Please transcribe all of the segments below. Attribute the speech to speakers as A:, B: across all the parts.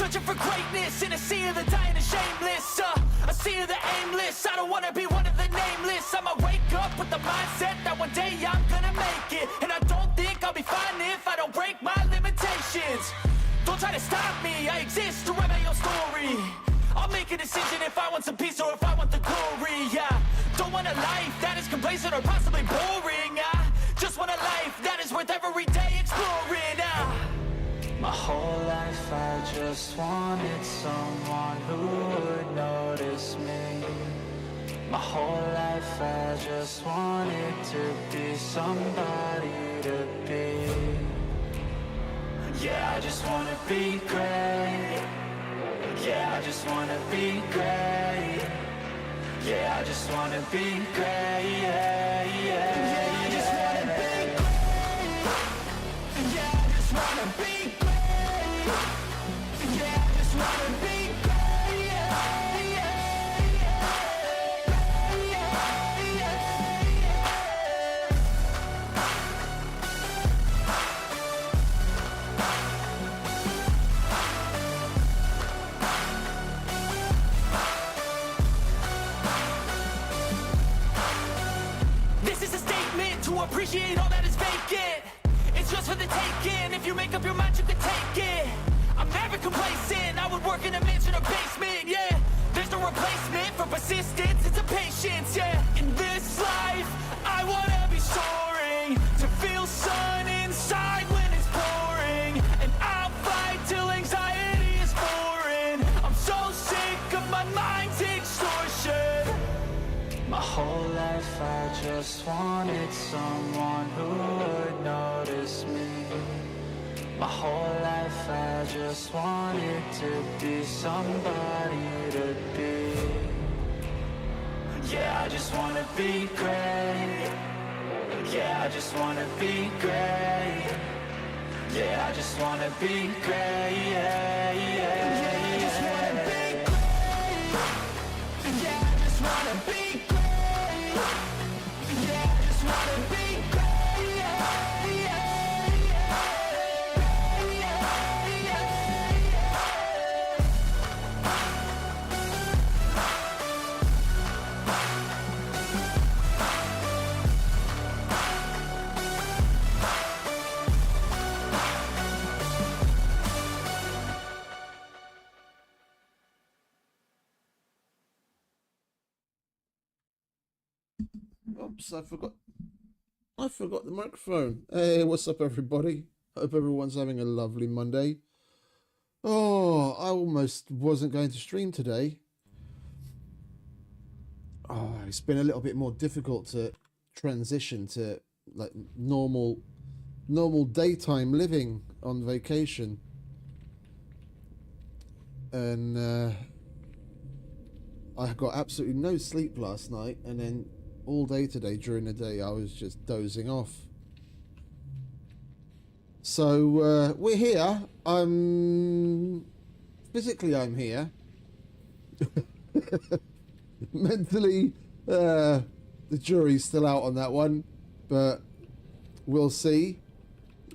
A: Searching for greatness in a sea of the dying and shameless, a sea of the aimless. I don't wanna be one of the nameless. I'ma wake up with the mindset that one day I'm gonna make it. And I don't think I'll be fine if I don't break my limitations. Don't try to stop me, I exist to write my own story. I'll make a decision if I want some peace or if I want the glory, yeah. Don't want a life that is complacent or possibly boring, just want a life that is worth every day exploring, My whole life I just wanted someone who would notice me. My whole life I just wanted to be somebody to be. Yeah, I just wanna be great. Yeah, I just wanna be great. Yeah, I just wanna be great. Yeah, yeah, yeah, I just wanna be great. Yeah, I just wanna be great. Yeah, I just wanna be great. Yeah, yeah, yeah, yeah, yeah. This is a statement to appreciate all that is vacant. It's just for the taking. If you make up your mind, you can take it. I'm never complacent. I would work in a mansion or basement, yeah. There's no replacement for persistence, it's a patience, yeah. In this life, I wanna be soaring, to feel sun inside when it's pouring. And I'll fight till anxiety is foreign. I'm so sick of my mind's extortion. My whole life I just wanted someone who would notice me. My whole life I just wanted to be somebody to be. Yeah, I just wanna be great. Yeah, I just wanna be great. Yeah, I just wanna be great. Yeah, yeah, yeah, I just wanna be great. Yeah, I just wanna be great. Yeah, I just wanna be great. Yeah, yeah,
B: Oops, I forgot the microphone. Hey, what's up, everybody? Hope everyone's having a lovely Monday. Oh, I almost wasn't going to stream today. Oh, it's been a little bit more difficult to transition to like normal daytime living on vacation. And I got absolutely no sleep last night, and then all day today during the day I was just dozing off. So we're here. Physically I'm here. Mentally the jury's still out on that one, but we'll see.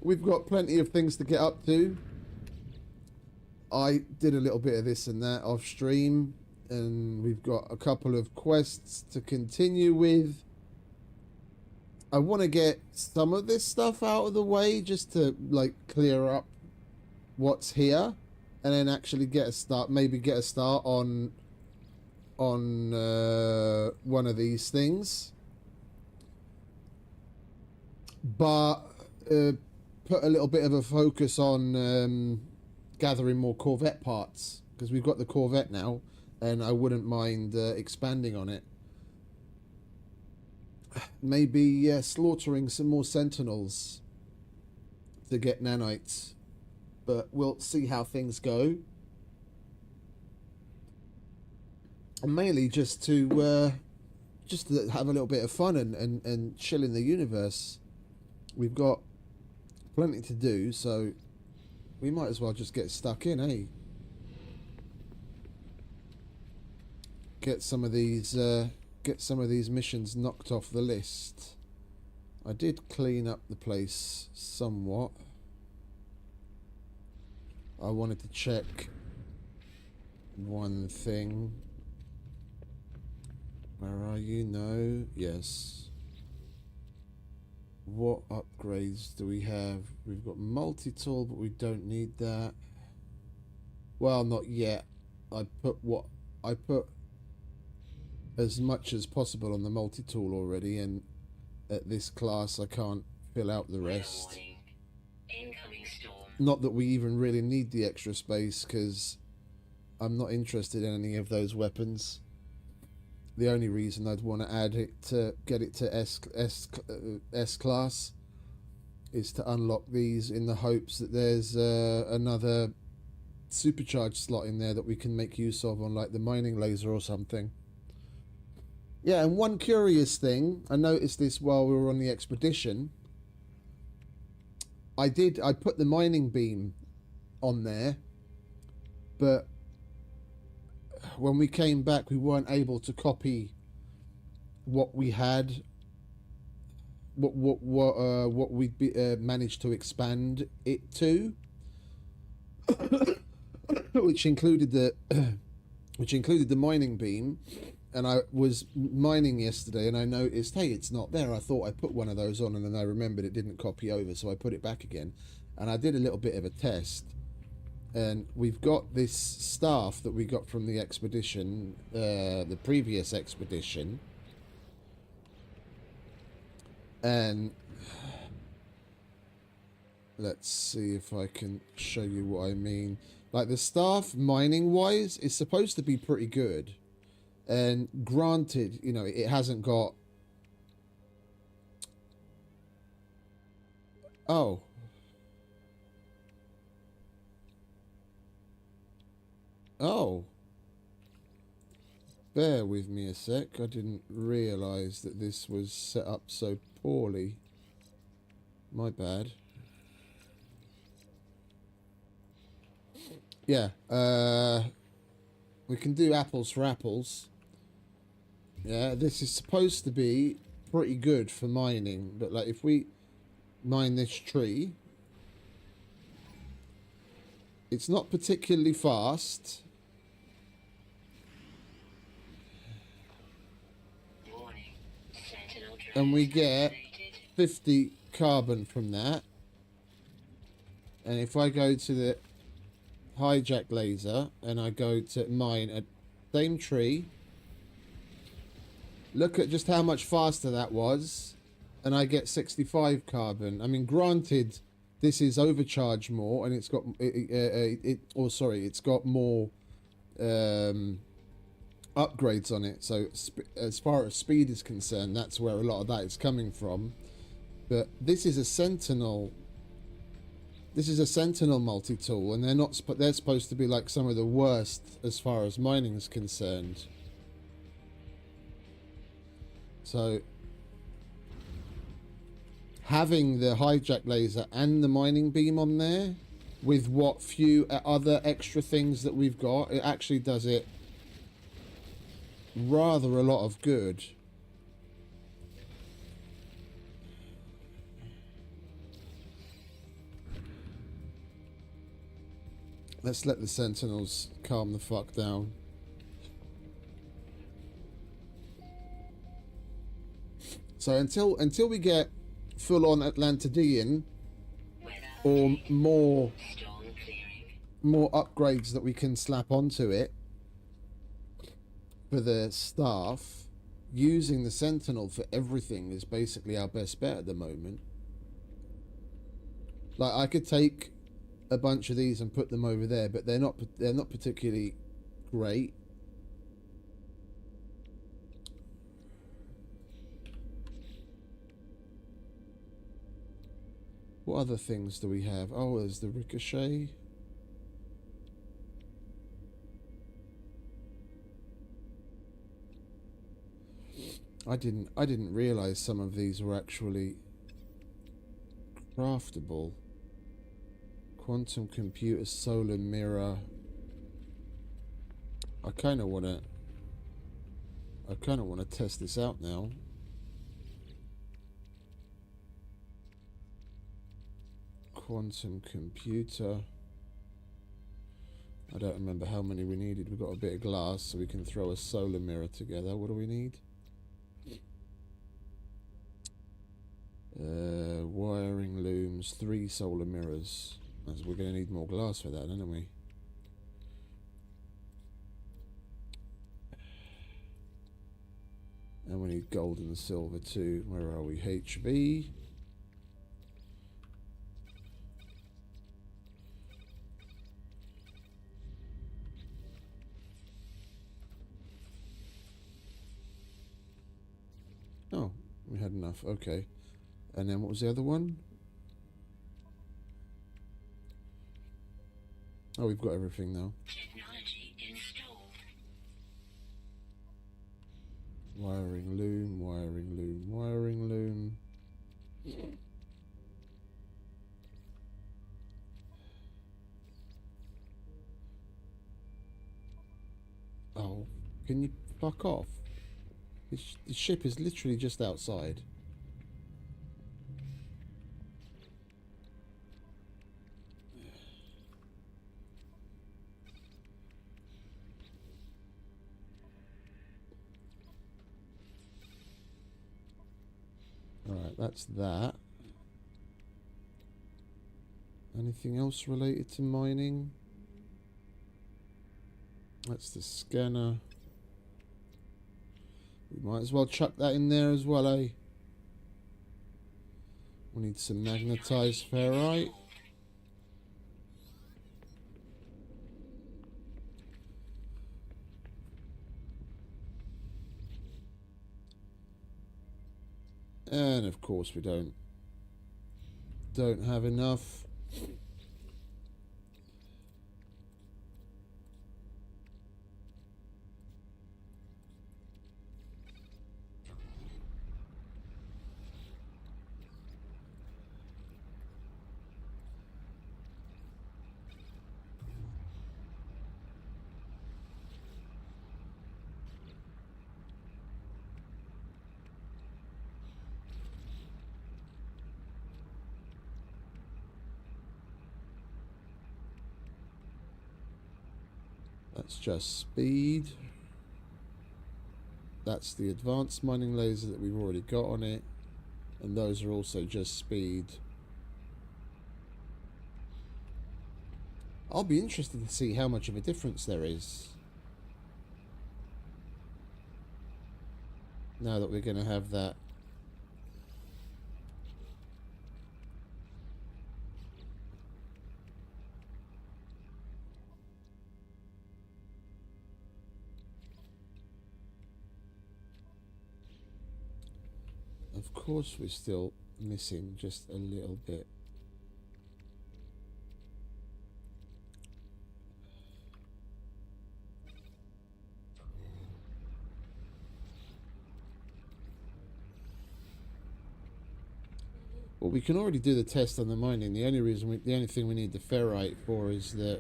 B: We've got plenty of things to get up to. I did a little bit of this and that off stream, and we've got a couple of quests to continue with. I want to get some of this stuff out of the way just to like clear up what's here, and then actually get a start, maybe get a start on one of these things. But put a little bit of a focus on gathering more Corvette parts, because we've got the Corvette now, and I wouldn't mind expanding on it. Maybe slaughtering some more Sentinels to get nanites, but we'll see how things go. And mainly just to have a little bit of fun and chill in the universe. We've got plenty to do, so we might as well just get stuck in, eh? Get some of these missions knocked off the list. I did clean up the place somewhat. I wanted to check one thing. Where are you? No. Yes. What upgrades do we have? We've got multi-tool, but we don't need that. Well, not yet. I put as much as possible on the multi-tool already, and at this class I can't fill out the rest. Not that we even really need the extra space, because I'm not interested in any of those weapons. The only reason I'd want to add it to get it to S class is to unlock these in the hopes that there's another supercharged slot in there that we can make use of on like the mining laser or something. Yeah, and one curious thing, I noticed this while we were on the expedition. I put the mining beam on there, but when we came back we weren't able to copy what we had, what we'd managed to expand it to, which included the mining beam. And I was mining yesterday and I noticed, hey, it's not there. I thought I put one of those on, and then I remembered it didn't copy over, so I put it back again. And I did a little bit of a test, and we've got this staff that we got from the expedition, the previous expedition. And let's see if I can show you what I mean. Like, the staff, mining-wise, is supposed to be pretty good. And granted, you know, it hasn't got... Oh. Oh. Bear with me a sec. I didn't realise that this was set up so poorly. My bad. Yeah. We can do apples for apples. Yeah, this is supposed to be pretty good for mining, but like if we mine this tree, it's not particularly fast. And we get 50 carbon from that. And if I go to the hijack laser and I go to mine a same tree, look at just how much faster that was, and I get 65 carbon. I mean, granted, this is overcharged more, and it's got it's got more upgrades on it. So as far as speed is concerned, that's where a lot of that is coming from. But this is a Sentinel. This is a Sentinel multi-tool, and they're supposed to be like some of the worst as far as mining is concerned. So having the hijack laser and the mining beam on there, with what few other extra things that we've got, it actually does it rather a lot of good. Let's let the Sentinels calm the fuck down. So until we get full-on Atlantidean or more upgrades that we can slap onto it for the staff, using the Sentinel for everything is basically our best bet at the moment. Like, I could take a bunch of these and put them over there, but they're not particularly great. What other things do we have? Oh, there's the ricochet. I didn't realize some of these were actually craftable. Quantum computer, solar mirror. I kind of want to test this out now. Quantum computer. I don't remember how many we needed. We've got a bit of glass, so we can throw a solar mirror together. What do we need? Wiring looms, 3 solar mirrors. As we're going to need more glass for that, aren't we? And we need gold and silver too. Where are we? HV. Oh, we had enough. Okay. And then what was the other one? Oh, we've got everything now.
C: Technology installed.
B: Wiring loom, wiring loom, wiring loom. Oh, can you fuck off? The ship is literally just outside. Alright, that's that. Anything else related to mining? That's the scanner. We might as well chuck that in there as well, eh? We need some magnetized ferrite. And of course we don't have enough. That's just speed. That's the advanced mining laser that we've already got on it. And those are also just speed. I'll be interested to see how much of a difference there is. Now that we're going to have that. Of course we're still missing just a little bit. Well, we can already do the test on the mining. The only thing we need the ferrite for is the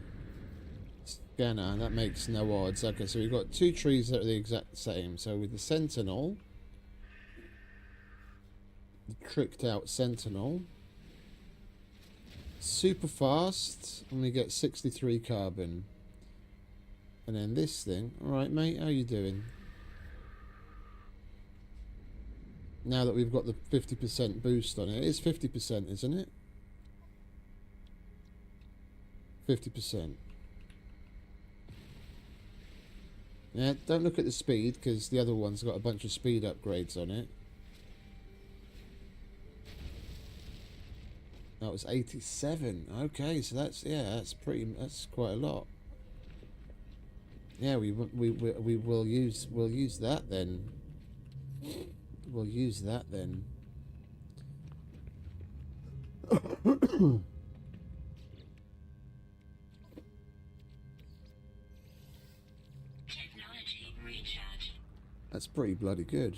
B: scanner, and that makes no odds. Okay, so we've got 2 trees that are the exact same. So with the Sentinel, the tricked out Sentinel, super fast, and we get 63 carbon. And then this thing. Alright, mate, how you doing? Now that we've got the 50% boost on it. It is 50%, isn't it? 50%. Yeah, don't look at the speed, because the other one's got a bunch of speed upgrades on it. That was 87. Okay, so that's, yeah, that's quite a lot. Yeah, we will use that then. We'll use that then.
C: Technology recharged.
B: That's pretty bloody good.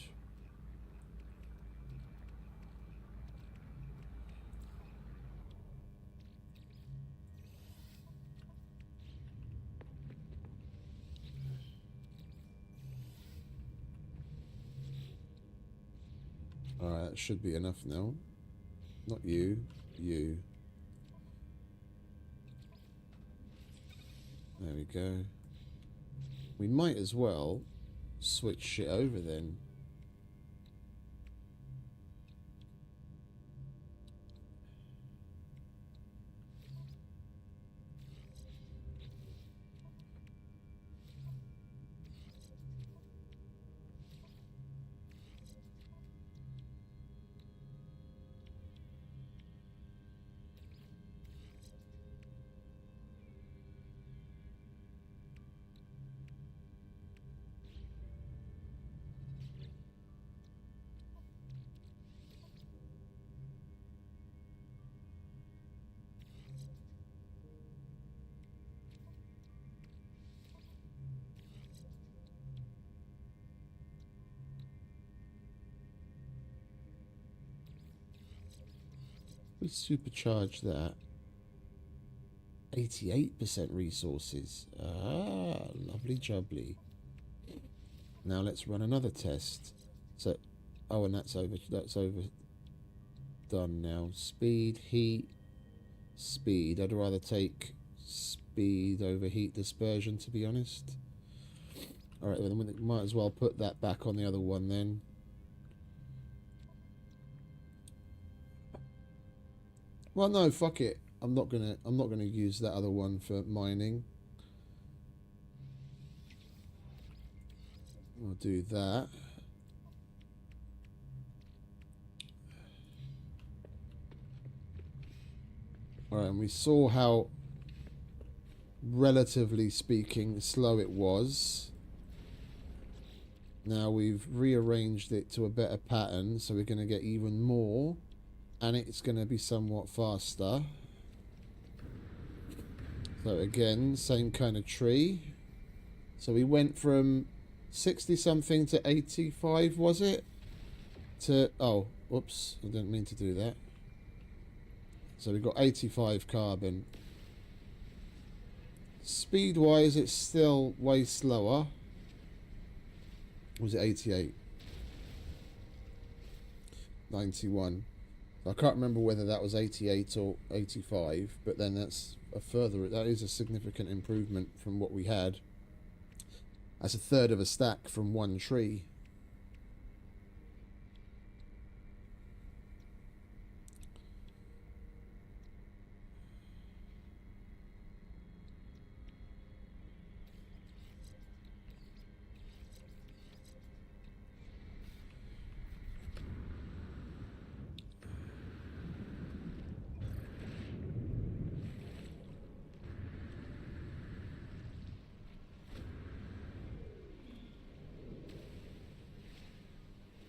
B: Alright, that should be enough now. Not you. You. There we go. We might as well switch shit over then. We supercharge that. 88% resources. Ah, lovely jubbly. Now let's run another test. So, oh, and that's over done now. Speed, heat, speed. I'd rather take speed over heat dispersion, to be honest. Alright, then we might as well put that back on the other one then. Well, no, fuck it. I'm not gonna use that other one for mining. We'll do that. Alright, and we saw how, relatively speaking, slow it was. Now we've rearranged it to a better pattern, so we're going to get even more, and it's going to be somewhat faster. So again, same kind of tree. So we went from 60 something to 85, was it? To, oh, whoops, I didn't mean to do that. So we got 85 carbon. Speed wise, it's still way slower. Was it 88? 91. I can't remember whether that was 88 or 85, but then that's that is a significant improvement from what we had. That's a third of a stack from one tree.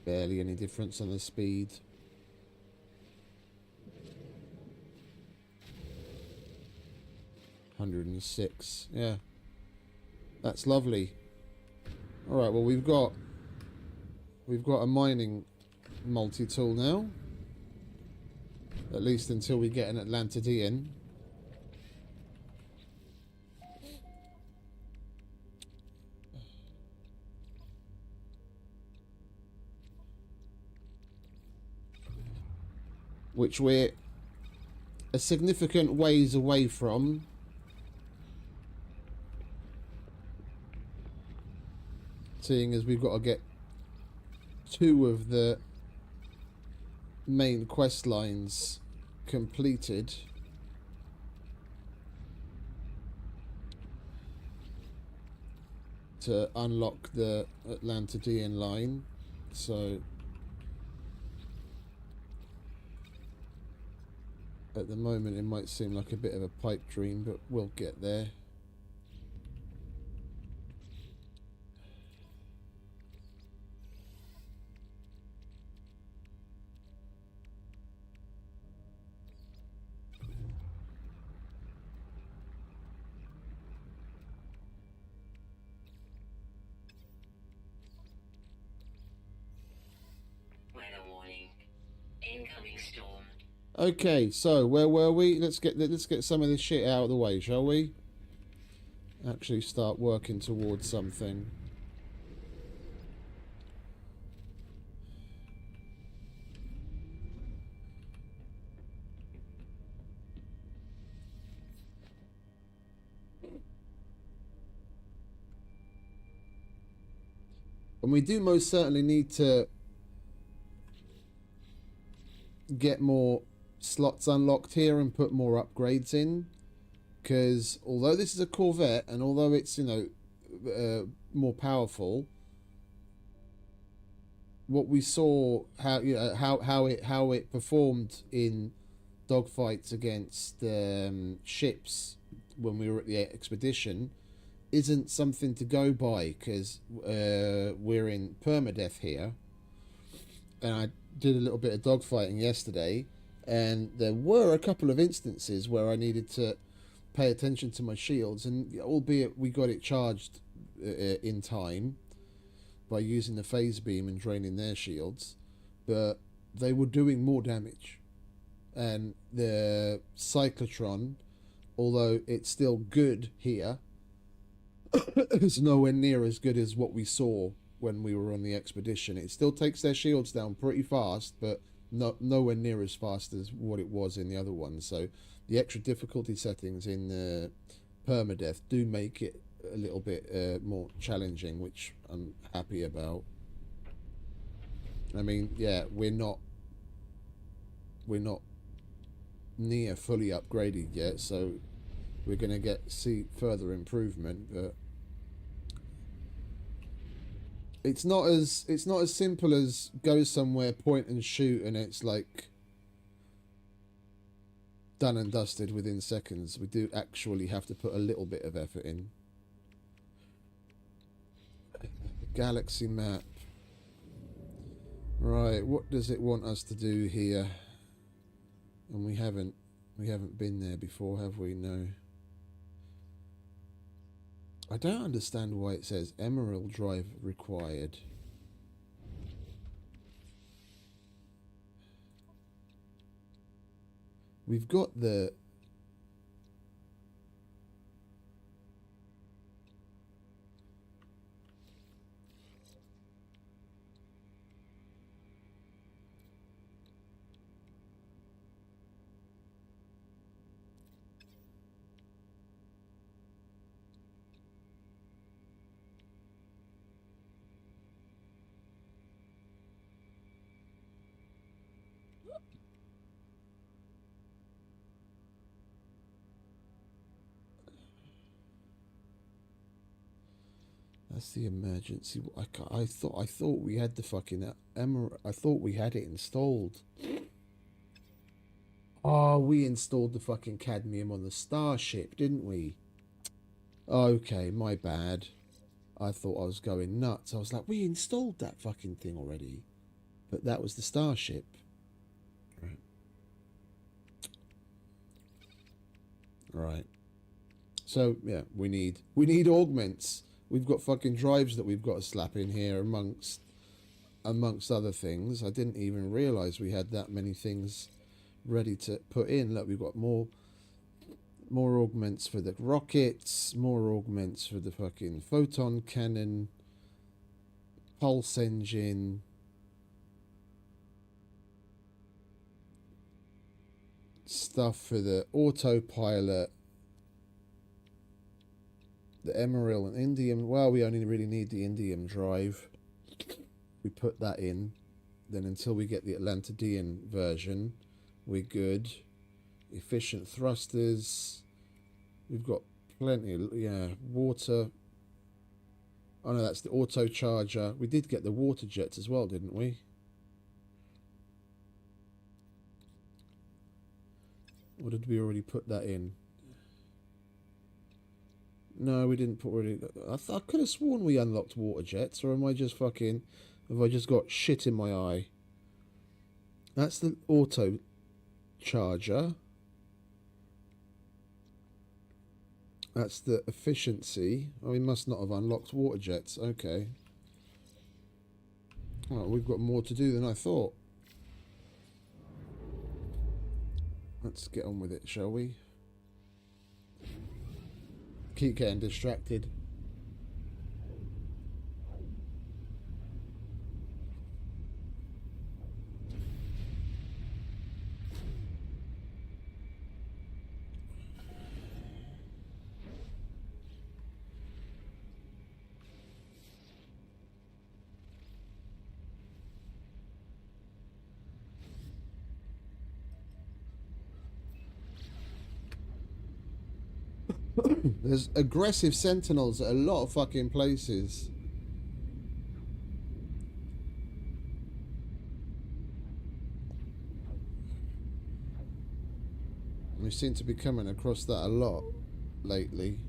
B: Barely any difference on the speed. $106. Yeah. That's lovely. Alright, well we've got a mining multi-tool now. At least until we get an Atlantidean. Which we're a significant ways away from. Seeing as we've got to get 2 of the main quest lines completed. To unlock the Atlantidean line. So at the moment it might seem like a bit of a pipe dream, but we'll get there.
C: Weather warning. Incoming storm.
B: Okay, so where were we? Let's get some of this shit out of the way, shall we? Actually start working towards something. And we do most certainly need to get more slots unlocked here and put more upgrades in. Because although this is a Corvette, and although it's, you know, more powerful, what we saw, how, you know, how it performed in dogfights against ships when we were at the expedition isn't something to go by, because we're in permadeath here. And I did a little bit of dogfighting yesterday, and there were a couple of instances where I needed to pay attention to my shields, and albeit we got it charged in time by using the phase beam and draining their shields, but they were doing more damage. And the cyclotron, although it's still good here, is nowhere near as good as what we saw when we were on the expedition. It still takes their shields down pretty fast, but nowhere near as fast as what it was in the other one. So the extra difficulty settings in permadeath do make it a little bit more challenging, which I'm happy about. I mean, yeah, we're not near fully upgraded yet, so we're going to see further improvement, but it's not as simple as go somewhere, point and shoot, and it's like done and dusted within seconds. We do actually have to put a little bit of effort in. Galaxy map. Right, what does it want us to do here? And we haven't been there before, have we? No. I don't understand why it says Emerald drive required. We've got the... That's the emergency. I thought we had the fucking Emerald. I thought we had it installed. Oh, we installed the fucking cadmium on the Starship, didn't we? Okay, my bad. I thought I was going nuts. I was like, we installed that fucking thing already. But that was the Starship. Right. Right. So, yeah, we need augments. We've got fucking drives that we've got to slap in here amongst other things. I didn't even realise we had that many things ready to put in. Look, we've got more augments for the rockets, more augments for the fucking photon cannon, pulse engine, stuff for the autopilot, the Emerald and Indium. Well, we only really need the Indium drive. We put that in. Then until we get the Atlantidean version, we're good. Efficient thrusters. We've got plenty of, yeah, water. Oh no, that's the auto charger. We did get the water jets as well, didn't we? Or did we already put that in? No, we didn't put already. I could have sworn we unlocked water jets, or am I just fucking... Have I just got shit in my eye? That's the auto charger. That's the efficiency. Oh, we must not have unlocked water jets. Okay. Oh, we've got more to do than I thought. Let's get on with it, shall we? Keep getting distracted. There's aggressive sentinels at a lot of fucking places. We seem to be coming across that a lot lately.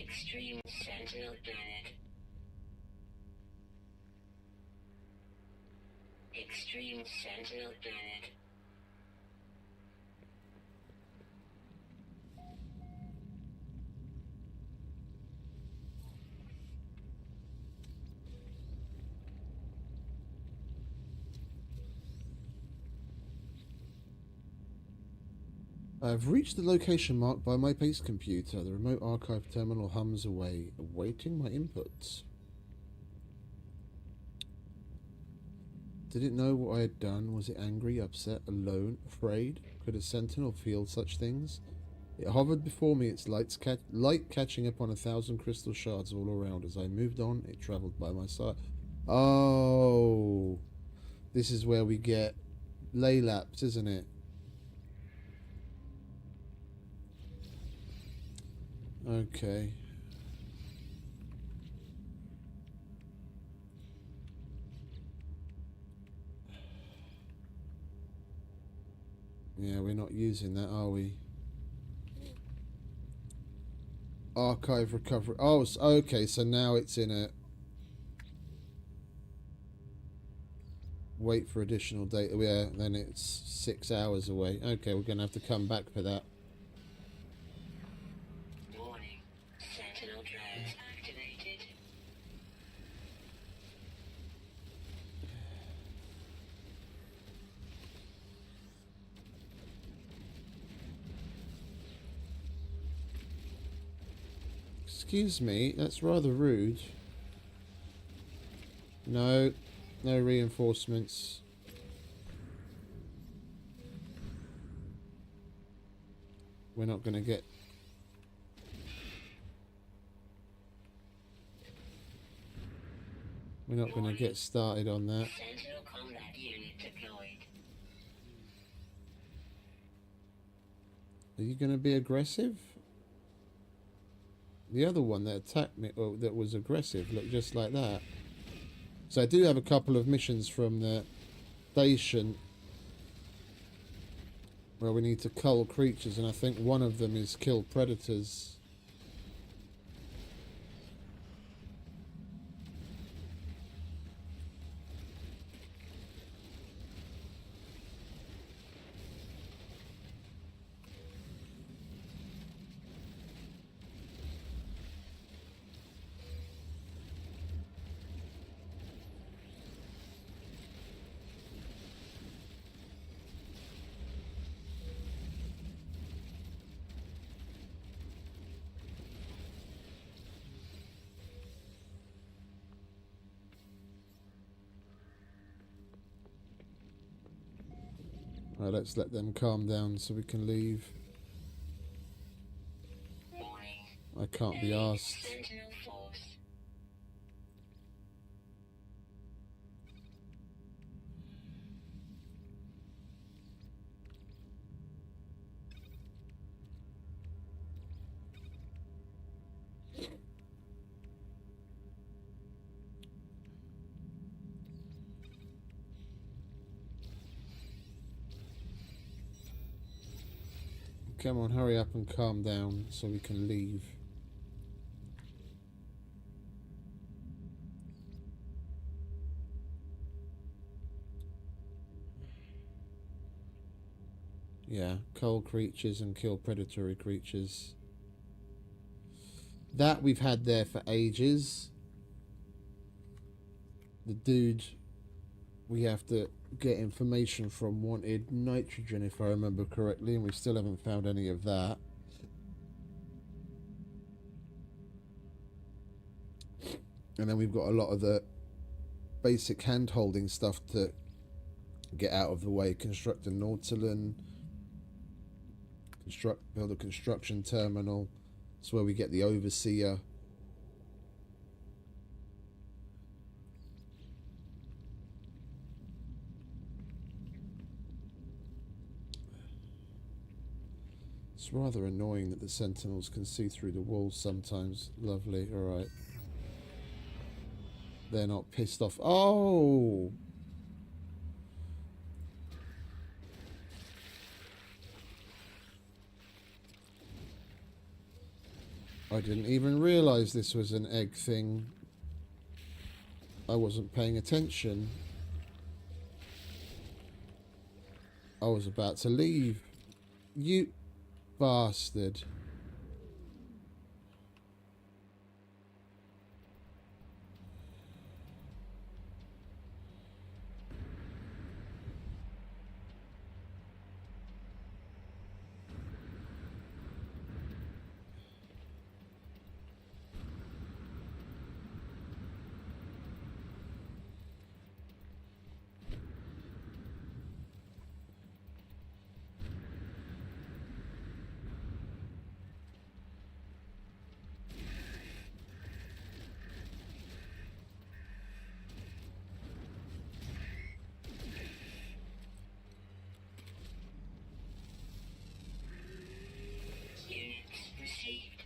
C: Extreme Sentinel Planet. Extreme Sentinel Planet.
B: I've reached the location marked by my base computer. The remote archive terminal hums away, awaiting my inputs. Did it know what I had done? Was it angry, upset, alone, afraid? Could a sentinel feel such things? It hovered before me, its light catching upon 1,000 crystal shards all around. As I moved on, it travelled by my side. Oh, this is where we get lay laps, isn't it? Okay. Yeah, we're not using that, are we? Archive recovery. Oh, okay, so now it's in a... Wait for additional data. Yeah, then it's 6 hours away. Okay, we're going to have to come back for that.
C: Warning. Sentinel traps activated.
B: Excuse me, that's rather rude. No, no reinforcements. We're not going to get... We're not going to get started on that.
C: Sentinel combat unit deployed.
B: Are you going to be aggressive? The other one that attacked me, or that was aggressive, looked just like that. So I do have a couple of missions from the station where we need to cull creatures, and I think one of them is kill predators. Right, let's let them calm down so we can leave.
C: Warning.
B: I can't be asked.
C: Sentinel force.
B: Come on, hurry up and calm down so we can leave. Yeah, cull creatures and kill predatory creatures. That we've had there for ages. The dude we have to get information from wanted nitrogen, if I remember correctly, and we still haven't found any of that. And then we've got a lot of the basic hand-holding stuff to get out of the way. Construct a Nautilin, build a construction terminal. That's where we get the Overseer. It's rather annoying that the Sentinels can see through the walls sometimes. Lovely, alright. They're not pissed off. Oh! I didn't even realise this was an egg thing. I wasn't paying attention. I was about to leave. You bastard.
C: Units received.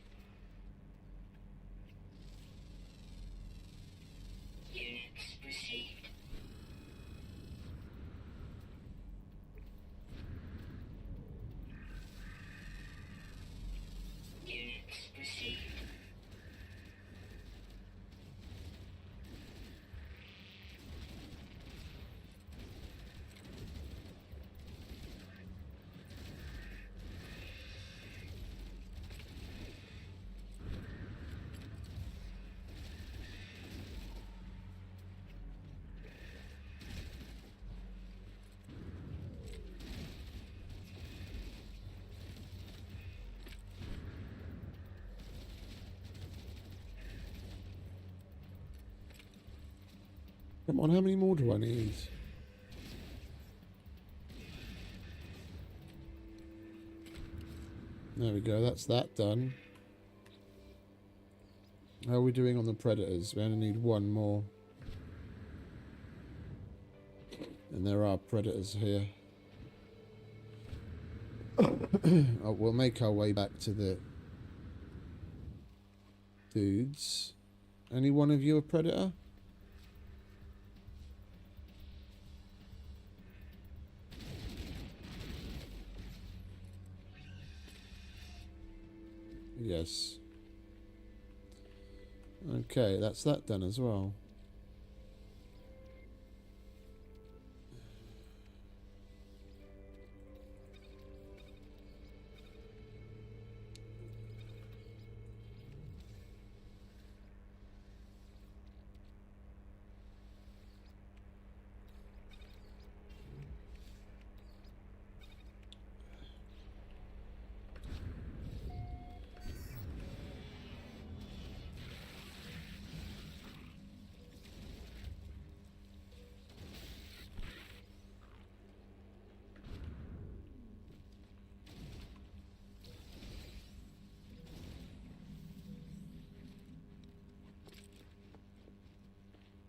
C: Units received. Units received.
B: Come on, how many more do I need? There we go, that's that done. How are we doing on the predators? We only need one more. And there are predators here. We'll make our way back to the dudes. Any one of you a predator? Yes. Okay, that's that done as well.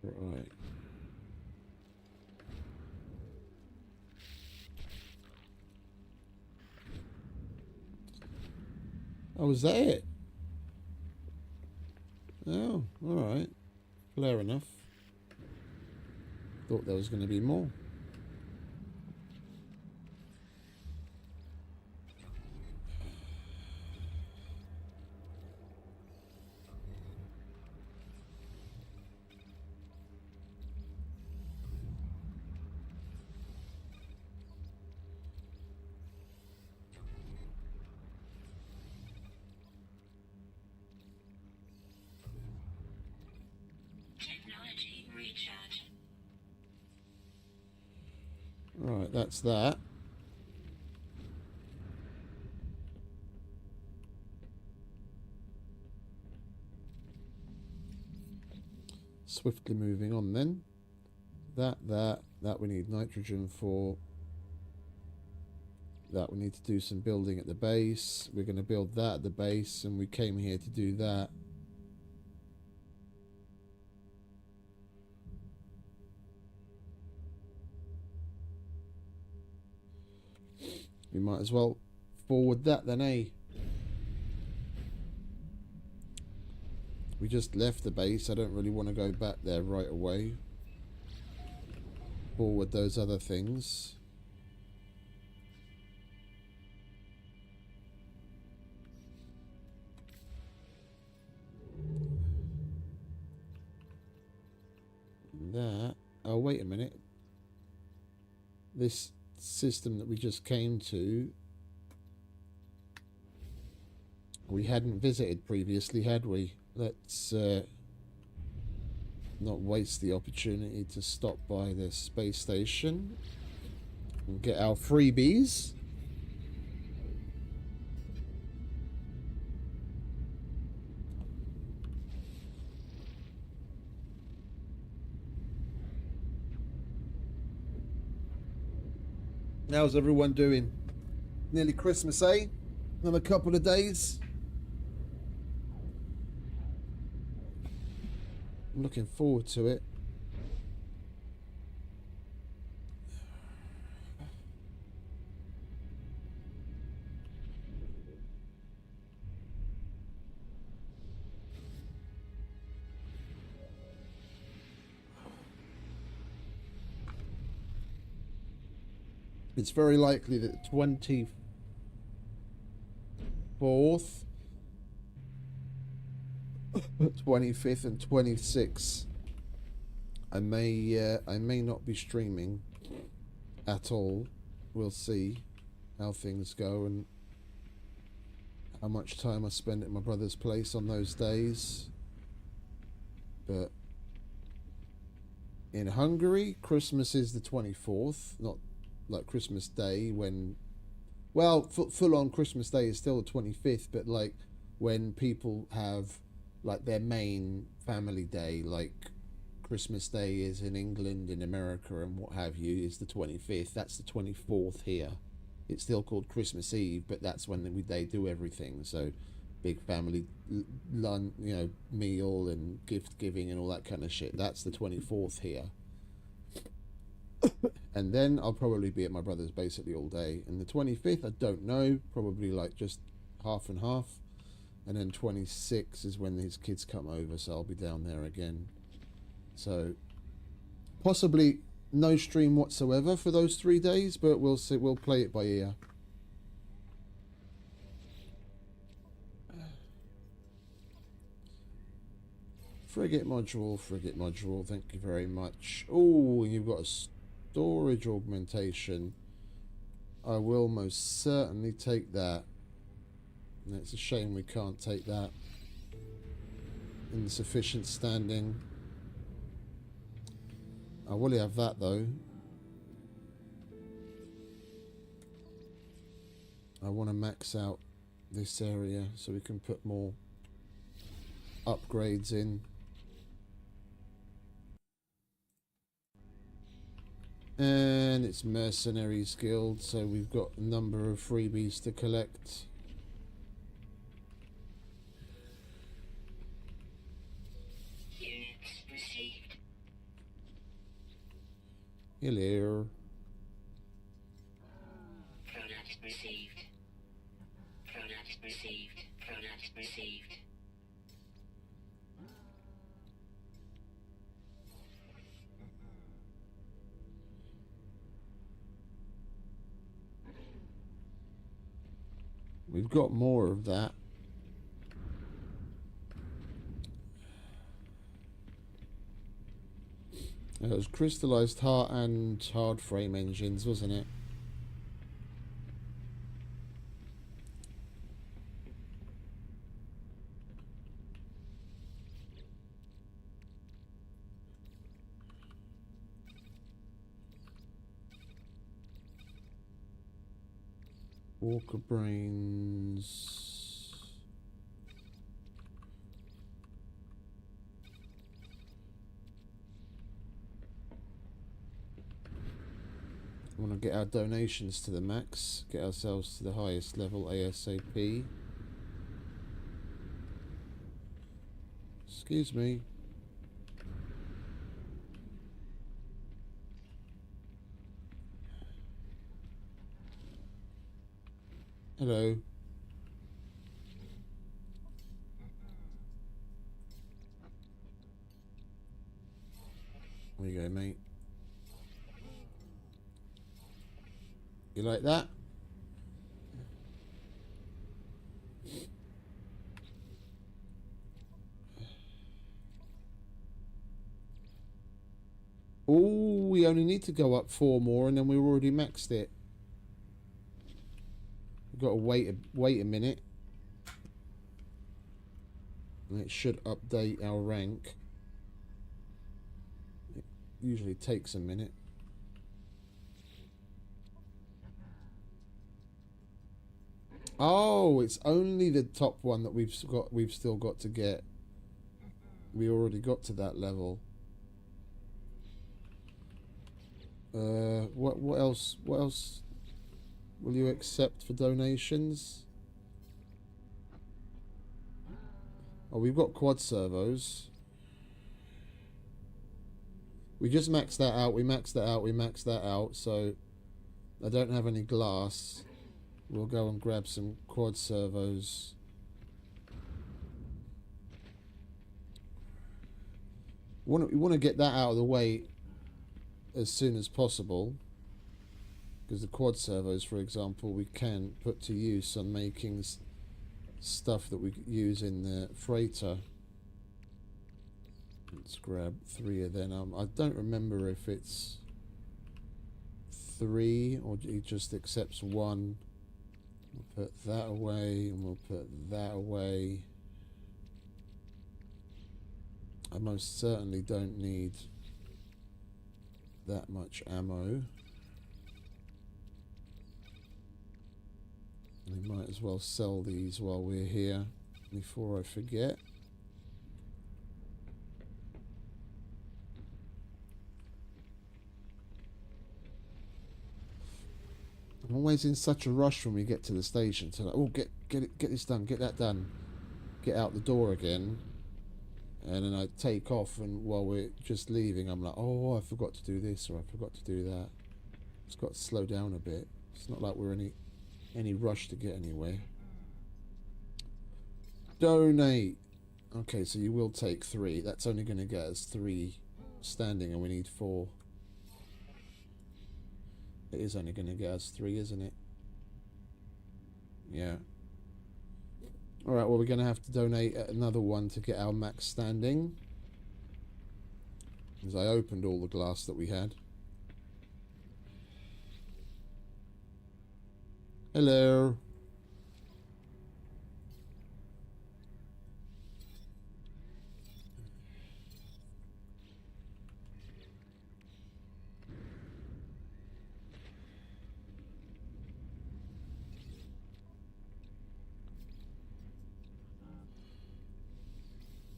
B: Right. Oh, was that it? Oh, alright. Fair enough. Thought there was going to be more. that's that. Swiftly moving on then. That we need nitrogen for. That we need to do some building at the base. We're going to build that at the base, and we came here to do that. We might as well forward that then, eh? We just left the base. I don't really want to go back there right away. Forward those other things. That. Oh, wait a minute. This system that we just came to, we hadn't visited previously, had we? Let's not waste the opportunity to stop by the space station and get our freebies. How's everyone doing? Nearly Christmas, eh? Another couple of days. I'm looking forward to it. It's very likely that 24th, 25th and 26th I may not be streaming at all. We'll see how things go and how much time I spend at my brother's place on those days. But in Hungary, Christmas is the 24th, not like Christmas Day when, well, full on Christmas Day is still the 25th, but like when people have like their main family day, like Christmas Day is in England, in America and what have you, is the 25th. That's the 24th here. It's still called Christmas Eve, but that's when they do everything. So big family lunch, you know, meal and gift giving and all that kind of shit. That's the 24th here. And then I'll probably be at my brother's basically all day. And the 25th, I don't know, probably like just half and half. And then 26 is when his kids come over, so I'll be down there again. So possibly no stream whatsoever for those 3 days, but we'll see. We'll play it by ear. Frigate module, thank you very much. Oh, you've got a storage augmentation. I will most certainly take that. And it's a shame we can't take that in sufficient standing. I will have that though. I want to max out this area so we can put more upgrades in. And it's Mercenaries Guild, so we've got a number of freebies to collect.
C: Units received.
B: Hello.
C: Product received. Product received. Product received.
B: We've got more of that. It was crystallized heart and hard frame engines, wasn't it? Walker brains. I want to get our donations to the max, get ourselves to the highest level ASAP. Excuse me. Hello. There you go, mate. You like that? Oh, we only need to go up 4 more and then we've already maxed it. We've got to wait a minute. And it should update our rank. It usually takes a minute. Oh, it's only the top one that we've still got to get. We already got to that level. What else will you accept for donations? Oh, we've got quad servos. We just maxed that out. We maxed that out. We maxed that out. So I don't have any glass. We'll go and grab some quad servos. We want to get that out of the way as soon as possible, because the quad servos, for example, we can put to use on making stuff that we use in the freighter. Let's grab 3 of them. I don't remember if it's 3 or he just accepts 1. We'll put that away and we'll put that away. I most certainly don't need that much ammo. We might as well sell these while we're here before I forget. I'm always in such a rush when we get to the station to like, oh, get this done, get that done, get out the door again, and then I take off, and while we're just leaving I'm like, oh, I forgot to do this or I forgot to do that. It's got to slow down a bit. It's not like we're any rush to get anywhere. Donate. Okay, so you will take 3. That's only going to get us 3 standing and we need 4. It is only going to get us 3, isn't it? Yeah. Alright, well, we're going to have to donate another one to get our max standing. As I opened all the glass that we had. Hello.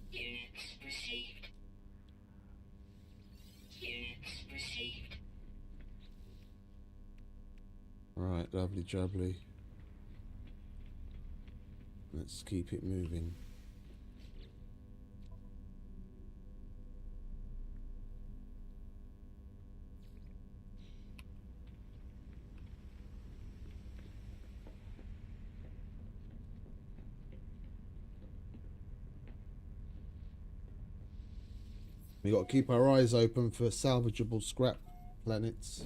C: Units received. Units received.
B: Right, lovely jubbly. Let's keep it moving. We got to keep our eyes open for salvageable scrap planets.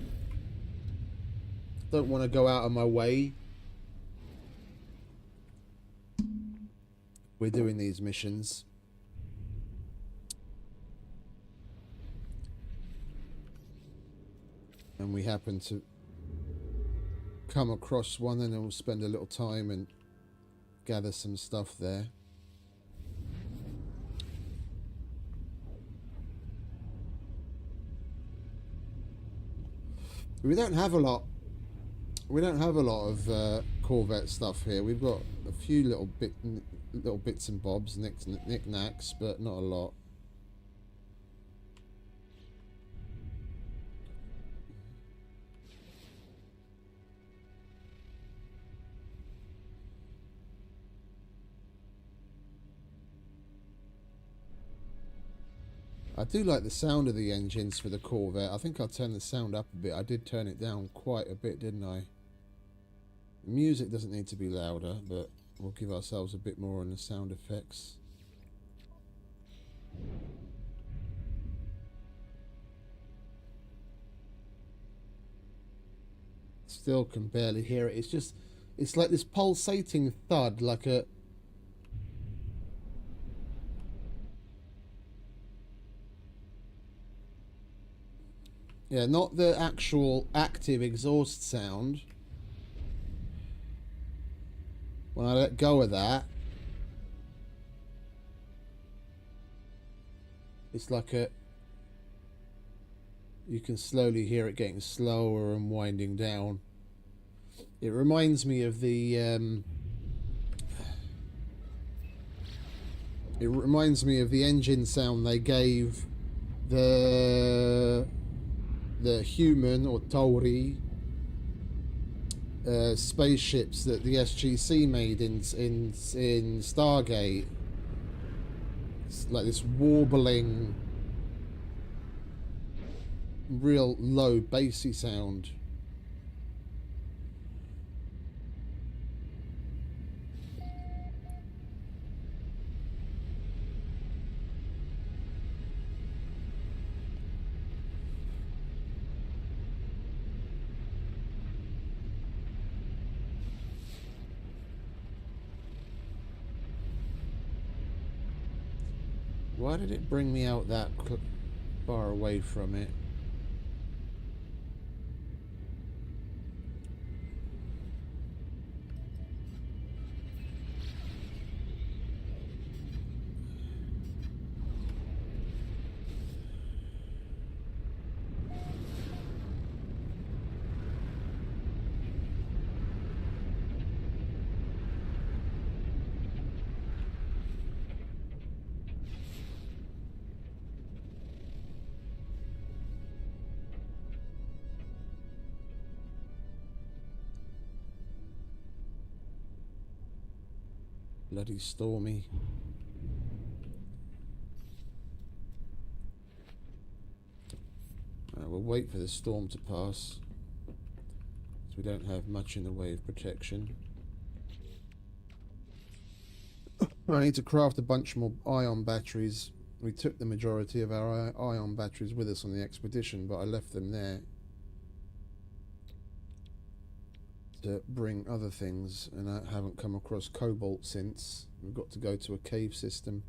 B: Don't want to go out of my way. We're doing these missions. And we happen to come across one, and then we'll spend a little time and gather some stuff there. We don't have a lot We don't have a lot of Corvette stuff here. We've got a few little bits and bobs, knickknacks, but not a lot. I do like the sound of the engines for the Corvette. I think I'll turn the sound up a bit. I did turn it down quite a bit, didn't I? The music doesn't need to be louder, but we'll give ourselves a bit more on the sound effects. Still can barely hear it. It's like this pulsating thud, like a... Yeah, not the actual active exhaust sound. When I let go of that, it's like a... You can slowly hear it getting slower and winding down. It reminds me of the... It reminds me of the engine sound they gave the human or Tauri spaceships that the SGC made in Stargate. It's like this warbling, real low bassy sound. Why did it bring me out that far away from it? Bloody stormy. We'll wait for the storm to pass, because we don't have much in the way of protection. I need to craft a bunch more ion batteries. We took the majority of our ion batteries with us on the expedition, but I left them there to bring other things, and I haven't come across cobalt since. We've got to go to a cave system.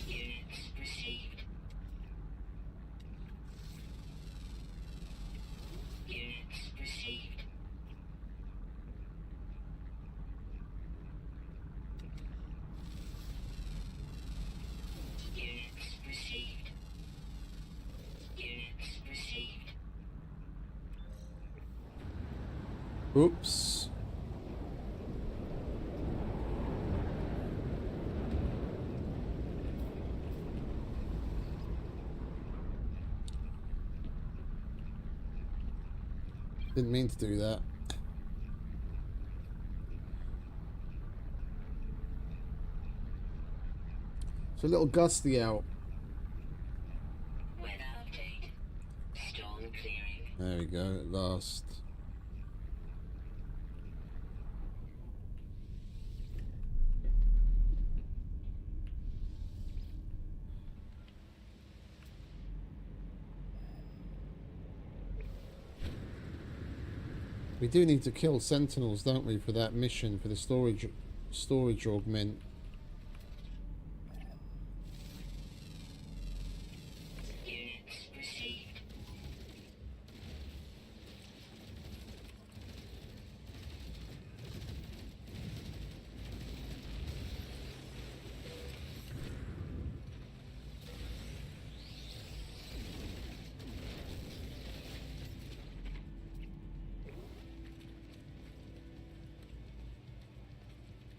C: Units received. Units received. Units received. Units received.
B: Oops. Didn't mean to do that. It's a little gusty out.
C: Weather update. Storm clearing.
B: There we go, at last. We do need to kill sentinels, don't we, for that mission, for the storage augment.
C: Units received.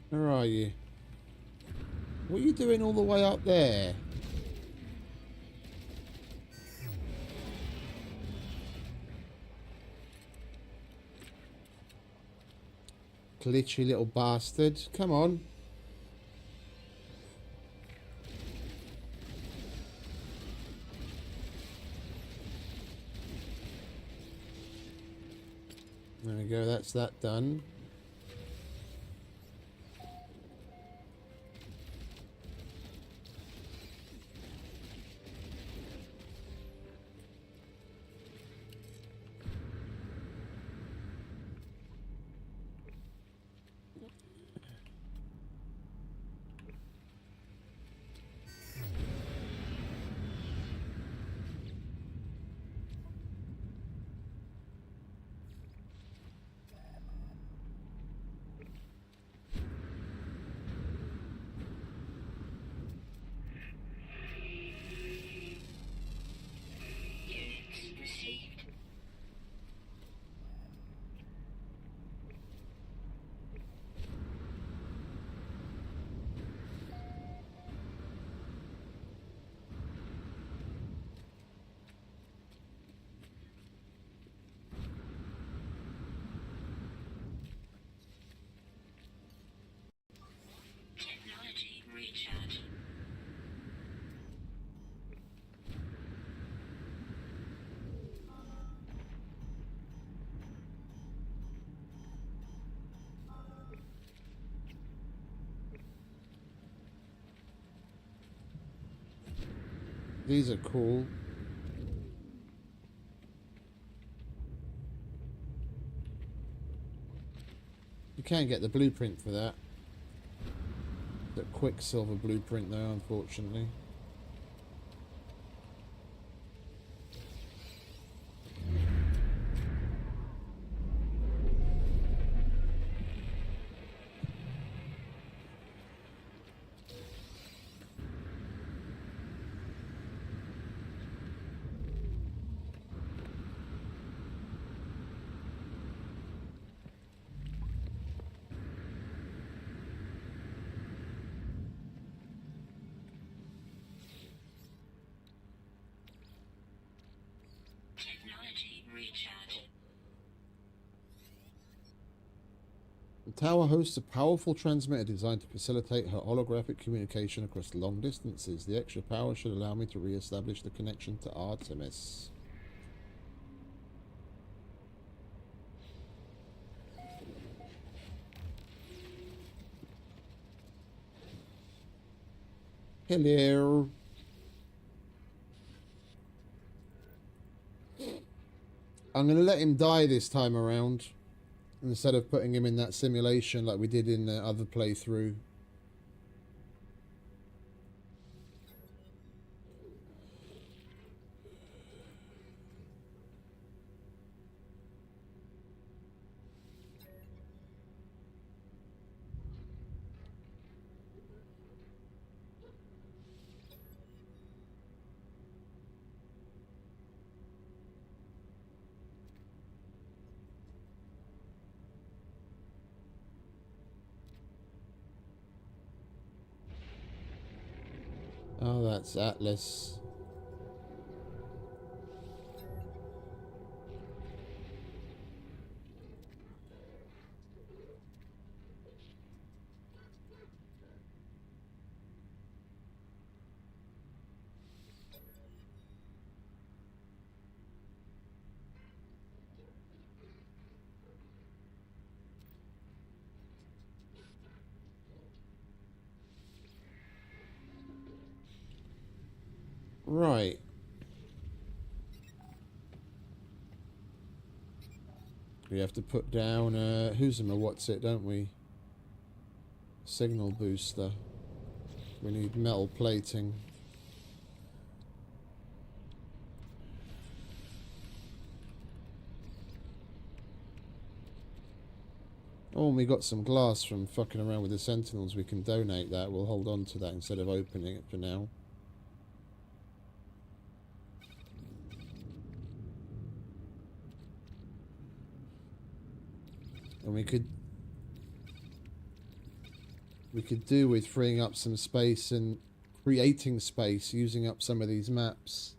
B: Where are you? What are you doing all the way up there? Glitchy little bastard. Come on. There we go, that's that done.
C: Units received. Technology recharge.
B: These are cool. You can get the blueprint for that. The Quicksilver blueprint though, unfortunately.
C: Technology recharge.
B: The tower hosts a powerful transmitter designed to facilitate her holographic communication across long distances. The extra power should allow me to re-establish the connection to Artemis. Hello. I'm going to let him die this time around, instead of putting him in that simulation like we did in the other playthrough. Oh, that's Atlas. Right. We have to put down who's him or what's it, don't we? Signal booster. We need metal plating. Oh, and we got some glass from fucking around with the Sentinels. We can donate that. We'll hold on to that instead of opening it for now. And we could do with freeing up some space and creating space using up some of these maps.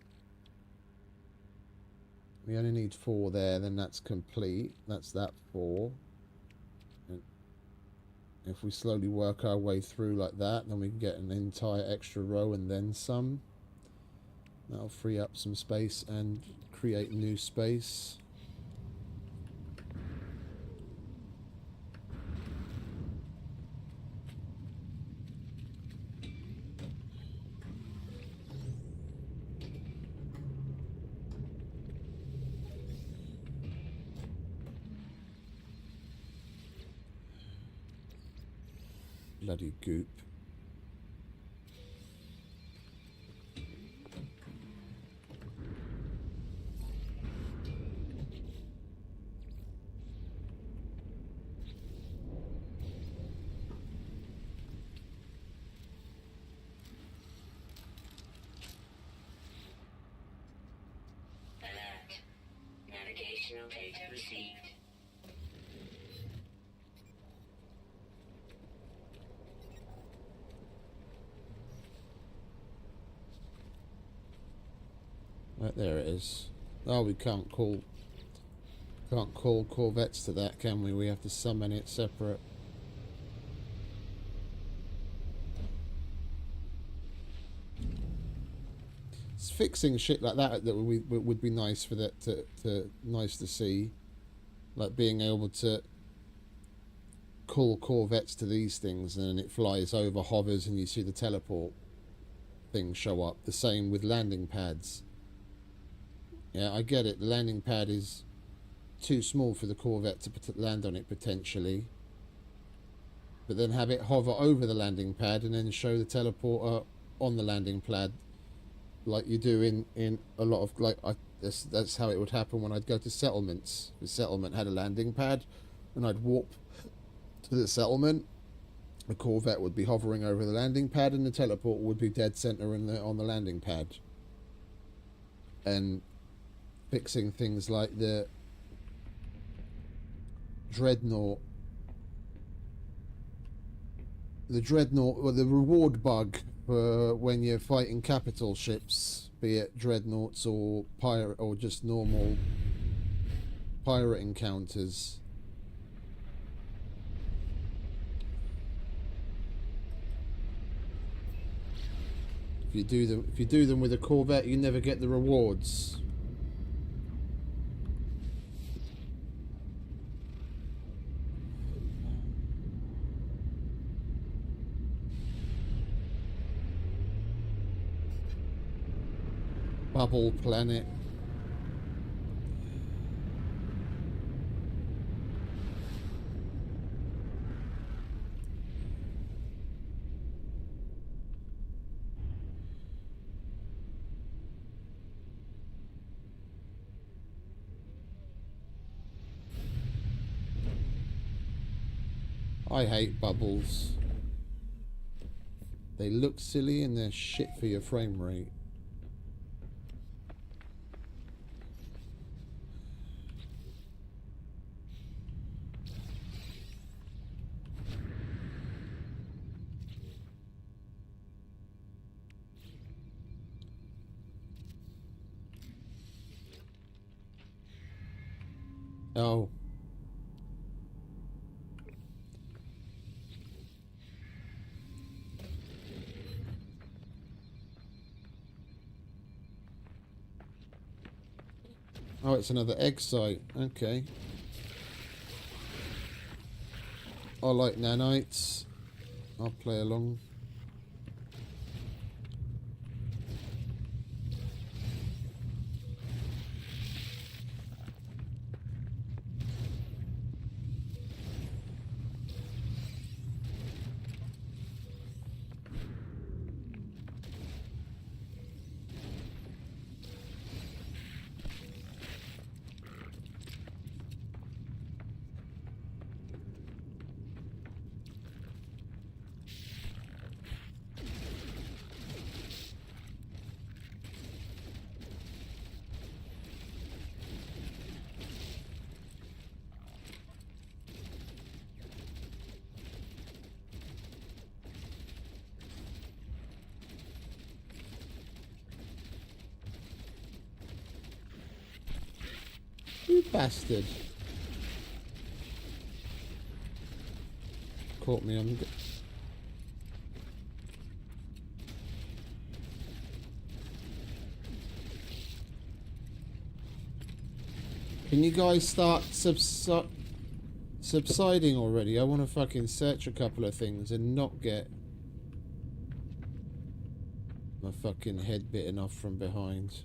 B: We only need 4 there, then that's complete. That's that 4. And if we slowly work our way through like that, then we can get an entire extra row and then some. That'll free up some space and create new space. Bloody goop.
C: Alert. Navigational data received.
B: Right, there it is. Oh, we can't call corvettes to that, can we? We have to summon it separate. It's fixing shit like that would be nice for that to nice to see, like being able to call corvettes to these things and then it flies over, hovers, and you see the teleport thing show up. The same with landing pads. Yeah, I get it. The landing pad is too small for the Corvette to land on it potentially. But then have it hover over the landing pad and then show the teleporter on the landing pad, like you do in a lot of that's how it would happen when I'd go to settlements. The settlement had a landing pad, and I'd warp to the settlement. The Corvette would be hovering over the landing pad, and the teleporter would be dead center on the landing pad. And fixing things like the dreadnought, or the reward bug for when you're fighting capital ships, be it dreadnoughts or pirate or just normal pirate encounters. If you do them with a Corvette, you never get the rewards. Bubble planet. I hate bubbles. They look silly and they're shit for your frame rate. Oh. Oh, it's another egg site. Okay. I like nanites. I'll play along. You bastard. Caught me on... Can you guys start subsiding already? I want to fucking search a couple of things and not get my fucking head bitten off from behind.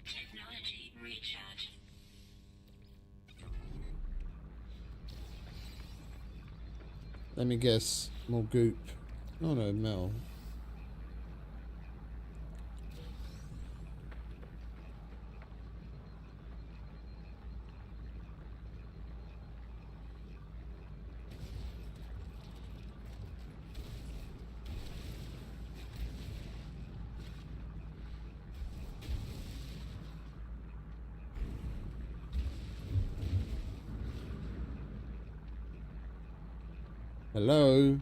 C: Technology recharge.
B: Let me guess. More goop. Oh no, Mel. Hello?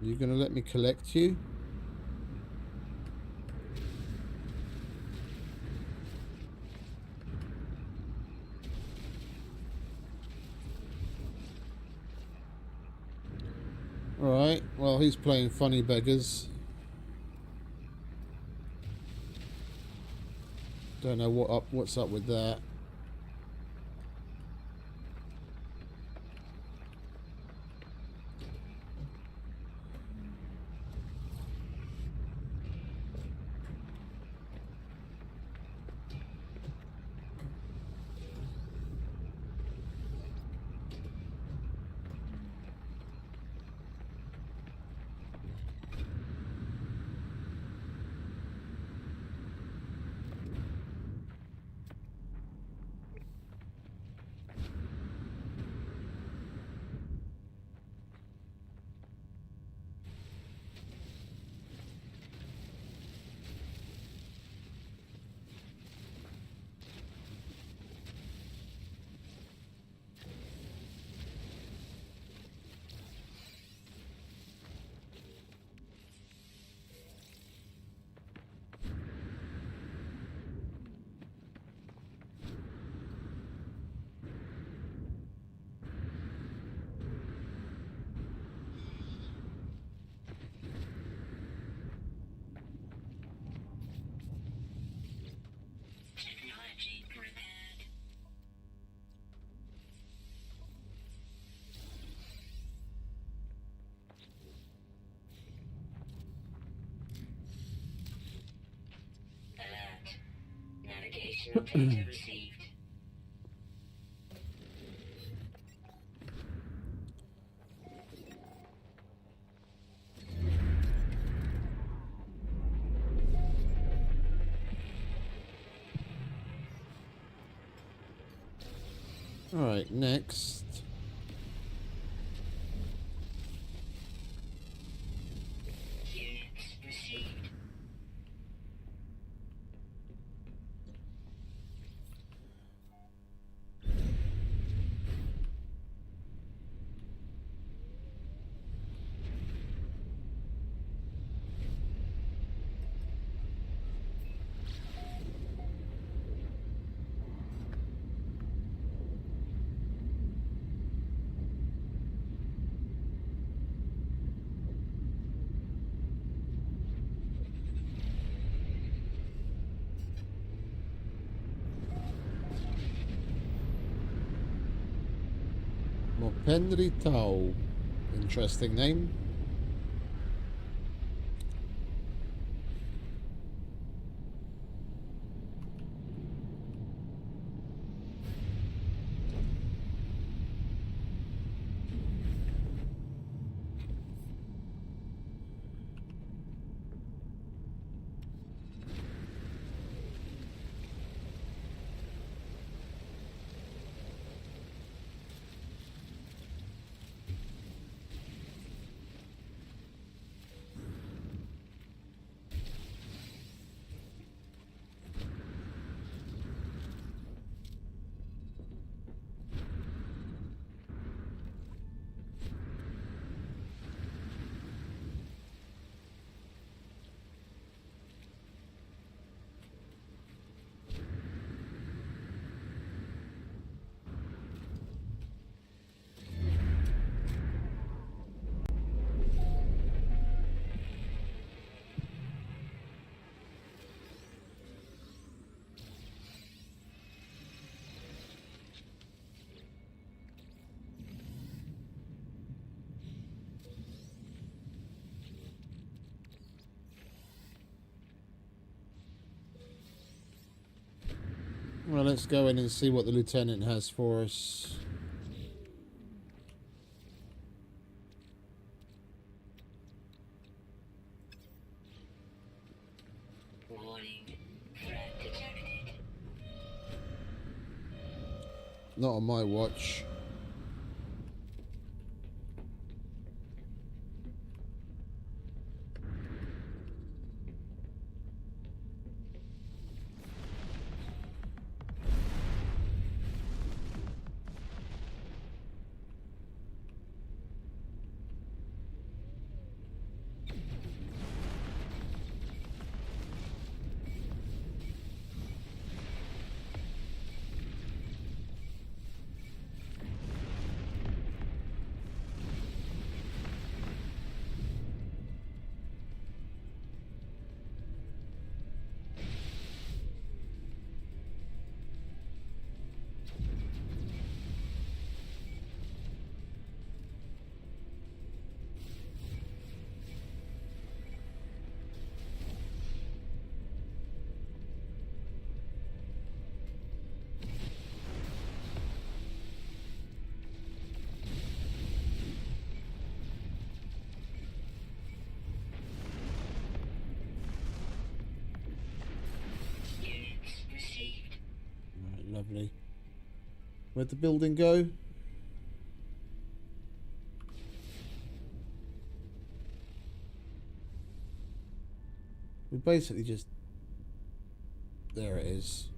B: You gonna let me collect you? Alright, well he's playing funny beggars. Don't know what's up with that.
C: Technology repaired. Alert. Navigational data received.
B: Alright, next.
C: Units received.
B: Penry Tau. Interesting name. Well, let's go in and see what the lieutenant has for us.
C: Warning. Threat detected.
B: Not on my watch.
C: Units received.
B: Right, lovely. Where'd the building go? We basically just... There it is.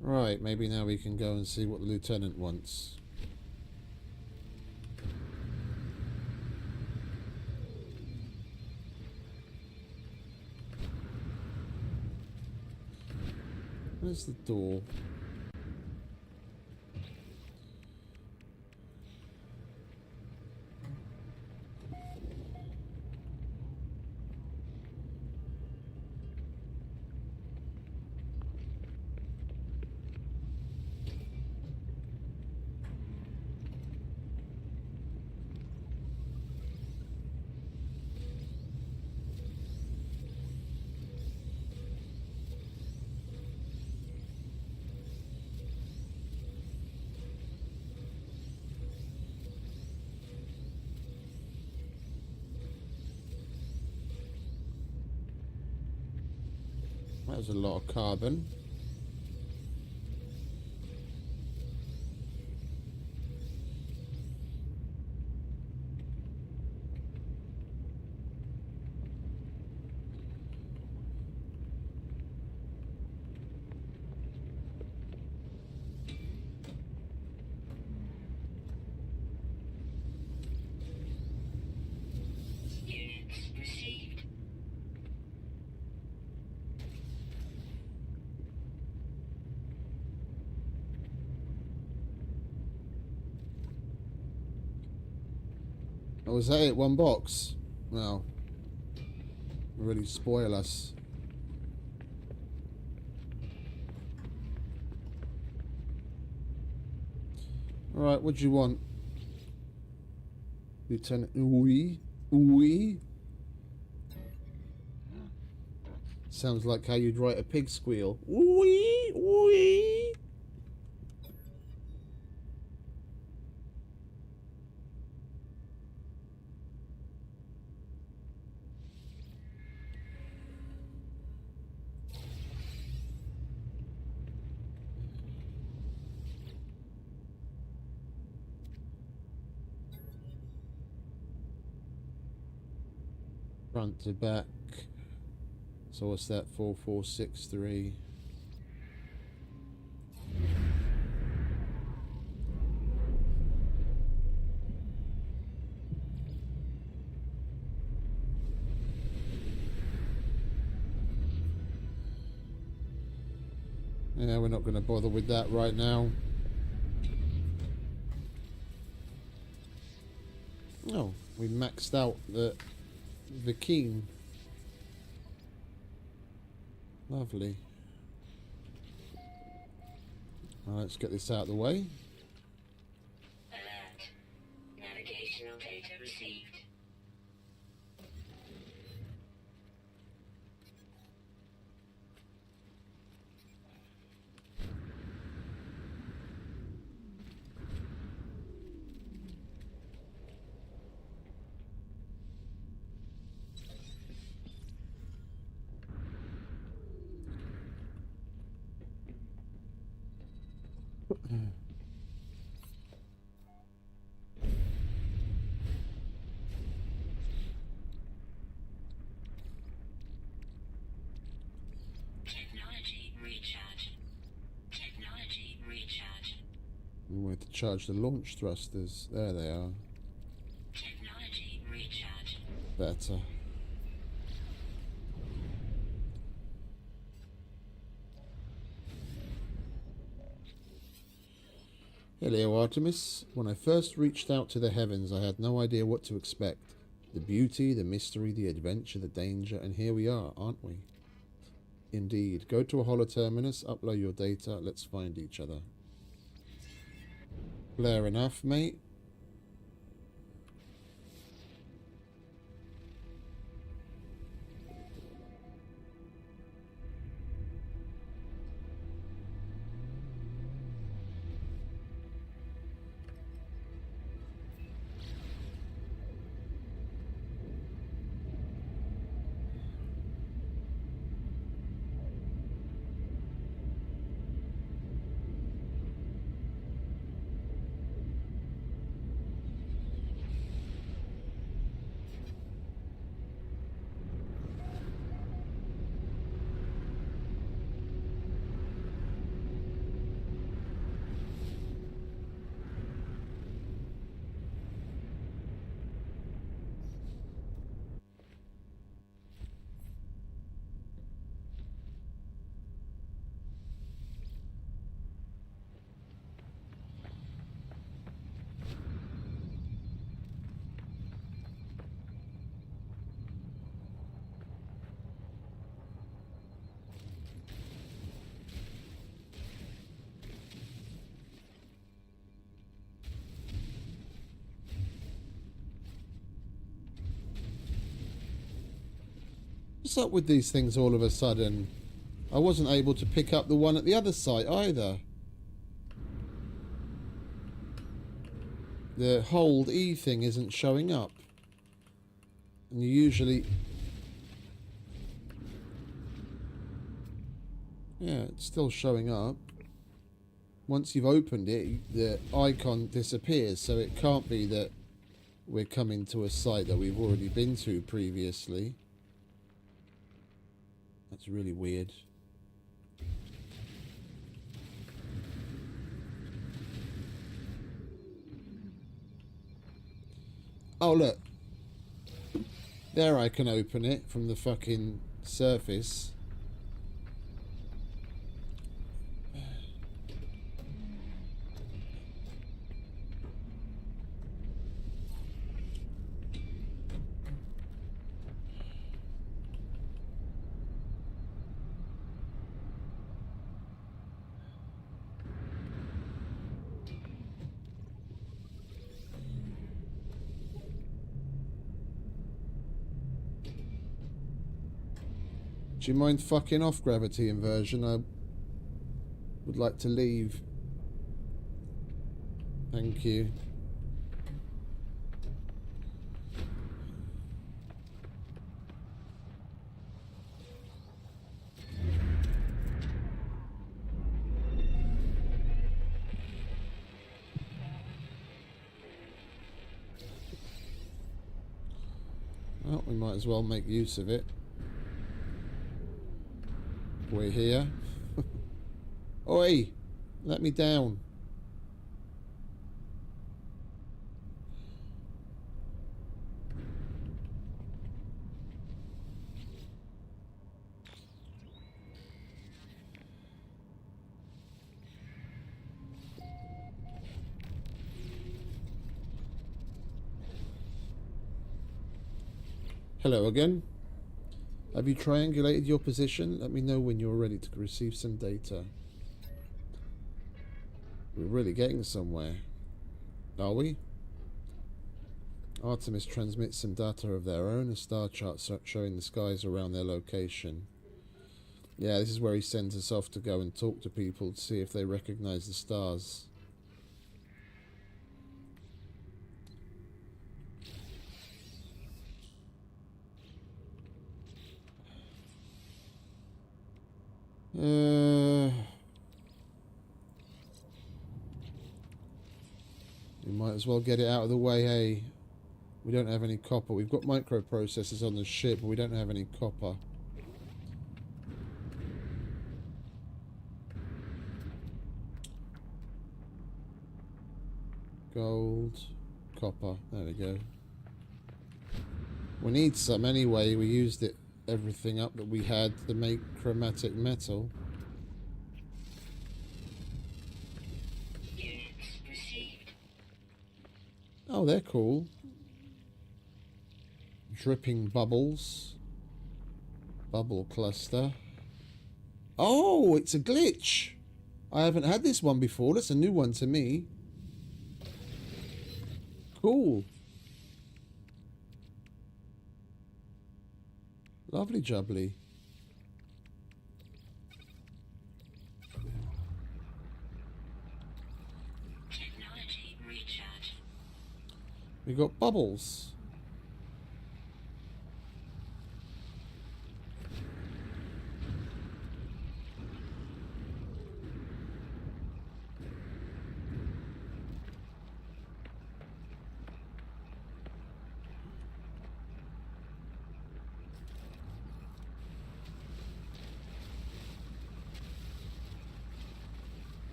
B: Right, maybe now we can go and see what the lieutenant wants. Where's the door? That was a lot of carbon.
C: Units received.
B: Oh, was that it? One box? Well, really spoil us. Alright, what do you want? Lieutenant Oui? Oui? Sounds like how you'd write a pig squeal. Oui? Oui? Front to back. So what's that? 4463. Yeah, we're not going to bother with that right now. Oh, we maxed out the keen. Lovely. Well, let's get this out of the way.
C: Alert. Navigational data received. Technology recharge. Technology recharge.
B: We have to charge the launch thrusters. There they are.
C: Technology recharge.
B: Better. Hello, Artemis. When I first reached out to the heavens, I had no idea what to expect. The beauty, the mystery, the adventure, the danger, and here we are, aren't we? Indeed. Go to a holoterminus, upload your data, let's find each other. Fair enough, mate. What's up with these things all of a sudden? I wasn't able to pick up the one at the other site either. The hold E thing isn't showing up. And you usually... Yeah, it's still showing up. Once you've opened it, the icon disappears, so it can't be that we're coming to a site that we've already been to previously. That's really weird. Oh, look. There I can open it from the fucking surface. Do you mind fucking off, gravity inversion? I would like to leave. Thank you. Well, we might as well make use of it. We're here. Oi! Let me down. Hello again. Have you triangulated your position? Let me know when you're ready to receive some data. We're really getting somewhere. Are we? Artemis transmits some data of their own, a star chart showing the skies around their location. Yeah, this is where he sends us off to go and talk to people to see if they recognize the stars. We might as well get it out of the way, hey? We don't have any copper. We've got microprocessors on the ship, but we don't have any copper. Gold, copper. There we go. We need some anyway. We used everything up that we had to make chromatic metal.
C: Units received.
B: Oh, they're cool. Dripping bubbles. Bubble cluster. Oh, it's a glitch. I haven't had this one before. That's a new one to me. Cool. Lovely jubbly.
C: Technology recharge.
B: We got bubbles.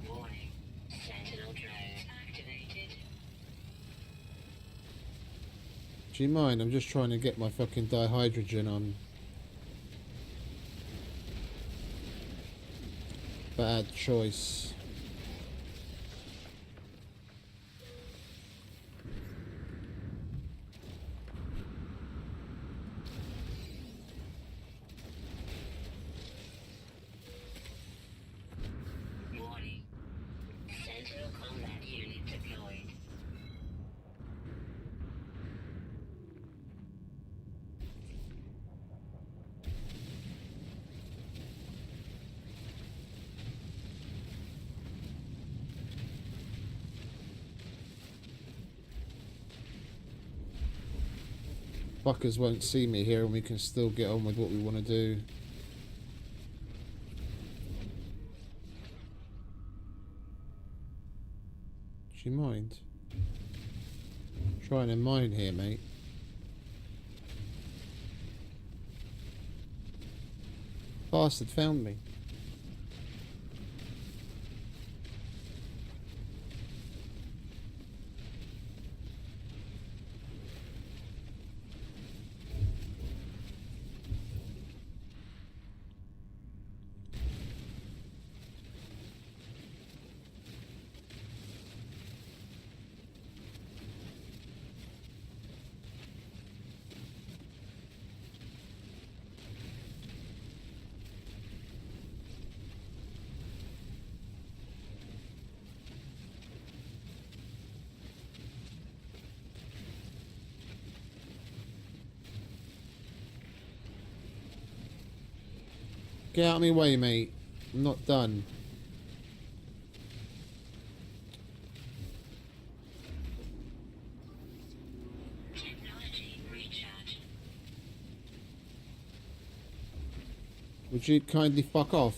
C: Warning. Sentinel drones activated.
B: Do you mind? I'm just trying to get my fucking dihydrogen on. Bad choice.
C: Warning. Sentinel combat unit deployed.
B: Fuckers won't see me here and we can still get on with what we want to do. Do you mind? Trying to mine here, mate. Bastard found me. Get out of my way, mate. I'm not done.
C: Technology recharge.
B: Would you kindly fuck off?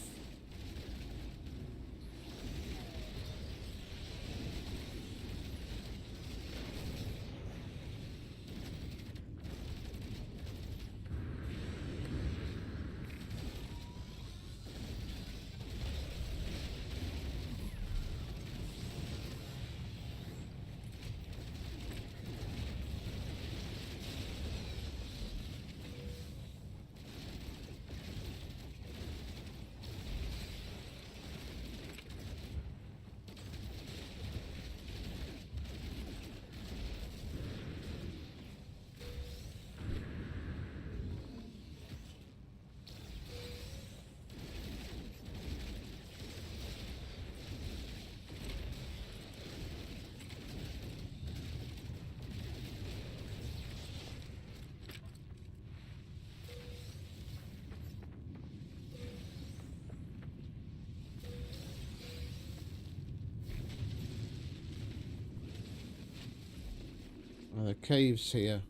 B: The caves here.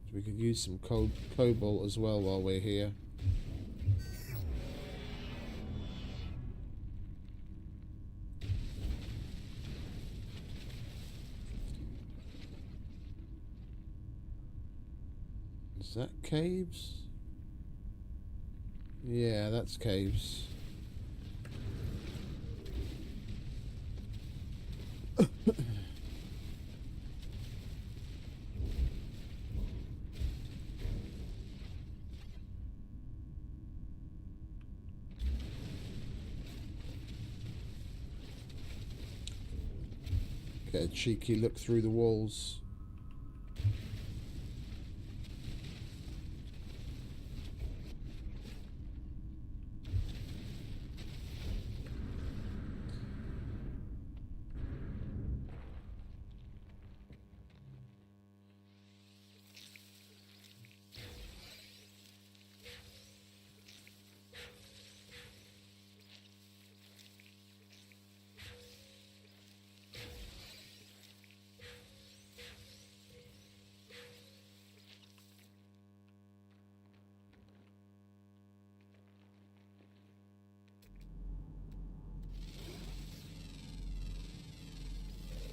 B: So we could use some cobalt as well while we're here. Is that caves? Yeah, that's caves. Get a cheeky look through the walls.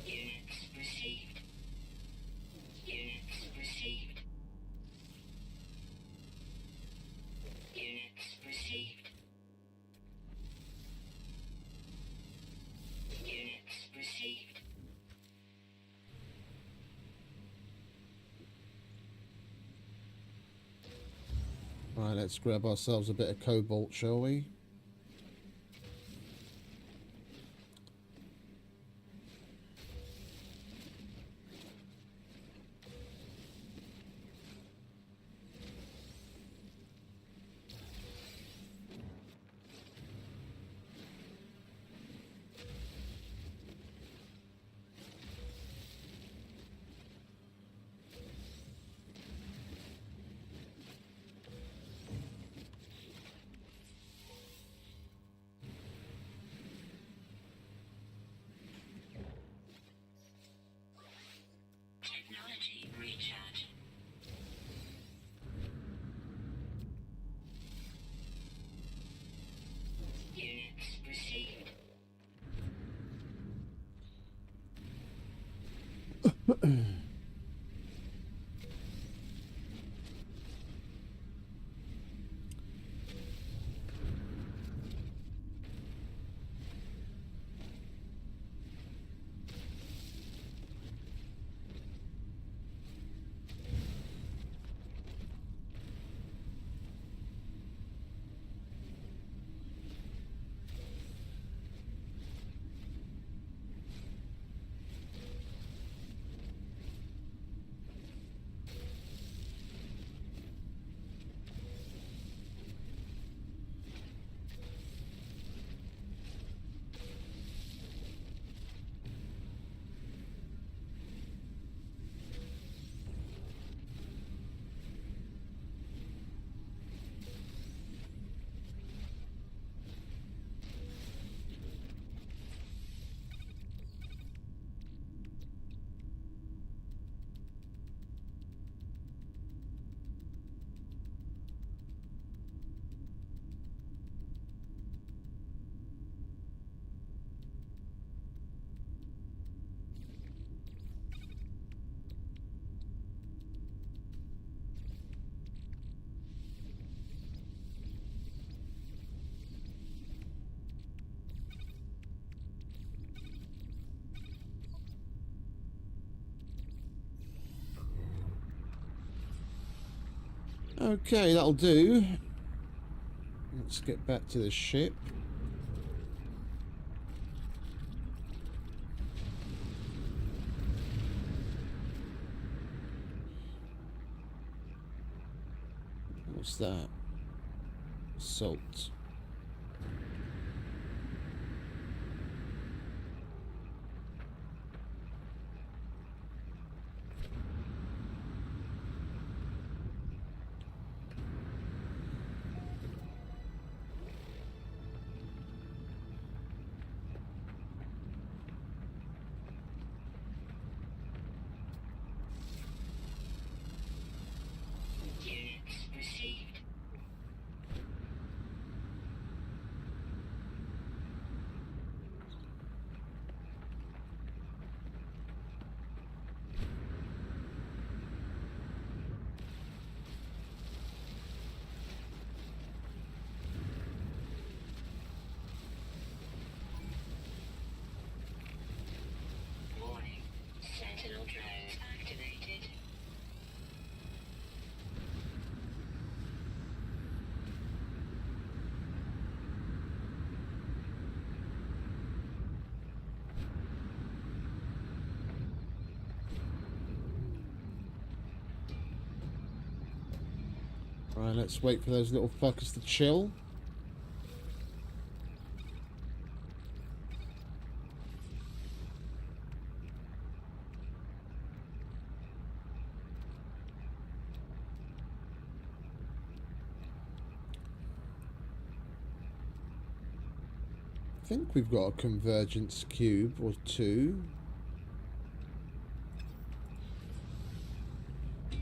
C: Units received. Units received. Units received. Units received.
B: Right, let's grab ourselves a bit of cobalt, shall we?
C: Technology recharge. Units received.
B: Okay, that'll do. Let's get back to the ship. What's that? Salt.
C: Units received. Warning. Sentinel drones activated.
B: Right, let's wait for those little fuckers to chill. I think we've got a convergence cube or two.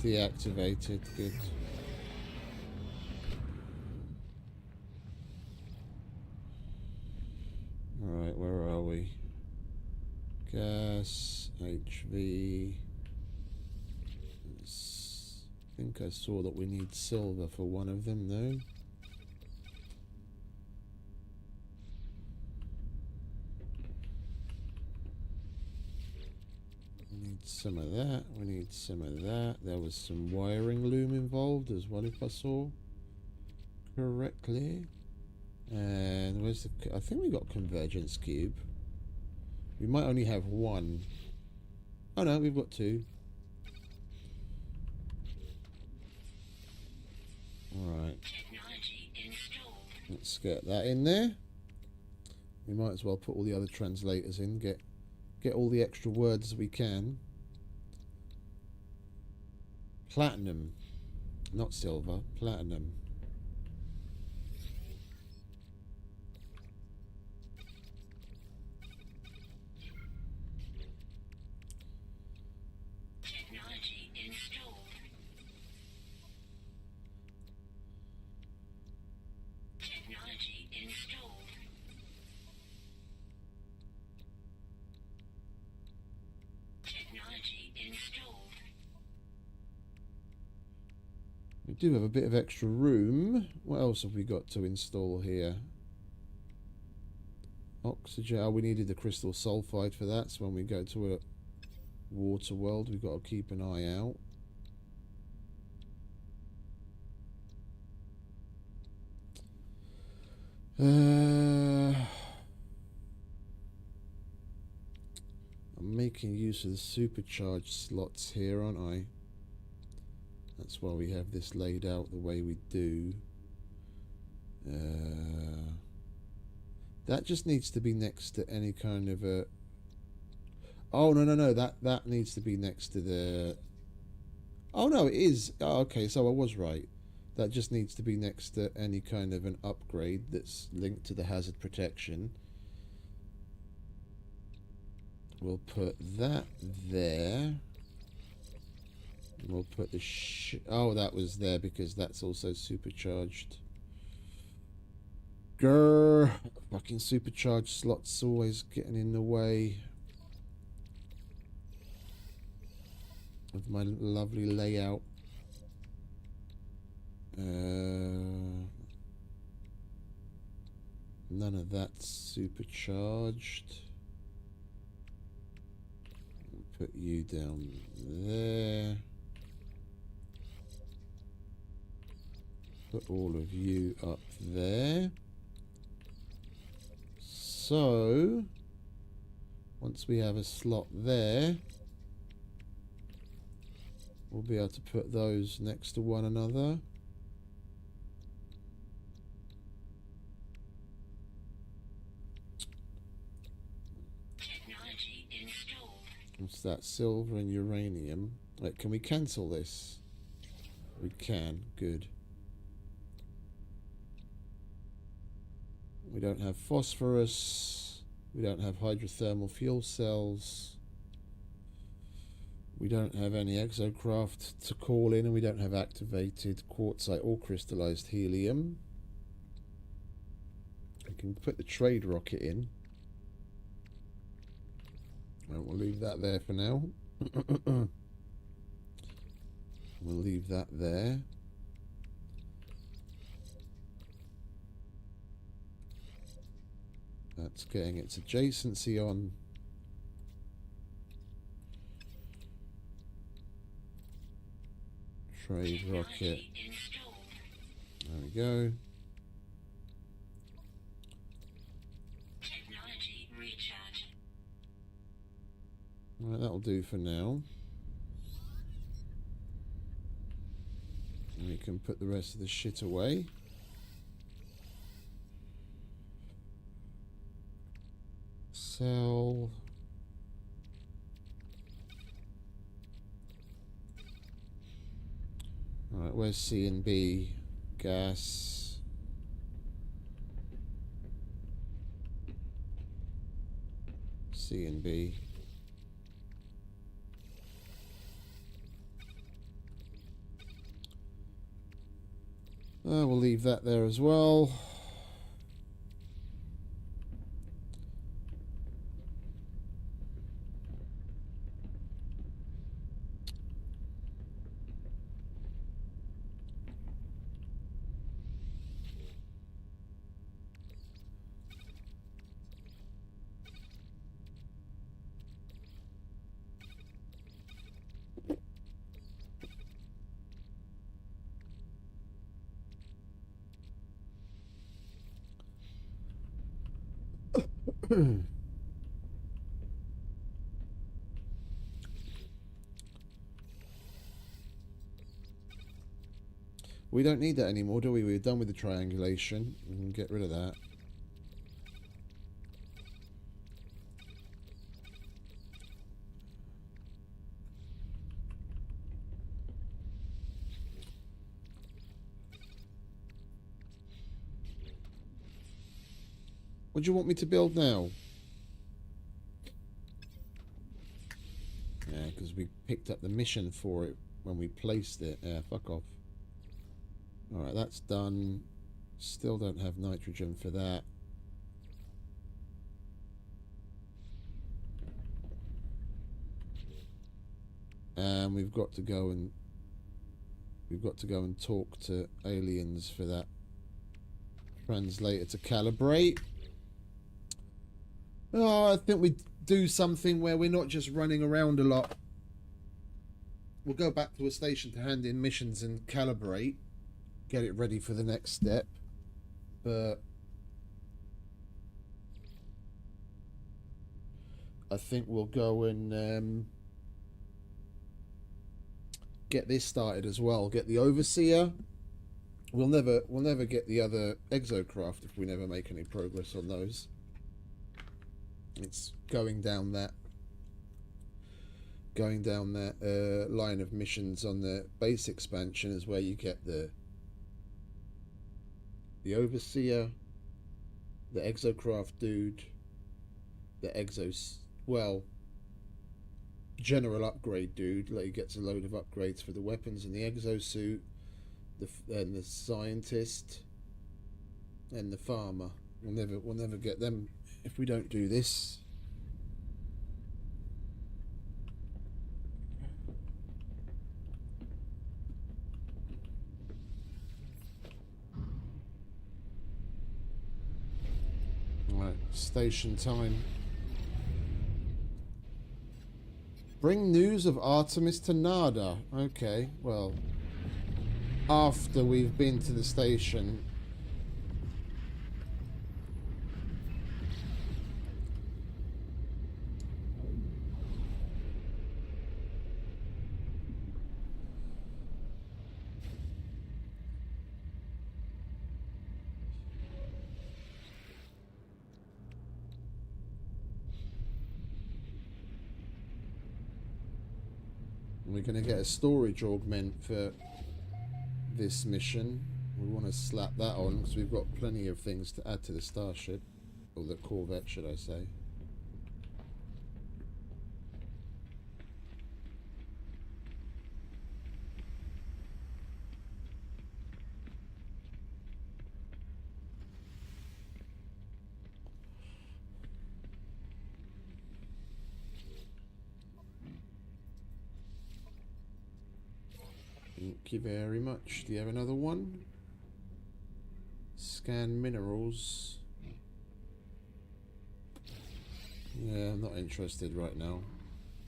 B: Deactivated, good. Alright, where are we? Gas, HV. I think I saw that we need silver for one of them, though. We need some of that, we need some of that. There was some wiring loom involved as well, if I saw correctly. And where's the... I think we got convergence cube. We might only have one. Oh no, we've got two. Alright.
C: Technology installed.
B: Let's get that in there. We might as well put all the other translators in. Get all the extra words we can. Platinum. Not silver. Platinum.
C: Technology installed. Technology installed. Technology installed.
B: We do have a bit of extra room. What else have we got to install here? Oxygen. Oh, we needed the crystal sulfide for that. So when we go to a water world, we've got to keep an eye out. I'm making use of the supercharged slots here, aren't I? That's why we have this laid out the way we do. That just needs to be next to any kind of a... Oh, no. That needs to be next to the... Oh, no, it is. Oh, okay, so I was right. That just needs to be next to any kind of an upgrade that's linked to the hazard protection. We'll put that there. We'll put the oh, that was there because that's also supercharged. Grrr. Fucking supercharged slots always getting in the way of my lovely layout. None of that's supercharged. Put you down there. Put all of you up there. So, once we have a slot there, we'll be able to put those next to one another.
C: Technology installed.
B: What's that? Silver and uranium. Wait, can we cancel this? We can. Good. We don't have phosphorus. We don't have hydrothermal fuel cells. We don't have any exocraft to call in, and we don't have activated quartzite or crystallized helium. We can put the trade rocket in. And we'll leave that there for now. We'll leave that there. That's getting its adjacency on. Trade rocket.
C: Technology installed.
B: There we go.
C: Technology recharge.
B: Right, that'll do for now. And we can put the rest of the shit away. Sell. Alright, where's C and B? Gas. C and B. We'll leave that there as well. We don't need that anymore, do we? We're done with the triangulation. We can get rid of that. What do you want me to build now? Yeah, because we picked up the mission for it when we placed it. Yeah, fuck off. Alright, that's done. Still don't have nitrogen for that. And we've got to go and talk to aliens for that translator to calibrate. Oh, I think we do something where we're not just running around a lot. We'll go back to a station to hand in missions and calibrate, get it ready for the next step. But I think we'll go and get this started as well. Get the overseer. We'll never get the other exocraft if we never make any progress on those. It's going down that line of missions on the base expansion is where you get the overseer, the exocraft dude, the general upgrade dude, like he gets a load of upgrades for the weapons and the exosuit, and the scientist, and the farmer. We'll never get them if we don't do this. Right, station time. Bring news of Artemis to Nada. Okay, well, after we've been to the station. We're going to get a storage augment for this mission. We want to slap that on because we've got plenty of things to add to the starship. Or the Corvette, should I say. Thank you very much. Do you have another one? Scan minerals. Yeah, I'm not interested right now.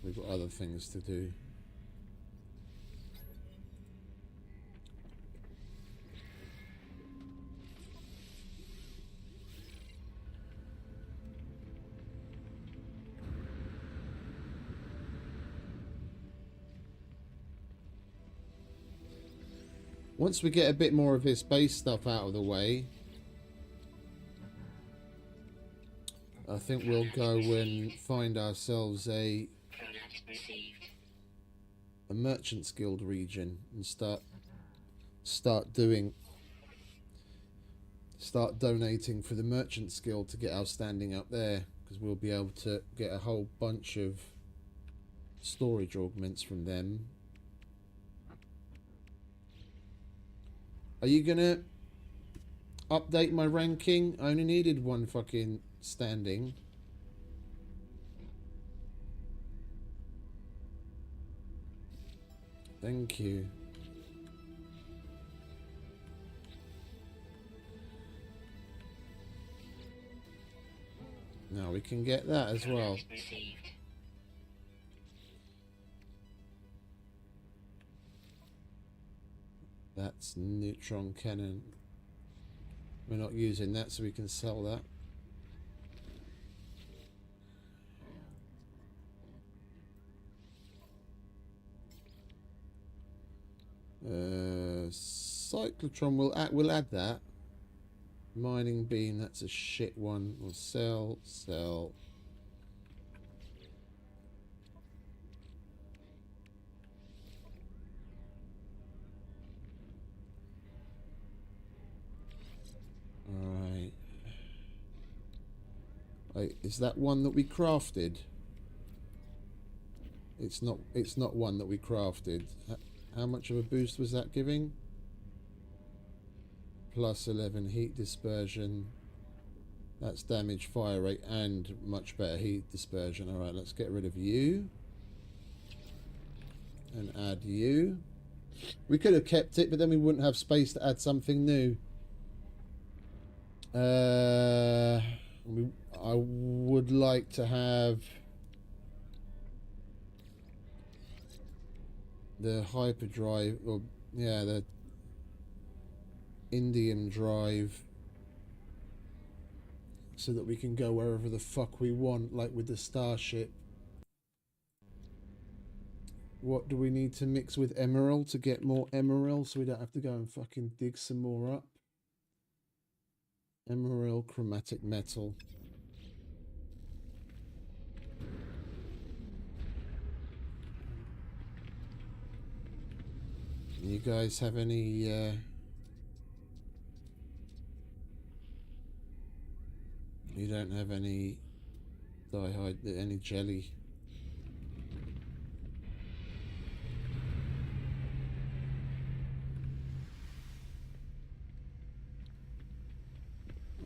B: We've got other things to do. Once we get a bit more of this base stuff out of the way, I think we'll go and find ourselves a Merchants Guild region and start donating for the Merchants Guild to get our standing up there, because we'll be able to get a whole bunch of storage augments from them. Are you gonna update my ranking? I only needed one fucking standing. Thank you. Now we can get that as well. That's neutron cannon. We're not using that, so we can sell that. Cyclotron, we'll add that. Mining beam, that's a shit one. We'll sell. Alright. Wait, is that one that we crafted? It's not one that we crafted. How much of a boost was that giving? Plus 11 heat dispersion. That's damage, fire rate, and much better heat dispersion. Alright, let's get rid of you. And add you. We could have kept it, but then we wouldn't have space to add something new. I would like to have the hyperdrive, or yeah, the indium drive, so that we can go wherever the fuck we want, like with the starship. What do we need to mix with emerald to get more emerald, so we don't have to go and fucking dig some more up? Emerald chromatic metal. You guys have any you don't have any any jelly?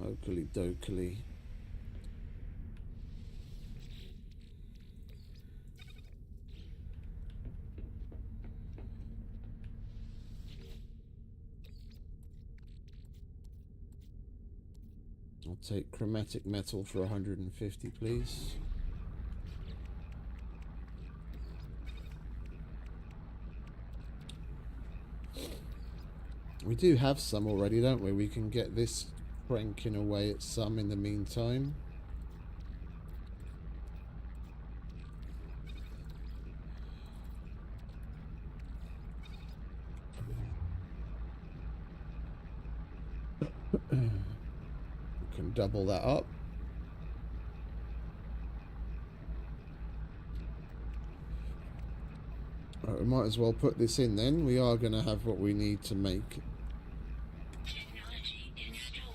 B: Oakley dokley. I'll take chromatic metal for 150, please. We do have some already, don't we? We can get this cranking away at some in the meantime. We can double that up. Right, we might as well put this in then. We are going to have what we need to make.
C: Technology installed.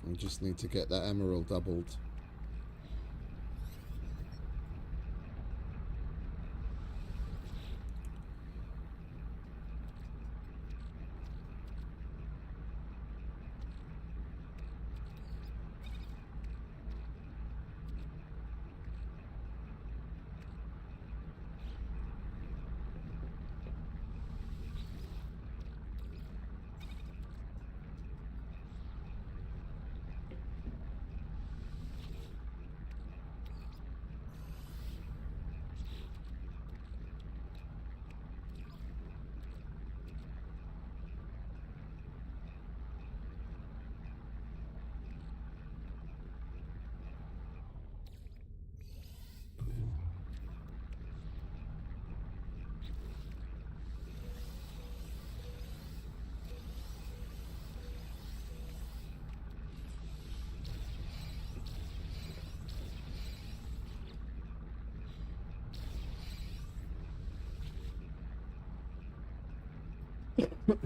B: We just need to get that emerald doubled.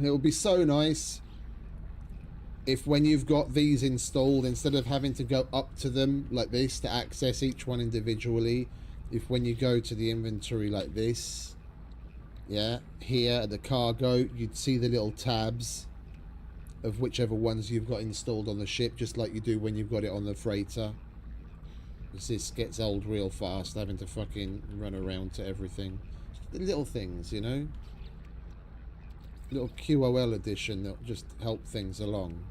B: It would be so nice if when you've got these installed, instead of having to go up to them like this to access each one individually, if when you go to the inventory like this, yeah, here at the cargo, you'd see the little tabs of whichever ones you've got installed on the ship, just like you do when you've got it on the freighter. Because this gets old real fast, having to fucking run around to everything. The little things, you know? Little QOL edition that'll just help things along.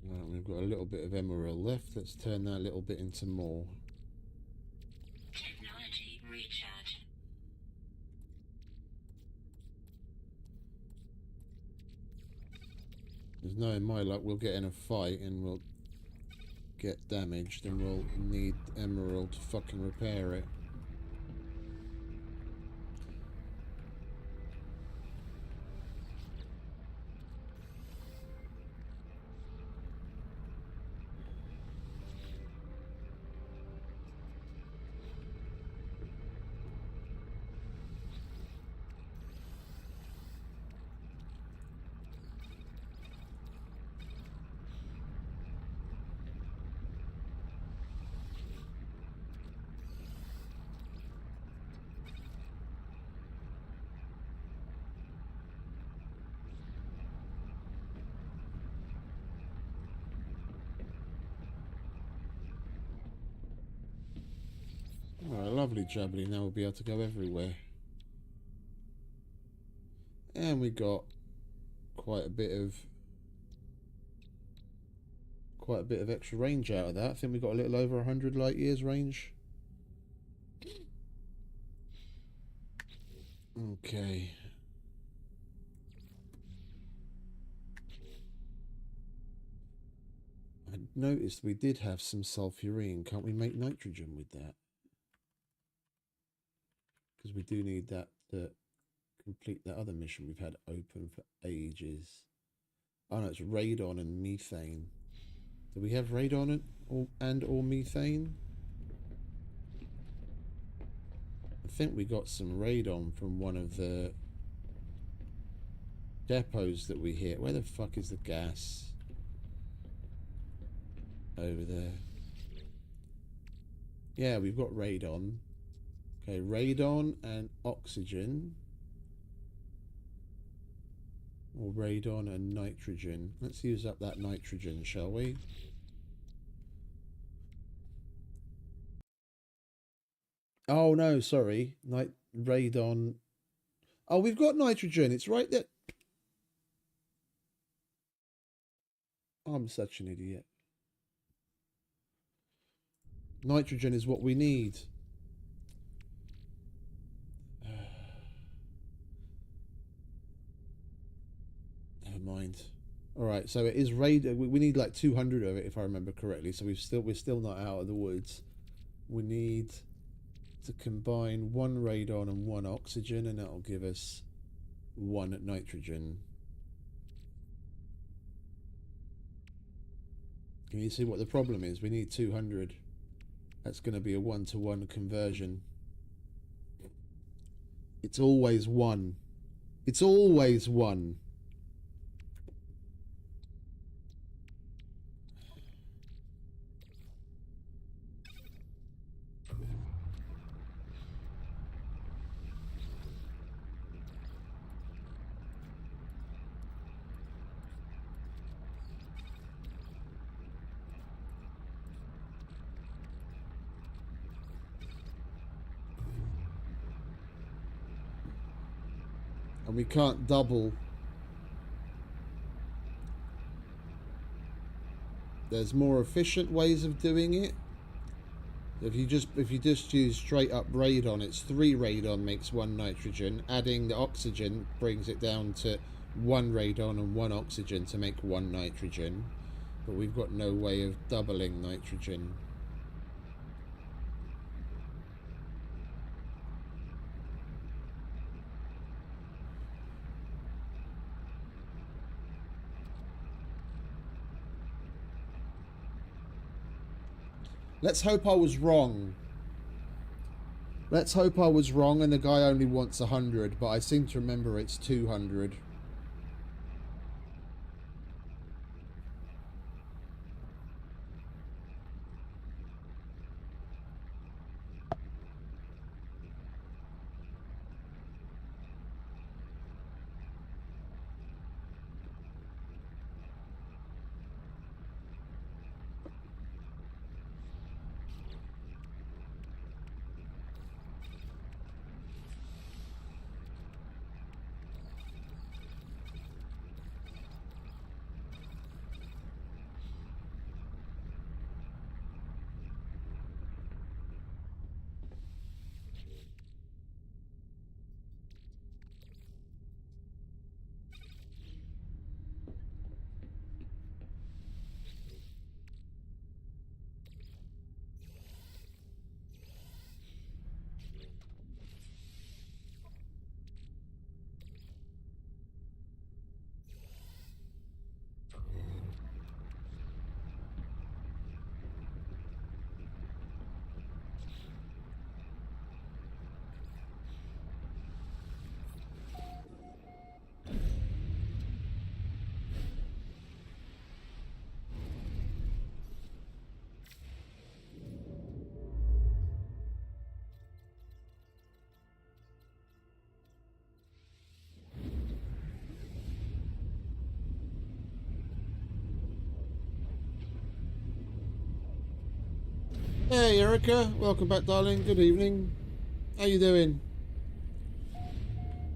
B: Right, we've got a little bit of emerald left. Let's turn that little bit into more.
C: Technology recharge.
B: There's no in my luck we'll get in a fight and we'll get damaged and we'll need emerald to fucking repair it. Alright, lovely jubbly. Now we'll be able to go everywhere. And we got quite a bit of extra range out of that. I think we got a little over 100 light years range. Okay. I noticed we did have some sulfurine. Can't we make nitrogen with that? Because we do need that to complete that other mission we've had open for ages. Oh no, it's radon and methane. Do we have radon and or methane? I think we got some radon from one of the depots that we hit. Where the fuck is the gas? Over there. Yeah, we've got radon. Okay, radon and oxygen. Or radon and nitrogen. Let's use up that nitrogen, shall we? Oh no, sorry. Radon. Oh, we've got nitrogen. It's right there. I'm such an idiot. Nitrogen is what we need. Never mind. All right, so it is radon. We need like 200 of it, if I remember correctly. So we're still not out of the woods. We need to combine 1 radon and 1 oxygen, and that'll give us 1 nitrogen. Can you see what the problem is? We need 200. That's going to be a 1-to-1 conversion. It's always 1. It's always 1. And we can't double. There's more efficient ways of doing it. If you just use straight up radon, it's 3 radon makes 1 nitrogen. Adding the oxygen brings it down to 1 radon and 1 oxygen to make 1 nitrogen. But we've got no way of doubling nitrogen. Let's hope I was wrong. Let's hope I was wrong and the guy only wants 100, but I seem to remember it's 200. Hey Erica, welcome back darling, good evening. How you doing?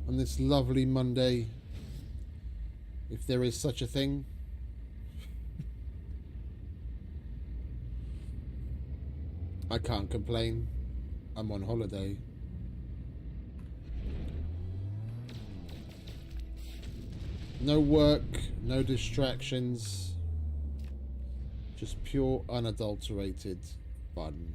B: On this lovely Monday, if there is such a thing. I can't complain. I'm on holiday. No work, no distractions. Just pure unadulterated fun.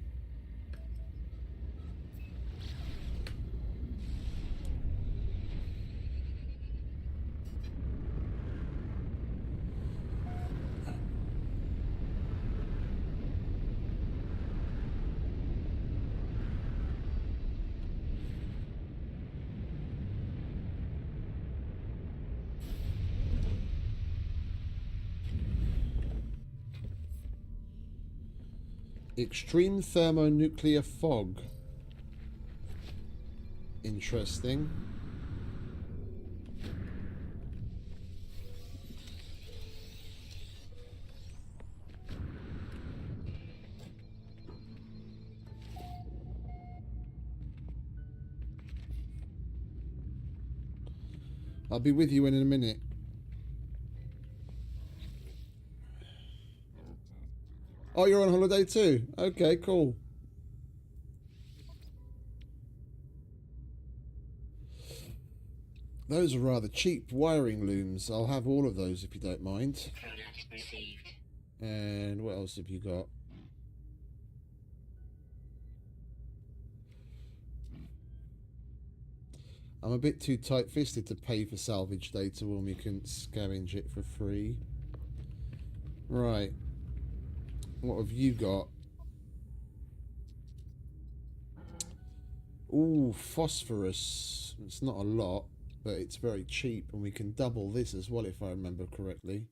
B: Extreme thermonuclear fog. Interesting. I'll be with you in a minute. Oh, you're on holiday too? Okay, cool. Those are rather cheap wiring looms. I'll have all of those if you don't mind.
C: Product received.
B: And what else have you got? I'm a bit too tight-fisted to pay for salvage data when we can scavenge it for free. Right. What have you got? Ooh, phosphorus. It's not a lot, but it's very cheap, and we can double this as well if I remember correctly.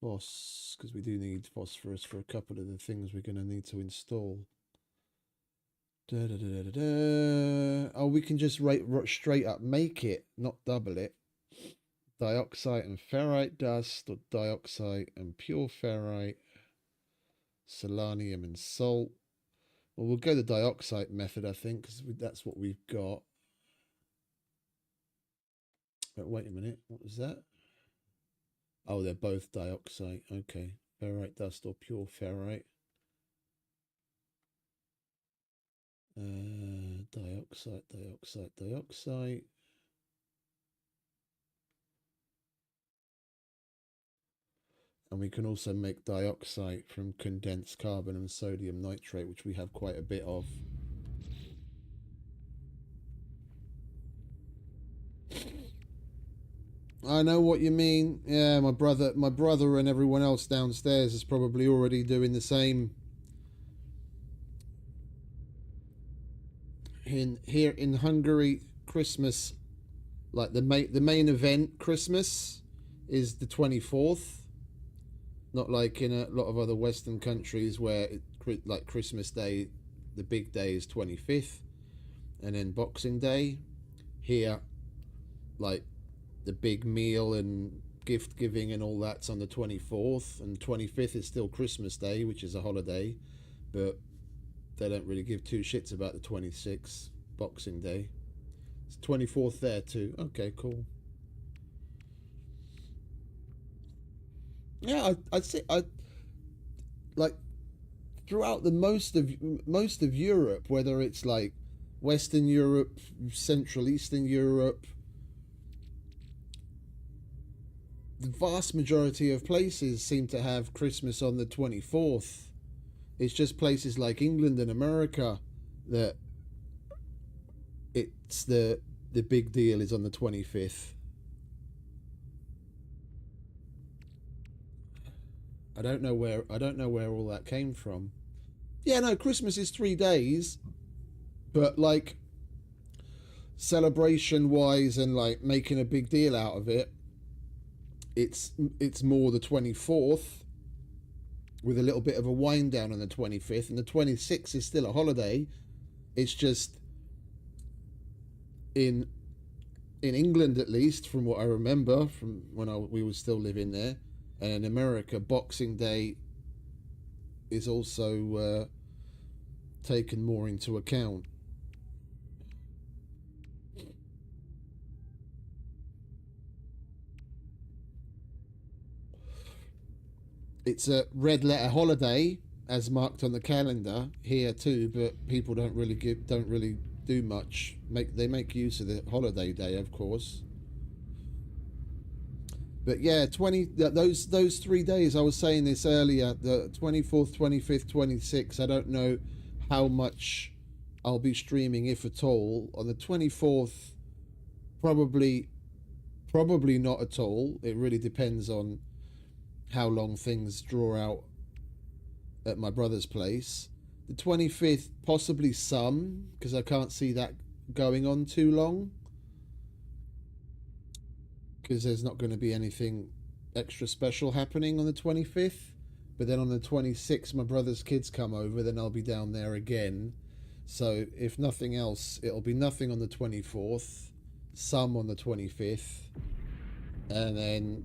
B: Because we do need phosphorus for a couple of the things we're going to need to install. Oh, we can just straight up make it, not double it. Dioxide and ferrite dust, or dioxide and pure ferrite, selenium and salt. Well, we'll go the dioxide method, I think, because that's what we've got. But wait a minute, what was that? Oh, they're both dioxide. Okay, ferrite dust or pure ferrite. Dioxide, dioxide, dioxide. And we can also make dioxide from condensed carbon and sodium nitrate, which we have quite a bit of. I know what you mean. Yeah, my brother and everyone else downstairs is probably already doing the same. Here in Hungary, Christmas, like the main event, Christmas, is the 24th. Not like in a lot of other Western countries where, like Christmas Day, the big day is 25th, and then Boxing Day. Here, like the big meal and gift giving and all that's on the 24th, and 25th is still Christmas Day, which is a holiday, but they don't really give two shits about the 26th, Boxing Day. It's 24th there too. Okay, cool. Yeah, I'd say I like throughout the most of Europe, whether it's like Western Europe, Central Eastern Europe, the vast majority of places seem to have Christmas on the 24th. It's just places like England and America that it's the big deal is on the 25th. I don't know where all that came from. Yeah, no, Christmas is 3 days, but like celebration wise and like making a big deal out of it, it's more the 24th with a little bit of a wind down on the 25th, and the 26th is still a holiday. It's just in England, at least from what I remember from when we were still living there, and in America, Boxing Day is also taken more into account. It's a red letter holiday as marked on the calendar here too, but people don't really do much. They make use of the holiday day, of course. But yeah, those 3 days, I was saying this earlier, the 24th, 25th, 26th, I don't know how much I'll be streaming, if at all. On the 24th, probably not at all. It really depends on how long things draw out at my brother's place. The 25th, possibly some, because I can't see that going on too long, because there's not going to be anything extra special happening on the 25th. But then on the 26th, my brother's kids come over, then I'll be down there again. So if nothing else, it'll be nothing on the 24th, some on the 25th, and then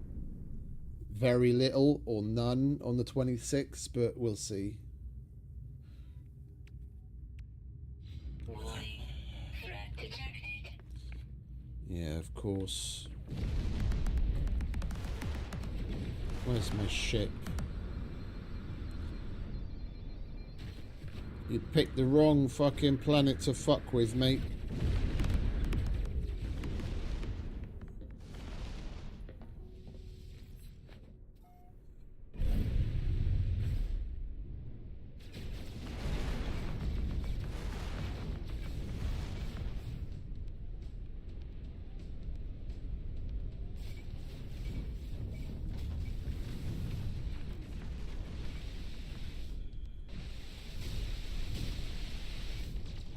B: very little or none on the 26th, but we'll see.
C: Warning. Threat detected.
B: Yeah, of course. Where's my ship? You picked the wrong fucking planet to fuck with, mate.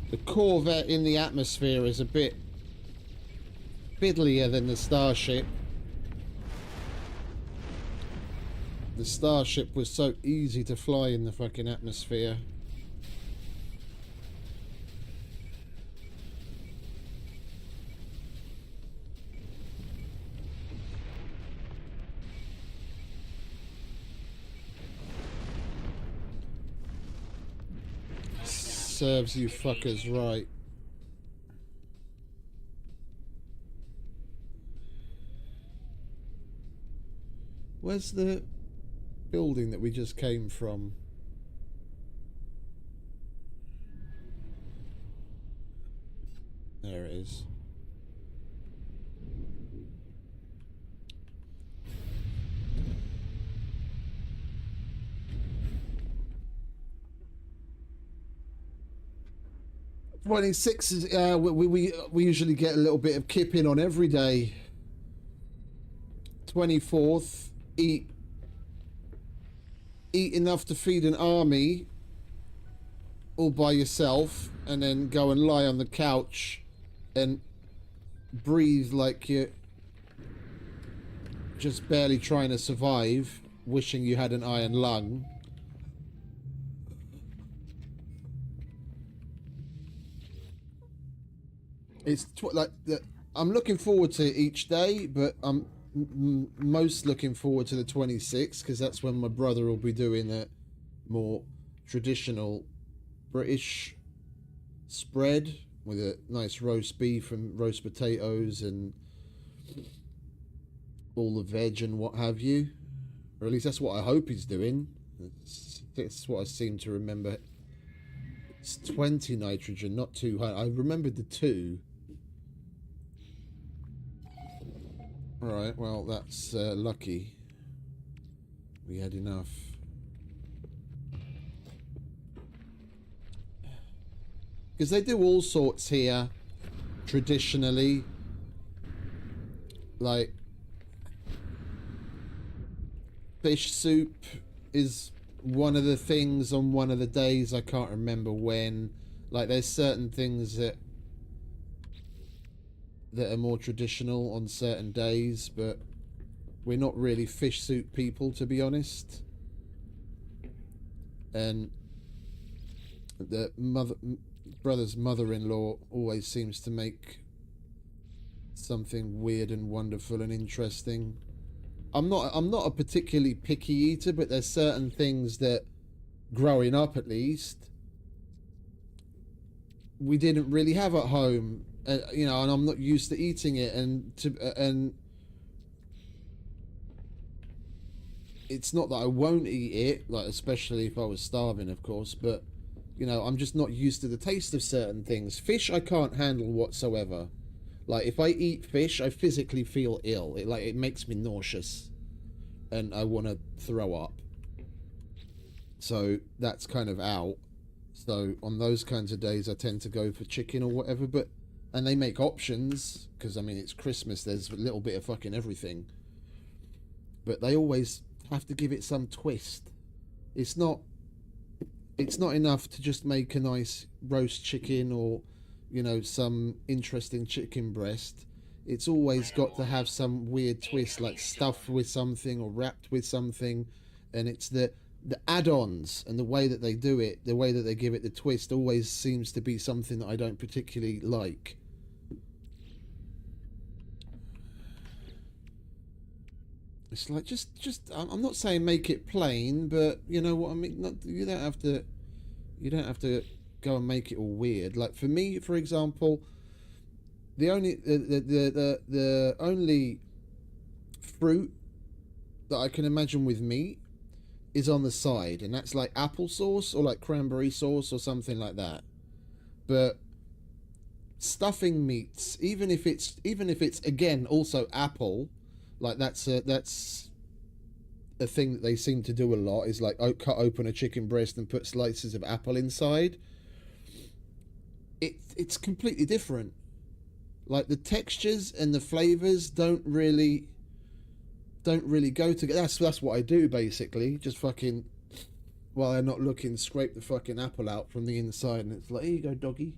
B: The Corvette in the atmosphere is a bit fiddlier than the Starship. The Starship was so easy to fly in the fucking atmosphere. Serves you fuckers right. Where's the building that we just came from? There it is. '26 is we usually get a little bit of kipping on every day. 24th, eat enough to feed an army all by yourself, and then go and lie on the couch and breathe like you're just barely trying to survive, wishing you had an iron lung. It's I'm looking forward to each day, but I'm most looking forward to the 26th, because that's when my brother will be doing a more traditional British spread with a nice roast beef and roast potatoes and all the veg and what have you. Or at least that's what I hope he's doing. That's what I seem to remember. It's 20 nitrogen, not 200. I remembered the 2. Alright, well, that's lucky. We had enough. Because they do all sorts here, traditionally. Like, fish soup is one of the things on one of the days. I can't remember when. Like, there's certain things that are more traditional on certain days, but we're not really fish soup people, to be honest. And the brother's mother-in-law always seems to make something weird and wonderful and interesting. I'm not a particularly picky eater, but there's certain things that, growing up at least, we didn't really have at home. You know, and I'm not used to eating it, and it's not that I won't eat it, like, especially if I was starving, of course, but, you know, I'm just not used to the taste of certain things. Fish I can't handle whatsoever. Like, if I eat fish, I physically feel ill. It makes me nauseous, and I want to throw up. So that's kind of out. So on those kinds of days, I tend to go for chicken or whatever, but... And they make options, because, I mean, it's Christmas, there's a little bit of fucking everything. But they always have to give it some twist. It's not enough to just make a nice roast chicken or, you know, some interesting chicken breast. It's always got to have some weird twist, like stuffed with something or wrapped with something. And it's the add-ons and the way that they do it, the way that they give it the twist, always seems to be something that I don't particularly like. It's like, just I'm not saying make it plain, but you know what I mean. You don't have to go and make it all weird. Like, for me, for example, The only fruit that I can imagine with meat is on the side, and that's like applesauce or like cranberry sauce or something like that. But stuffing meats, even if it's again also apple, like that's a thing that they seem to do a lot, is like cut open a chicken breast and put slices of apple inside. It's completely different. Like the textures and the flavors don't really go together. That's what I do basically. Just fucking, while they're not looking, scrape the fucking apple out from the inside, and it's like, here you go, doggy.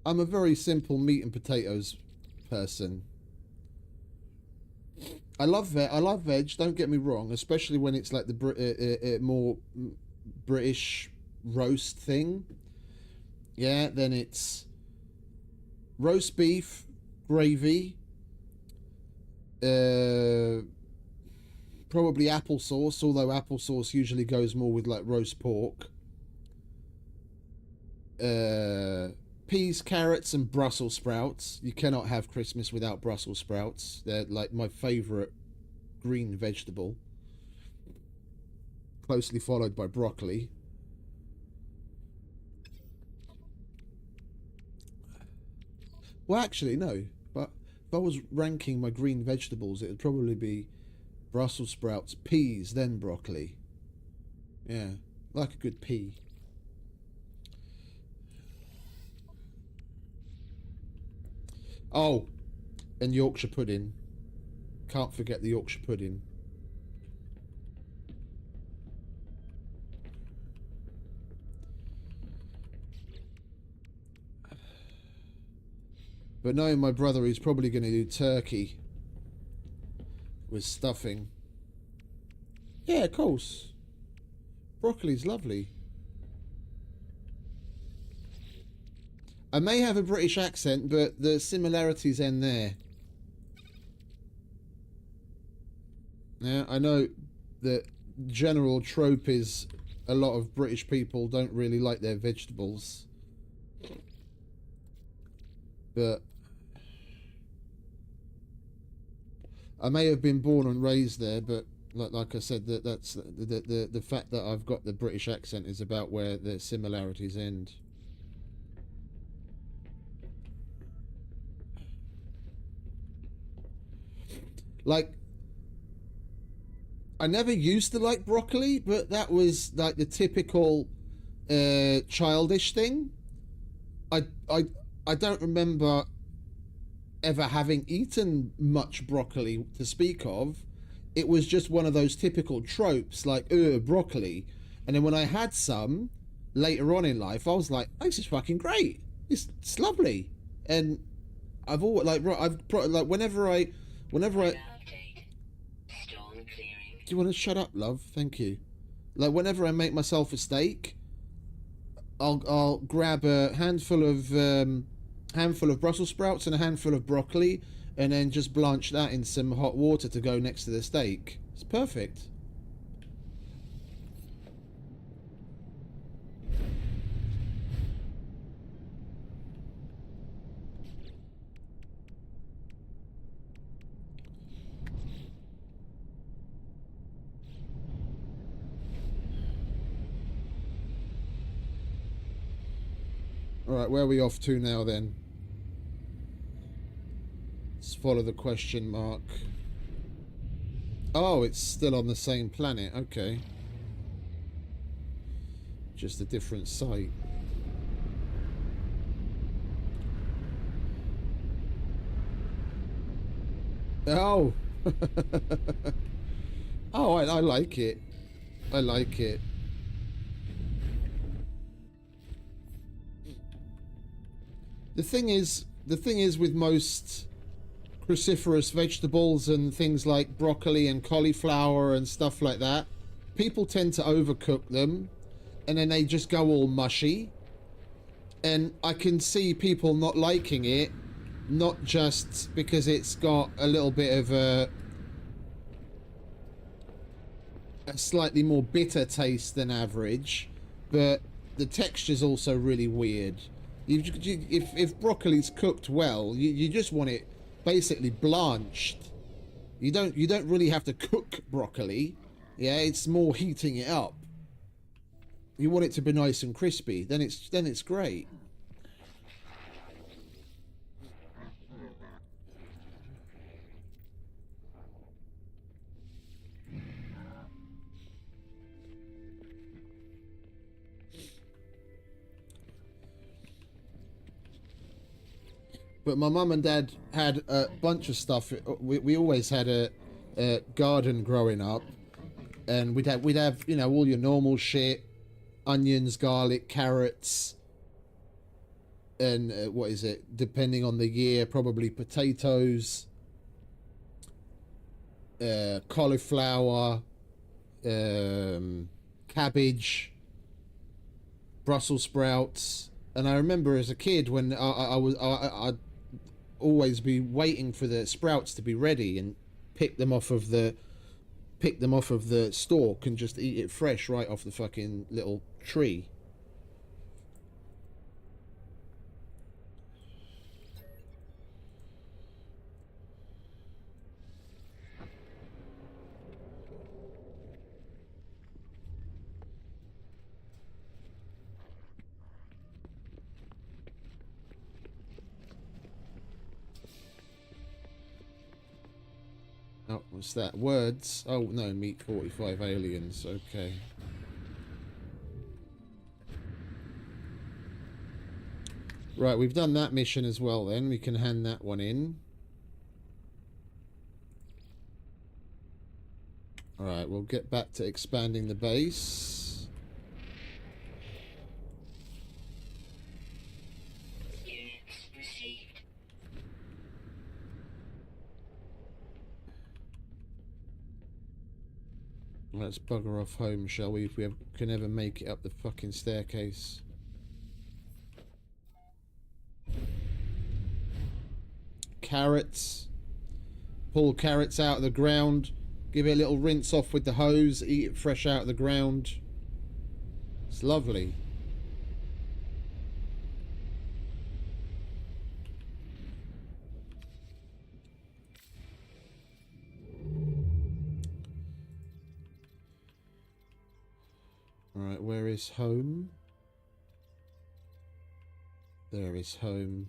B: I'm a very simple meat and potatoes person. I love veg. Don't get me wrong, especially when it's like the more British roast thing. Yeah, then it's roast beef, gravy, probably applesauce. Although applesauce usually goes more with like roast pork. Peas, carrots, and Brussels sprouts. You cannot have Christmas without Brussels sprouts. They're like my favourite green vegetable. Closely followed by broccoli. Well, actually, no. But if I was ranking my green vegetables, it would probably be Brussels sprouts, peas, then broccoli. Yeah, like a good pea. Oh, and Yorkshire pudding. Can't forget the Yorkshire pudding. But knowing my brother, he's probably going to do turkey with stuffing. Yeah, of course. Broccoli's lovely. I may have a British accent, but the similarities end there. Yeah, I know the general trope is a lot of British people don't really like their vegetables. But I may have been born and raised there, but like I said, that's the fact that I've got the British accent is about where the similarities end. Like, I never used to like broccoli, but that was like the typical childish thing. I don't remember ever having eaten much broccoli to speak of. It was just one of those typical tropes, like, broccoli. And then when I had some later on in life, I was like, this is fucking great. It's lovely. And I've always like whenever I do you want to shut up, love? Thank you. Like, whenever I make myself a steak, I'll grab a handful of Brussels sprouts and a handful of broccoli, and then just blanch that in some hot water to go next to the steak. It's perfect. Alright, where are we off to now then? Let's follow the question mark. Oh, it's still on the same planet. Okay. Just a different site. Oh! Oh, I like it. I like it. The thing is with most cruciferous vegetables and things like broccoli and cauliflower and stuff like that, people tend to overcook them and then they just go all mushy. And I can see people not liking it, not just because it's got a little bit of a a slightly more bitter taste than average, but the texture's also really weird. If broccoli's cooked well, you just want it basically blanched. You don't really have to cook broccoli. Yeah, it's more heating it up. You want it to be nice and crispy, then it's great. But my mum and dad had a bunch of stuff. We always had a garden growing up, and we'd have you know, all your normal shit: onions, garlic, carrots, and what is it? Depending on the year, probably potatoes, cauliflower, cabbage, Brussels sprouts. And I remember as a kid when I'd always be waiting for the sprouts to be ready and pick them off of the stalk and just eat it fresh right off the fucking little tree. Oh, what's that? Words? Oh, no, meet 45 aliens. Okay. Right, we've done that mission as well then. We can hand that one in. Alright, we'll get back to expanding the base.
C: Units received.
B: Let's bugger off home, shall we? If we can ever make it up the fucking staircase. Carrots. Pull carrots out of the ground. Give it a little rinse off with the hose. Eat it fresh out of the ground. It's lovely. Alright, where is home? There is home.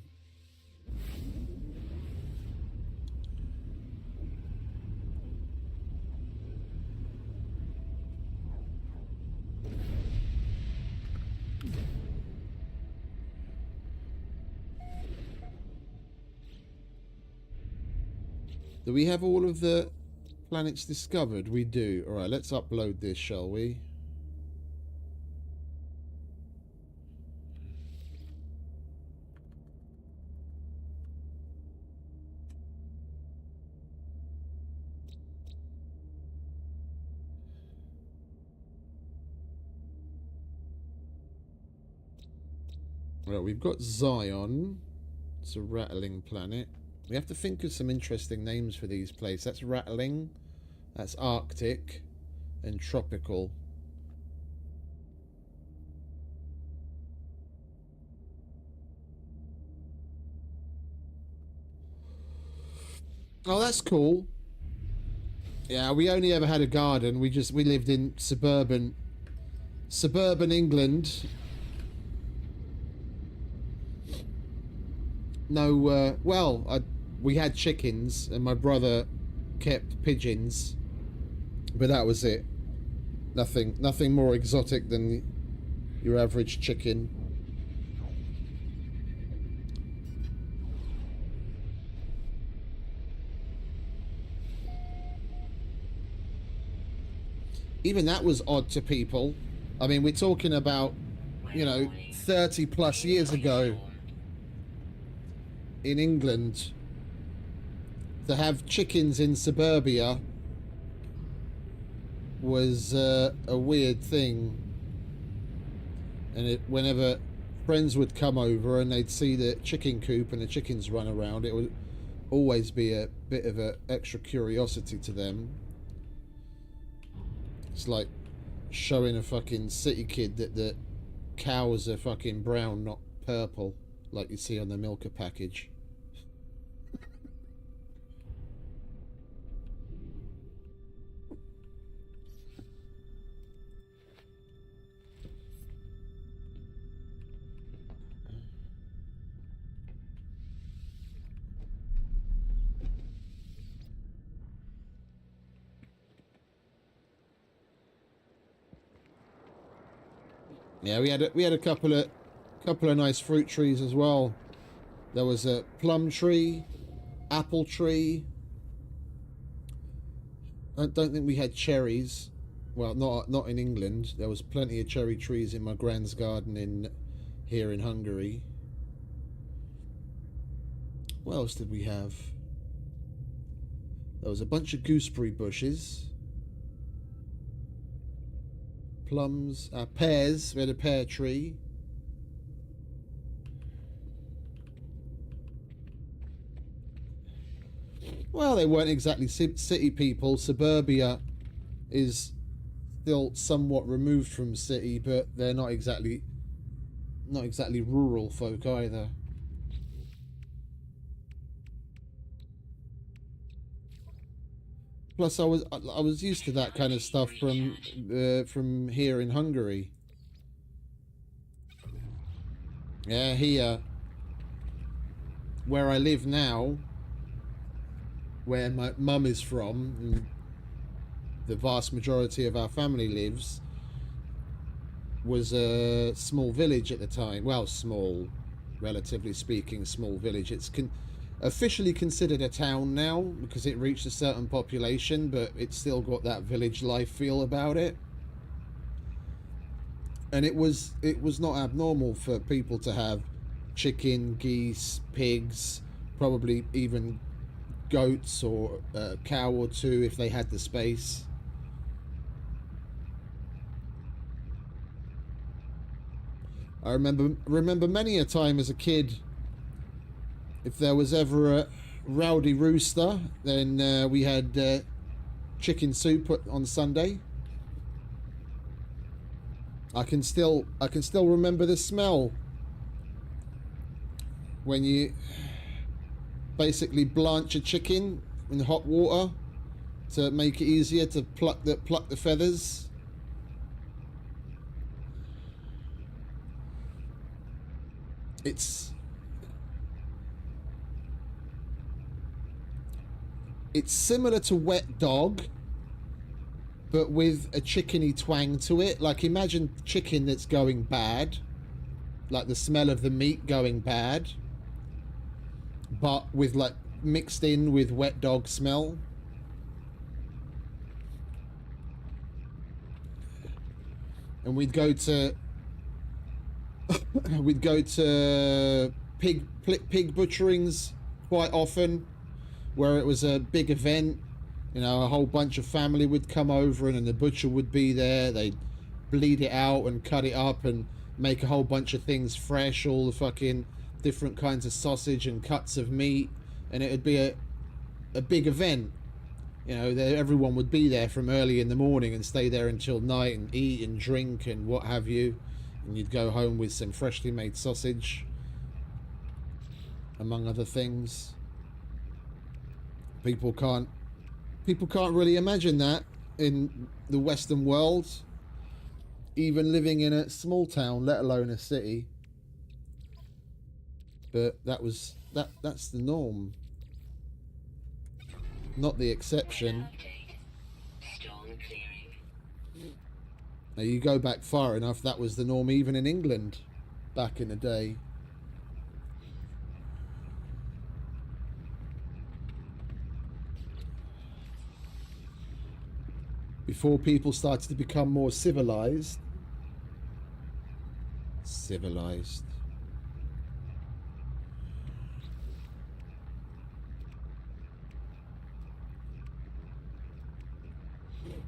B: Do we have all of the planets discovered? We do. Alright, let's upload this, shall we? Right, we've got Zion. It's a rattling planet. We have to think of some interesting names for these places. That's rattling, that's Arctic, and tropical. Oh, that's cool. Yeah, we only ever had a garden. We lived in suburban England. No, well, we had chickens, and my brother kept pigeons, but that was it. Nothing more exotic than your average chicken. Even that was odd to people. I mean, we're talking about, you know, 30 plus years ago in England. To have chickens in suburbia was a weird thing. And whenever friends would come over and they'd see the chicken coop and the chickens run around, it would always be a bit of an extra curiosity to them. It's like showing a fucking city kid that the cows are fucking brown, not purple, like you see on the Milka package. Yeah, we had a couple of nice fruit trees as well. There was a plum tree, apple tree. I don't think we had cherries. Well, not in England. There was plenty of cherry trees in my grand's garden here in Hungary. What else did we have? There was a bunch of gooseberry bushes. Plums, pears. We had a pear tree. Well, they weren't exactly city people. Suburbia is still somewhat removed from city, but they're not exactly rural folk either. Plus, I was used to that kind of stuff from here in Hungary. Yeah, here, where I live now, where my mum is from, and the vast majority of our family lives, was a small village at the time. Well, small, relatively speaking, small village. It's officially considered a town now because it reached a certain population, but it's still got that village life feel about it. And it was not abnormal for people to have chicken, geese, pigs, probably even goats or a cow or two if they had the space. I remember many a time as a kid, if there was ever a rowdy rooster, then we had chicken soup on Sunday. I can still remember the smell when you basically blanch a chicken in hot water to make it easier to pluck the feathers. It's similar to wet dog, but with a chickeny twang to it. Like, imagine chicken that's going bad, like the smell of the meat going bad, but with like mixed in with wet dog smell. And we'd go to pig butcherings quite often, where it was a big event. You know, a whole bunch of family would come over, and then the butcher would be there. They'd bleed it out and cut it up and make a whole bunch of things fresh, all the fucking different kinds of sausage and cuts of meat, and it would be a big event. You know, everyone would be there from early in the morning and stay there until night and eat and drink and what have you, and you'd go home with some freshly made sausage, among other things. People can't really imagine that in the Western world, even living in a small town, let alone a city. But that's the norm, not the exception.
C: Storm clearing.
B: Now, you go back far enough, that was the norm even in England back in the day. Before people started to become more civilized.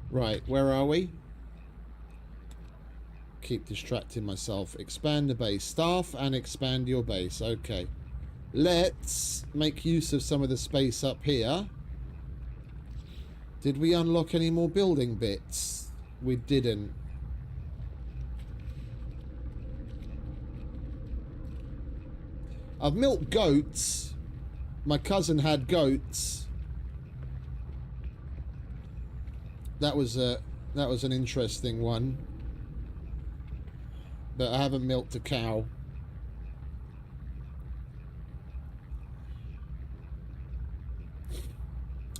B: Right, where are we? Keep distracting myself. Expand the base. Staff and expand your base. Okay. Let's make use of some of the space up here. Did we unlock any more building bits? we didn't. I've milked goats. My cousin had goats. That was an interesting one. But I haven't milked a cow.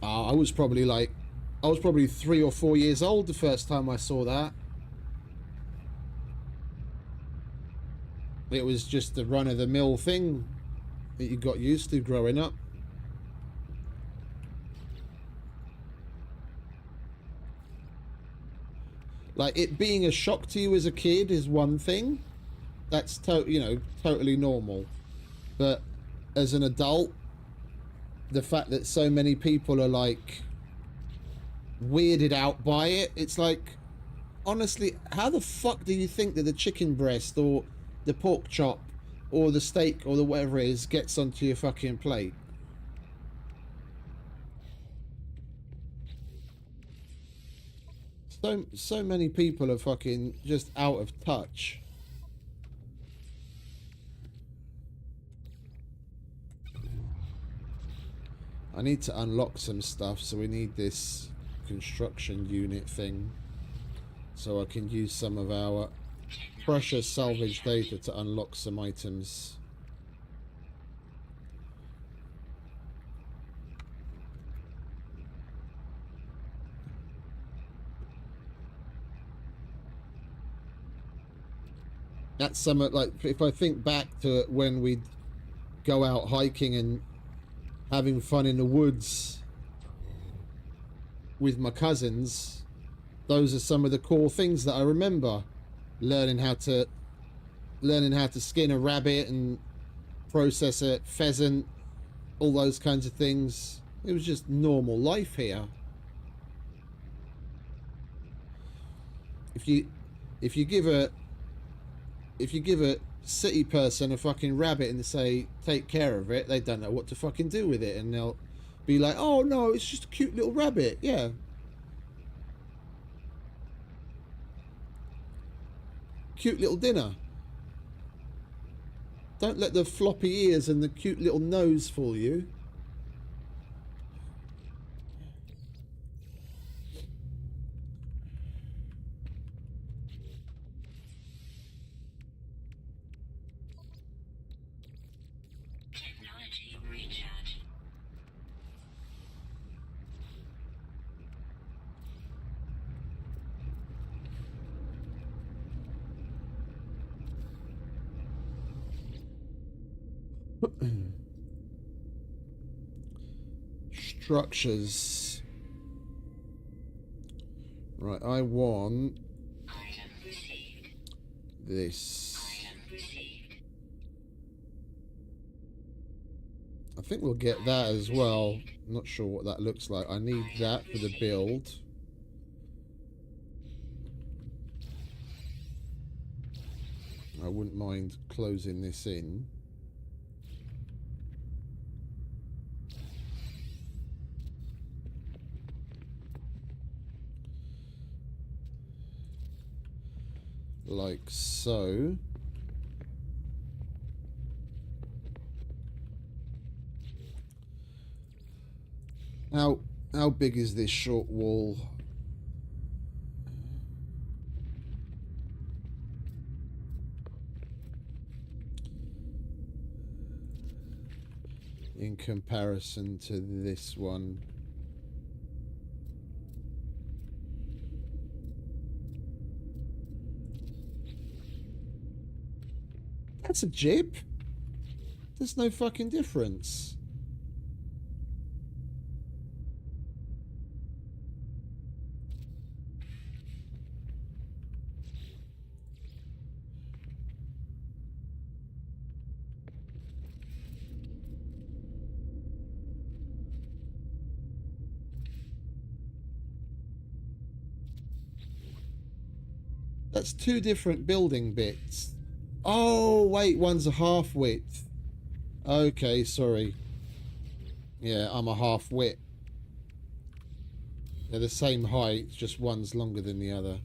B: I was probably 3 or 4 years old the first time I saw that. It was just the run-of-the-mill thing that you got used to growing up. Like, it being a shock to you as a kid is one thing. That's totally normal. But as an adult, the fact that so many people are like weirded out by it, it's like, honestly, how the fuck do you think that the chicken breast or the pork chop or the steak or the whatever it is gets onto your fucking plate? So many people are fucking just out of touch. I need to unlock some stuff, so we need this construction unit thing so I can use some of our precious salvage data to unlock some items. That's some, like, if I think back to when we'd go out hiking and having fun in the woods with my cousins, those are some of the cool things that I remember. Learning how to skin a rabbit and process a pheasant, all those kinds of things. It was just normal life here. If you give a city person a fucking rabbit and say take care of it, they don't know what to fucking do with it, and they'll be like, oh no, it's just a cute little rabbit. Yeah, cute little dinner. Don't let the floppy ears and the cute little nose fool you.
C: Technology recharge.
B: Structures. Right, I want
C: Item received.
B: this.
C: Item received.
B: I think we'll get that as well. I'm not sure what that looks like. I need that for the build. I wouldn't mind closing this in. Like so. How big is this short wall? In comparison to this one. That's a jib. There's no fucking difference. That's two different building bits. Oh, wait, one's a half width. Okay, sorry. Yeah, I'm a half wit. They're the same height, just one's longer than the other.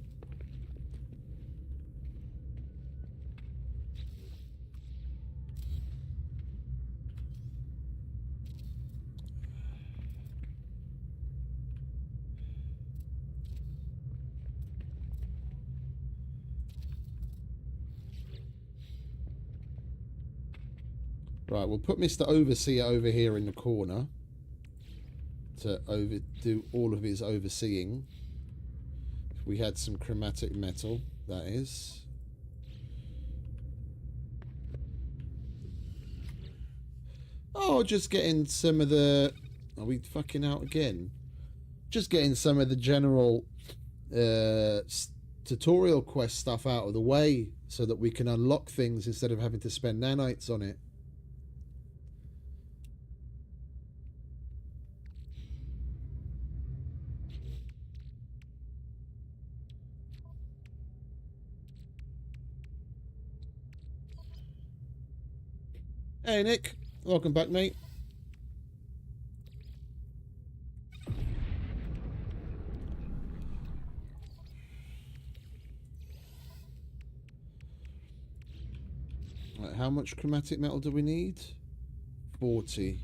B: Right, we'll put Mr. Overseer over here in the corner to do all of his overseeing. If we had some chromatic metal, that is. Oh, just getting some of the... Are we fucking out again? Just getting some of the general tutorial quest stuff out of the way so that we can unlock things instead of having to spend nanites on it. Hey Nick, welcome back, mate. Right, how much chromatic metal do we need? 40.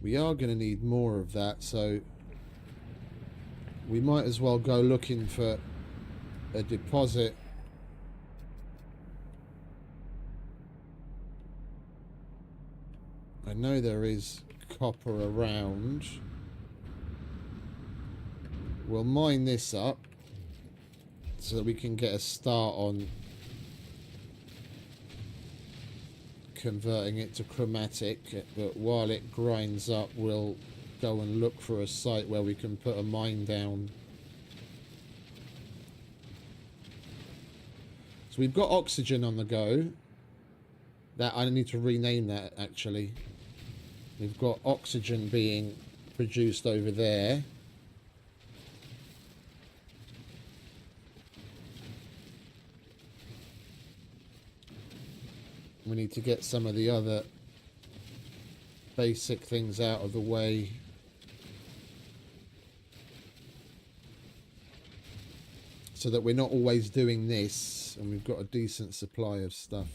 B: We are going to need more of that, so we might as well go looking for a deposit. I know there is copper around. We'll mine this up so that we can get a start on converting it to chromatic, but while it grinds up we'll go and look for a site where we can put a mine down. So we've got oxygen on the go. That I need to rename that actually. We've got oxygen being produced over there. We need to get some of the other basic things out of the way. So that we're not always doing this and we've got a decent supply of stuff.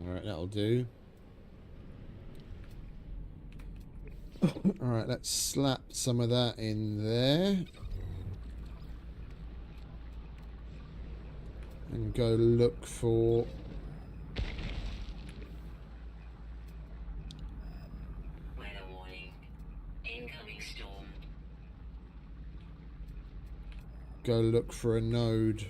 B: Alright, that'll do. Alright, let's slap some of that in there. And go look for...
C: Weather warning. Incoming storm.
B: Go look for a node.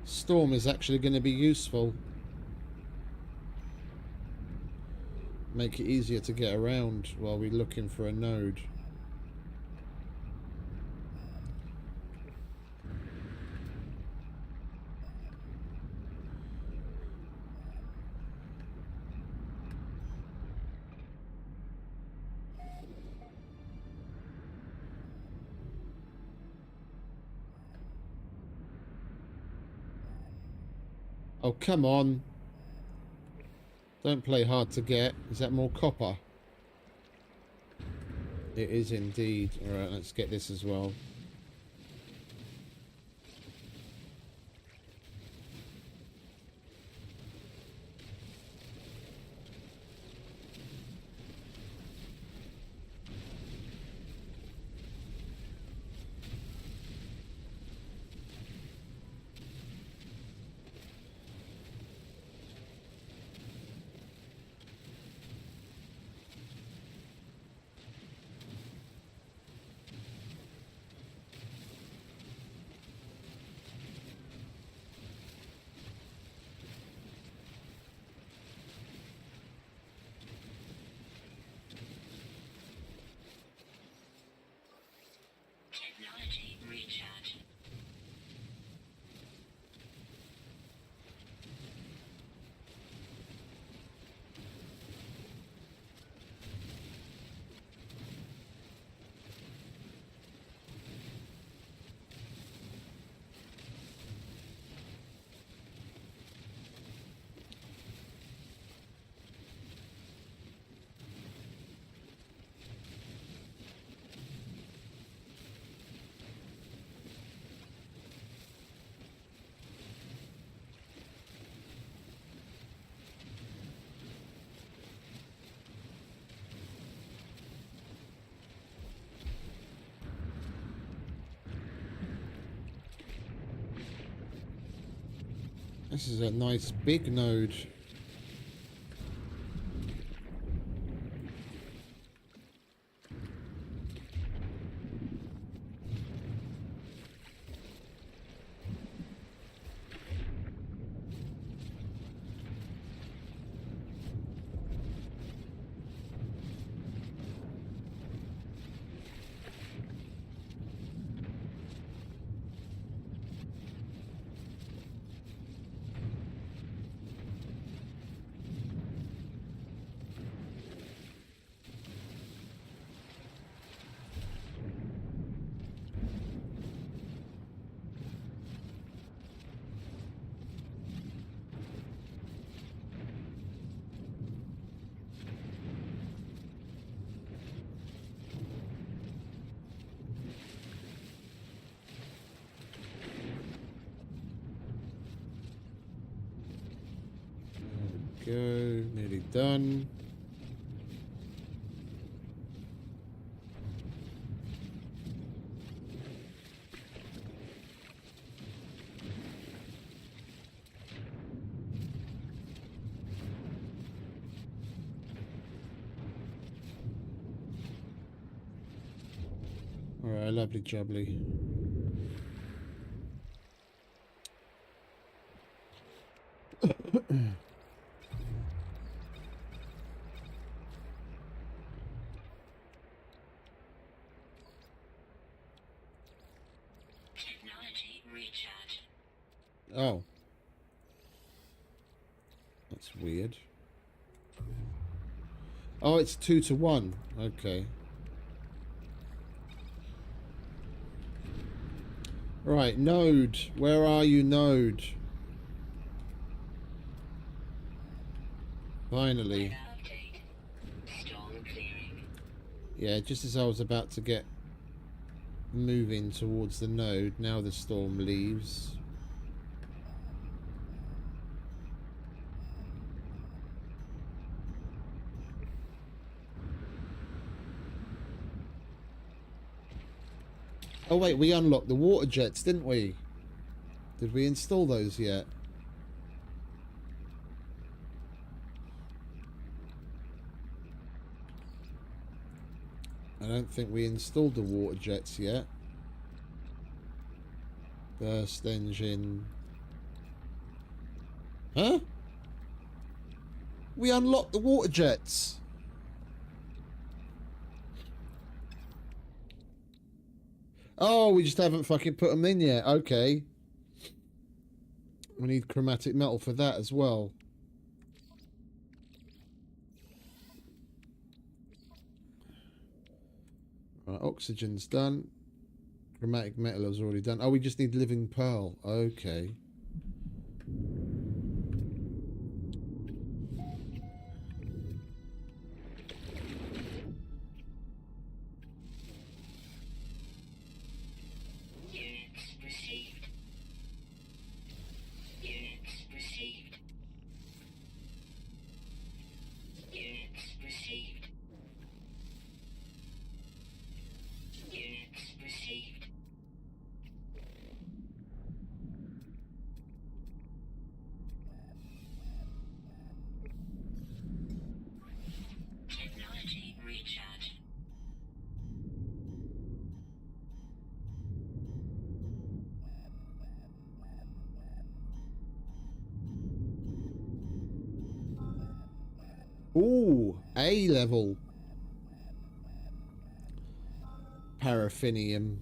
B: Storm is actually going to be useful. Make it easier to get around while we're looking for a node. Oh, come on. Don't play hard to get. Is that more copper? It is indeed. Alright, let's get this as well.
C: Technology recharge.
B: This is a nice big node. Go, nearly done. All right, lovely jubbly.
C: Technology recharge.
B: Oh. That's weird. Oh, it's 2 to 1. Okay. Right, Node. Where are you, Node? Finally.
C: Weather update. Storm clearing.
B: Yeah, just as I was about to get moving towards the node, now the storm leaves. Oh wait, we unlocked the water jets, didn't we? Did we install those yet? I don't think we installed the water jets yet. Burst engine. Huh? We unlocked the water jets. Oh, we just haven't fucking put them in yet. Okay. We need chromatic metal for that as well. Right, oxygen's done. Chromatic metal is already done. Oh, we just need living pearl. Okay. A level paraffinium.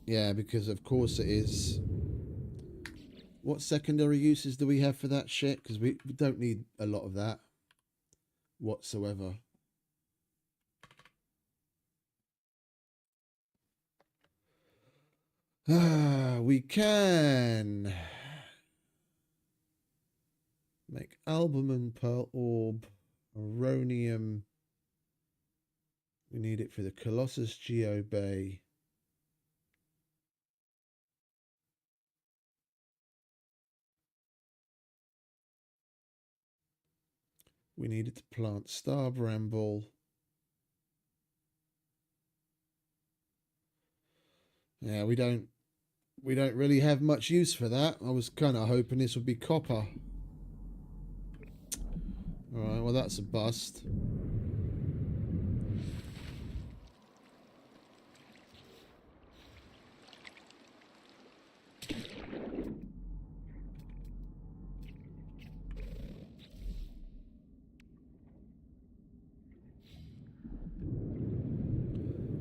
B: Yeah, because of course it is. What secondary uses do we have for that shit? Because we don't need a lot of that whatsoever. We can make albumin, pearl orb, aronium. We need it for the Colossus Geobay. We need it to plant star bramble. Yeah, we don't really have much use for that. I was kind of hoping this would be copper. Alright, well that's a bust.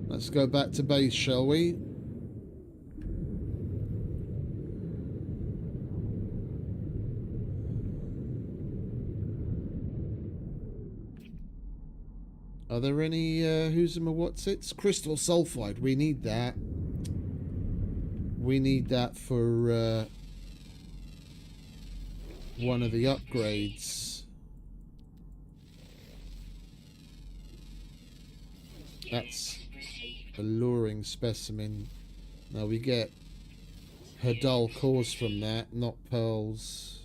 B: Let's go back to base, shall we? Are there any who's and what's it? Crystal sulfide. We need that. We need that for one of the upgrades. That's alluring specimen. Now we get her dull cores from that, not pearls.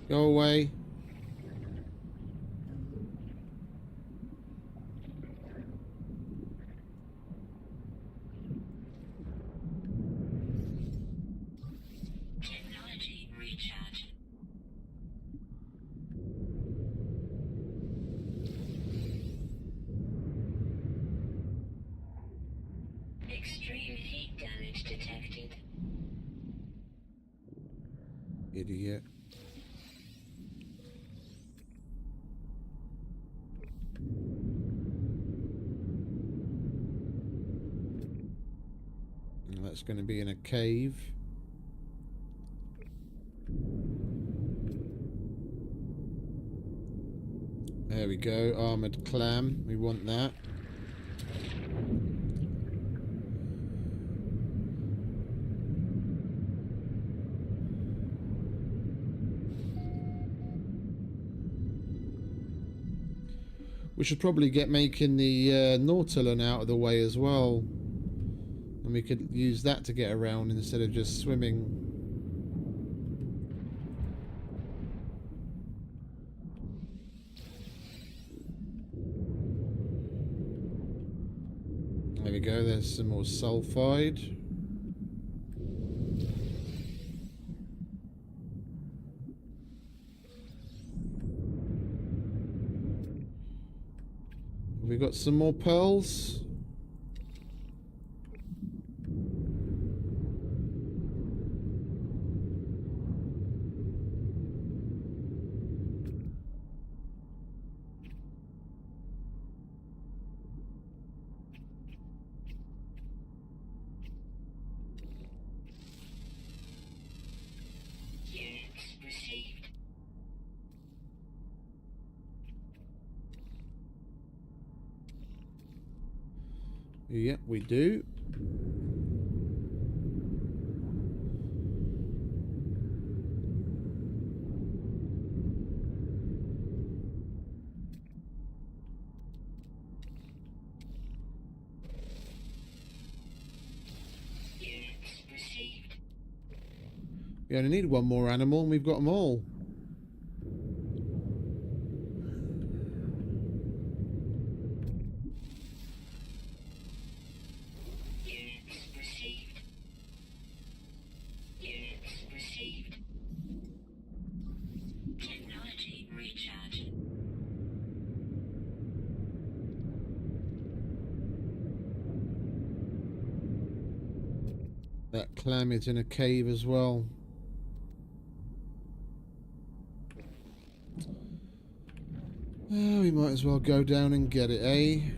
B: Go away.
C: Technology recharge. Extreme heat damage detected.
B: Idiot. That's going to be in a cave. There we go, armoured clam. We want that. We should probably get making the Nautilon out of the way as well. And we could use that to get around instead of just swimming. There we go, there's some more sulfide. Have we got some more pearls? Yep, we do.
C: Units received.
B: We only need one more animal and we've got them all.
C: Units received. Units received. Technology recharge.
B: That clam is in a cave as well. Oh, we might as well go down and get it, eh?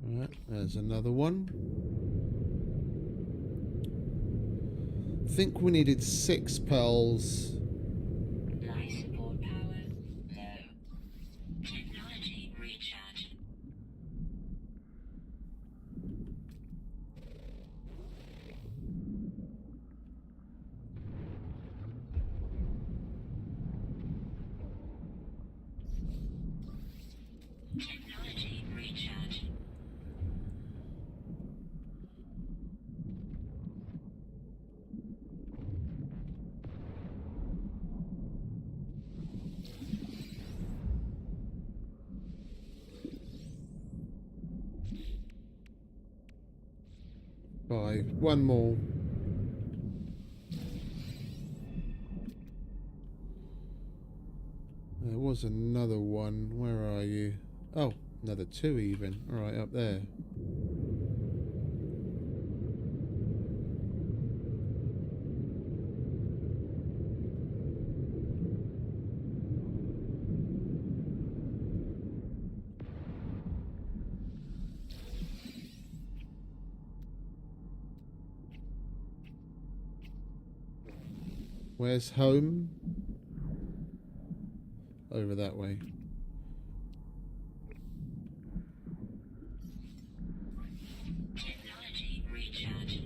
B: Alright, there's another one. I think we needed 6 pearls.
C: Life support power low. Technology recharge. Technology recharge.
B: Five. One more. There was another one. Where are you? Oh, another 2 even. Alright, up there. Where's home? Over that way.
C: Technology recharge.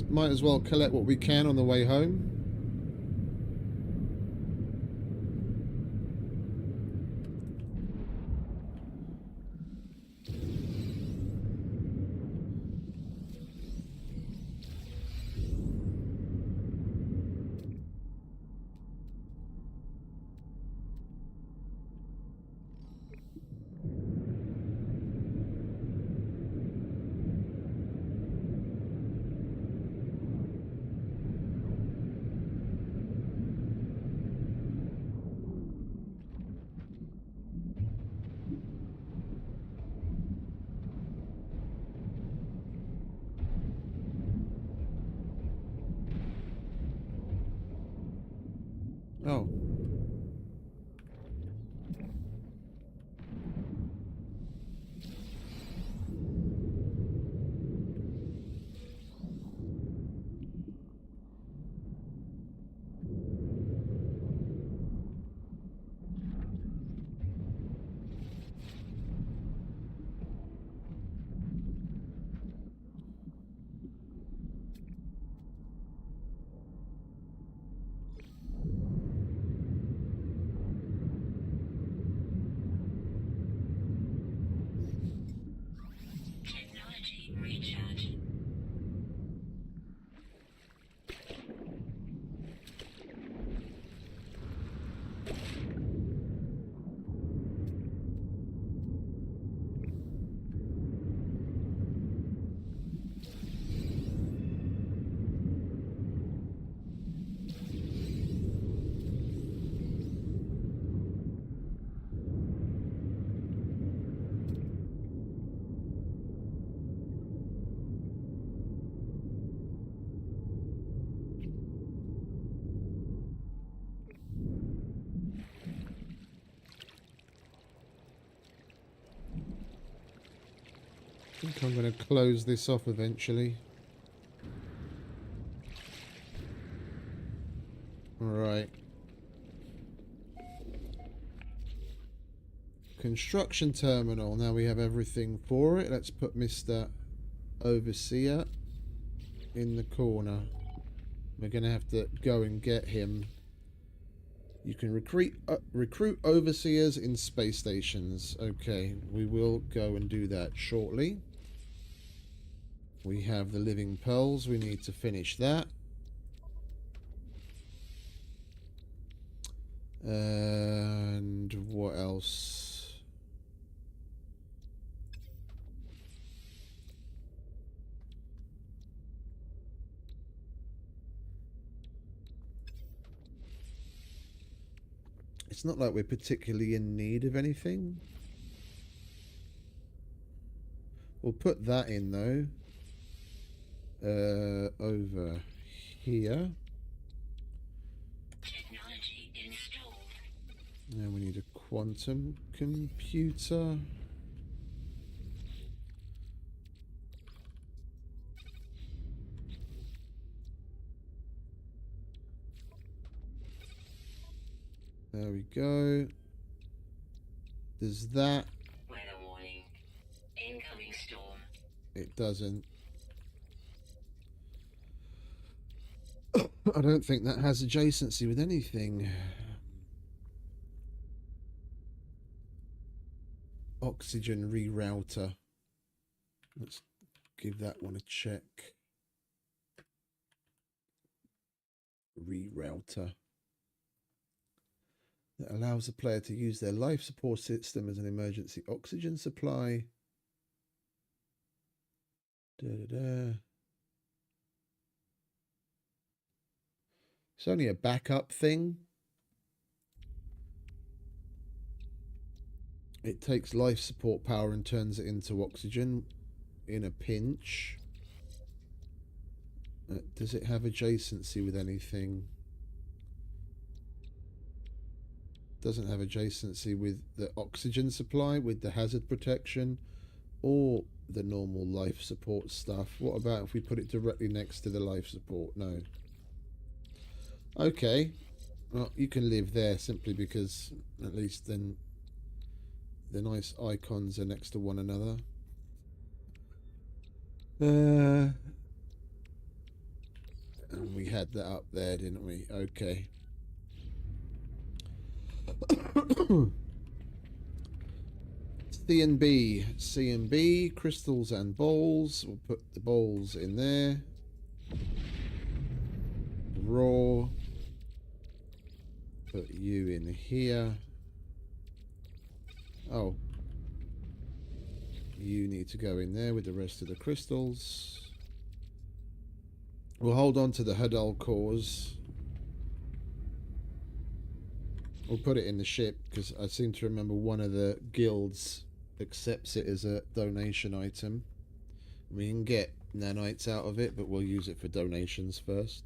B: Might as well collect what we can on the way home. Oh.
C: Technology recharge.
B: I think I'm going to close this off eventually. Alright. Construction terminal. Now we have everything for it. Let's put Mr. Overseer in the corner. We're going to have to go and get him. You can recruit overseers in space stations. Okay, we will go and do that shortly. We have the living pearls. We need to finish that. And what else? It's not like we're particularly in need of anything. We'll put that in though. Over here.
C: Technology installed.
B: Now we need a quantum computer. There we go. Does that?
C: Weather warning. Incoming storm.
B: It doesn't. I don't think that has adjacency with anything. Oxygen rerouter. Let's give that one a check. Rerouter. That allows the player to use their life support system as an emergency oxygen supply. Da-da-da. It's only a backup thing. It takes life support power and turns it into oxygen in a pinch. Does it have adjacency with anything? Doesn't have adjacency with the oxygen supply, with the hazard protection, or the normal life support stuff. What about if we put it directly next to the life support? No. Okay. Well, you can live there simply because at least then the nice icons are next to one another. And we had that up there, didn't we? Okay. C and B, crystals and bowls. We'll put the bowls in there. Raw. Put you in here. Oh. You need to go in there with the rest of the crystals. We'll hold on to the Hadal cores. We'll put it in the ship because I seem to remember one of the guilds accepts it as a donation item. We can get nanites out of it, but we'll use it for donations first.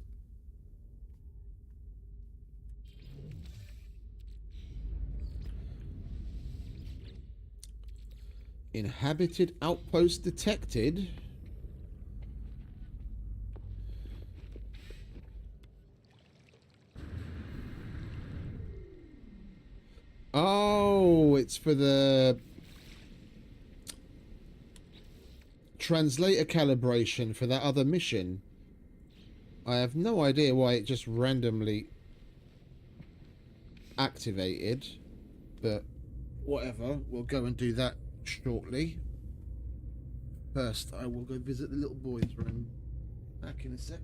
B: Inhabited outpost detected. Oh, it's for the translator calibration for that other mission. I have no idea why it just randomly activated, but whatever. We'll go and do that shortly. First, I will go visit the little boy's room. Back in a sec.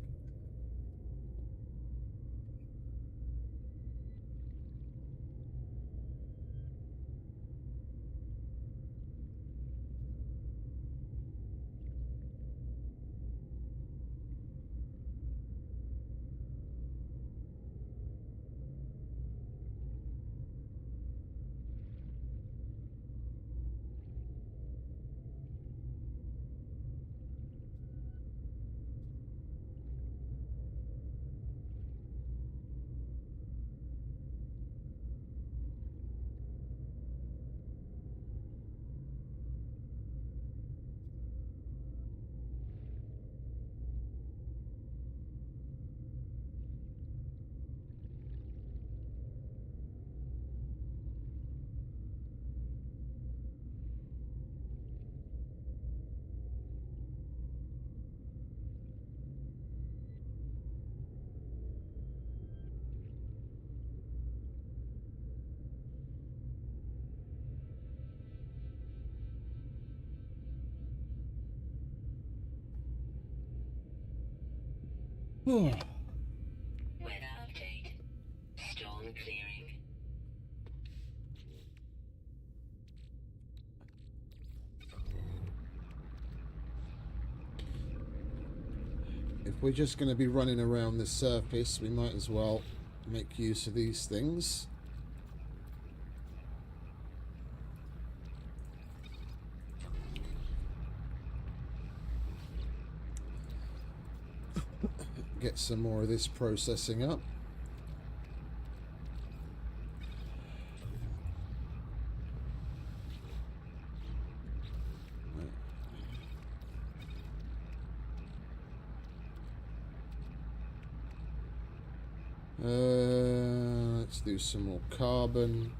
C: Weather update. Storm clearing.
B: If we're just going to be running around the surface, we might as well make use of these things. Get some more of this processing up. Let's do some more carbon.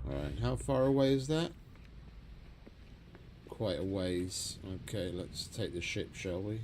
B: Alright, how far away is that? Quite a ways. Okay, let's take the ship, shall we?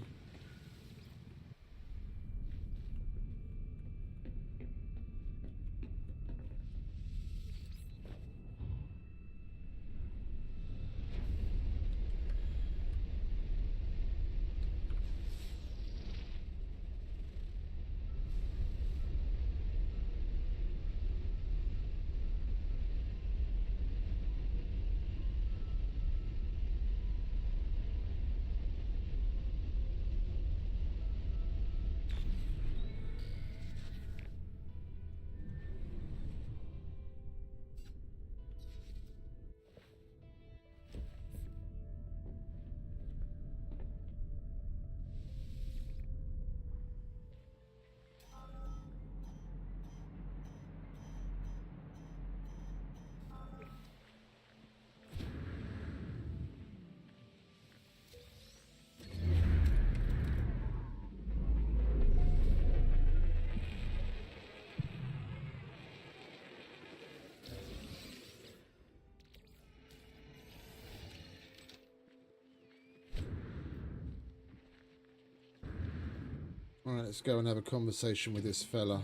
B: Alright, let's go and have a conversation with this fella.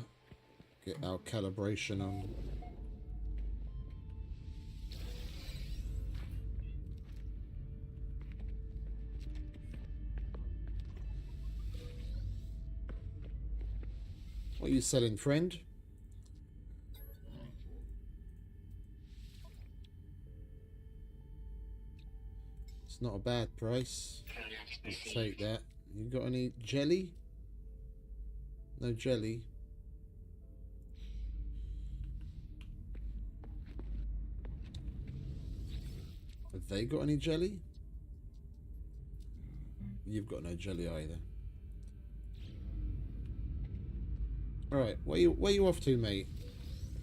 B: Get our calibration on. What are you selling, friend? It's not a bad price.
C: Product
B: I'll
C: received.
B: take that. You got any jelly? No jelly. Have they got any jelly? You've got no jelly either. Alright, where you off to, mate?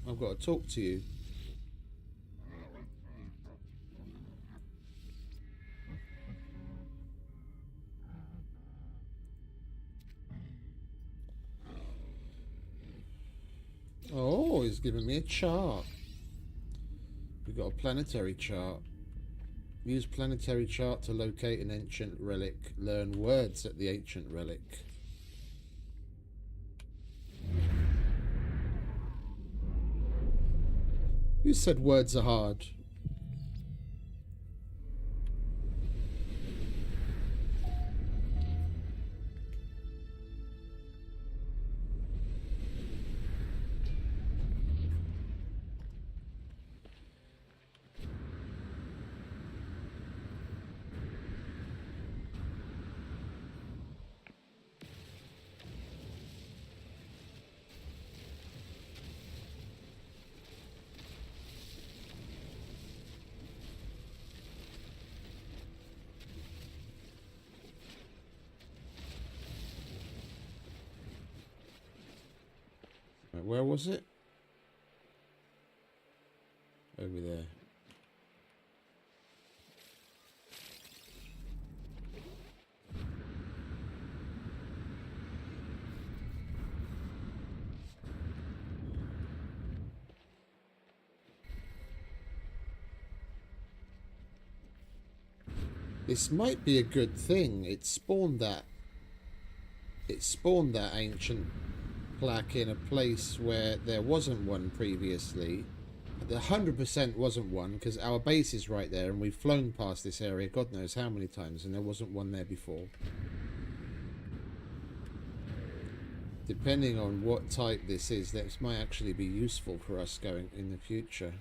B: I've got to talk to you. Oh, he's giving me a chart. We've got a planetary chart. Use planetary chart to locate an ancient relic. Learn words at the ancient relic. Who said words are hard? Where was it? Over there. This might be a good thing. It spawned that ancient plaque in a place where there wasn't one previously. The 100% wasn't one, because our base is right there and we've flown past this area God knows how many times and there wasn't one there before. Depending on what type this is, this might actually be useful for us going in the future.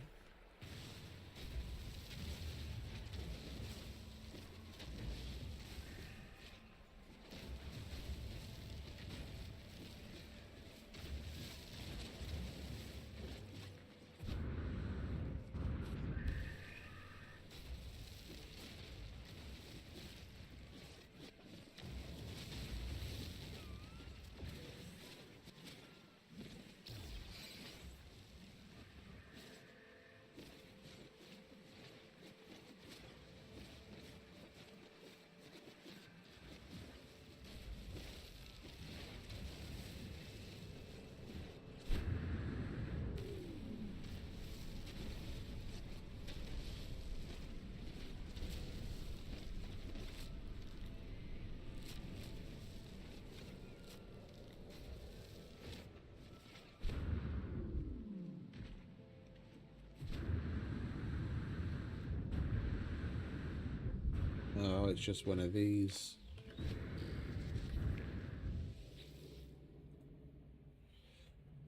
B: Oh, it's just one of these.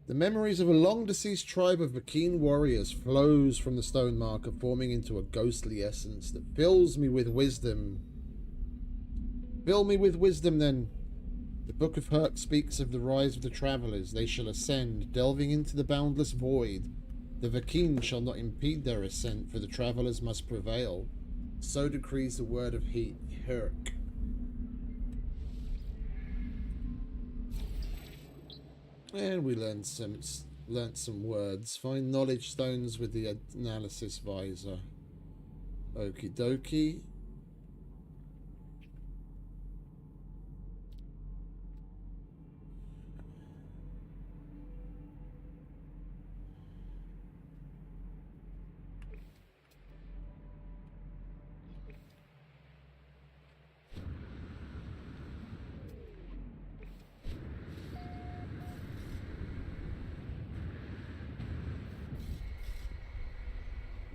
B: The memories of a long-deceased tribe of Vakeen warriors flows from the stone marker, forming into a ghostly essence that fills me with wisdom. Fill me with wisdom, then. The Book of Herc speaks of the rise of the travellers. They shall ascend, delving into the boundless void. The Vakeen shall not impede their ascent, for the travellers must prevail. So decrees the word of Herc. And we learned some words. Find knowledge stones with the analysis visor. Okie dokie.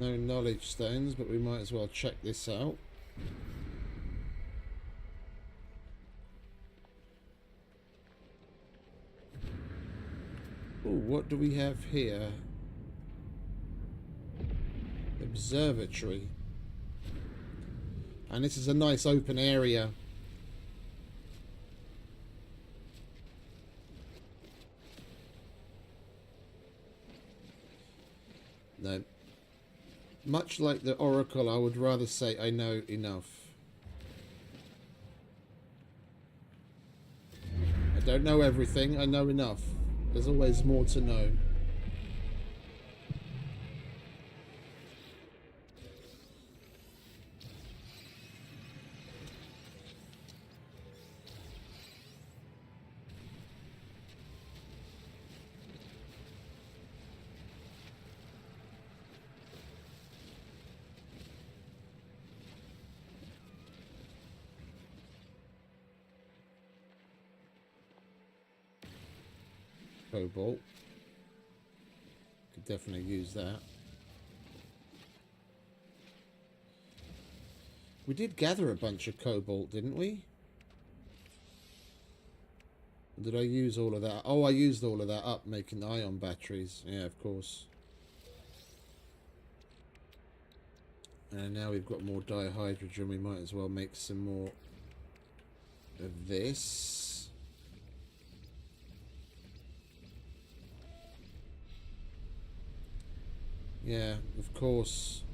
B: No knowledge stones, but we might as well check this out. Oh, what do we have here? Observatory. And this is a nice open area. No. Much like the Oracle, I would rather say I know enough. I don't know everything, I know enough. There's always more to know. Cobalt. Could definitely use that. We did gather a bunch of cobalt, didn't we? Or did I use all of that? Oh, I used all of that up making ion batteries. Yeah, of course. And now we've got more dihydrogen. We might as well make some more of this. Yeah, of course.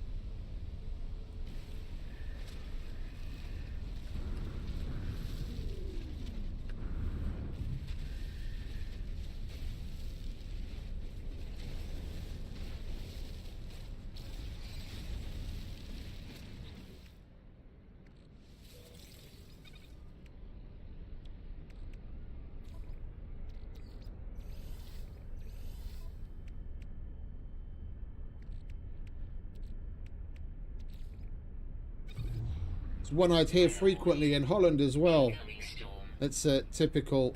B: It's one I'd hear frequently in Holland as well.
C: Incoming storm.
B: It's a typical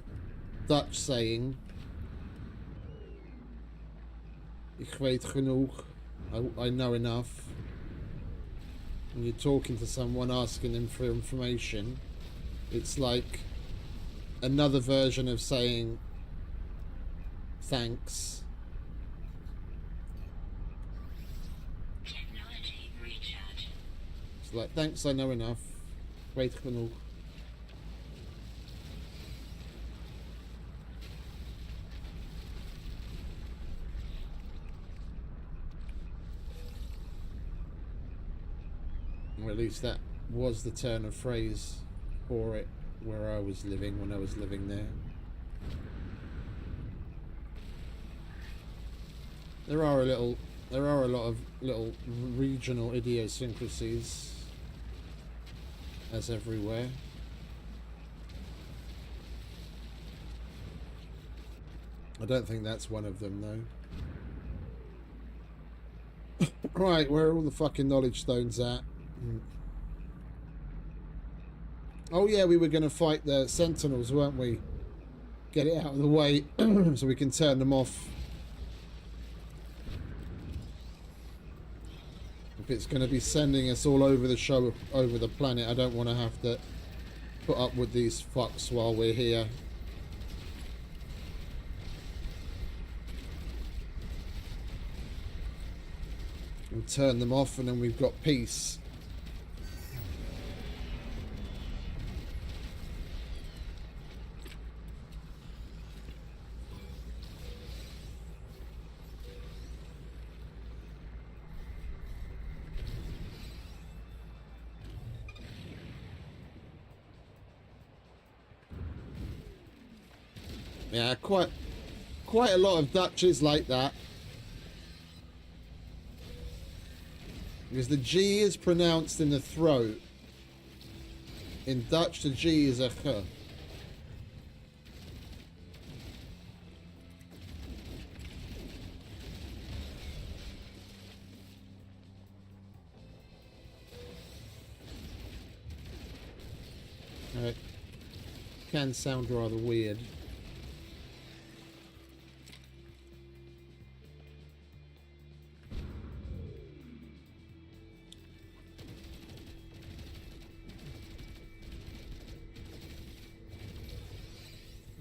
B: Dutch saying. Ik weet genoeg. I know enough. When you're talking to someone asking them for information, it's like another version of saying thanks.
C: Technology recharge.
B: It's like, thanks, I know enough. Weet genoeg. Or at least that was the turn of phrase for it where I was living when I was living there. There are a lot of little regional idiosyncrasies, as everywhere. I don't think that's one of them, though. Right, where are all the fucking knowledge stones at? Oh yeah, we were going to fight the sentinels, weren't we? Get it out of the way so we can turn them off. If it's going to be sending us all over the show, over the planet, I don't want to have to put up with these fucks while we're here. We'll turn them off and then we've got peace. Yeah, quite a lot of Dutch is like that. Because the G is pronounced in the throat. In Dutch, the G is a G. It can sound rather weird.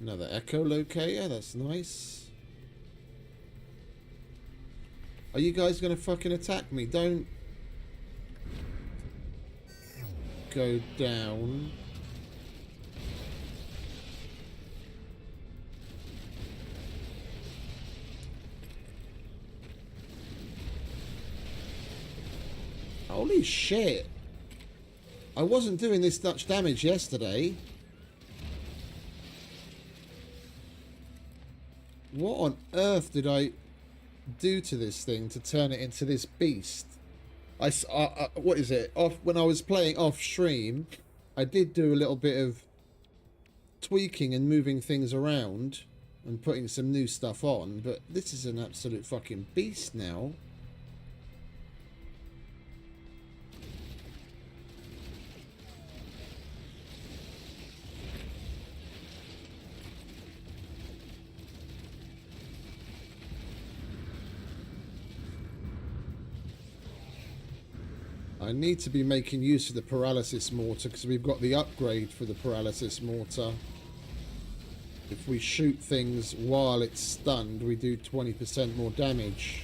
B: Another echolocator, that's nice. Are you guys gonna fucking attack me? Don't go down. Holy shit. I wasn't doing this much damage yesterday. What on earth did I do to this thing to turn it into this beast? What is it? When I was playing off stream, I did do a little bit of tweaking and moving things around and putting some new stuff on, but this is an absolute fucking beast now. I need to be making use of the paralysis mortar because we've got the upgrade for the paralysis mortar. If we shoot things while it's stunned, we do 20% more damage.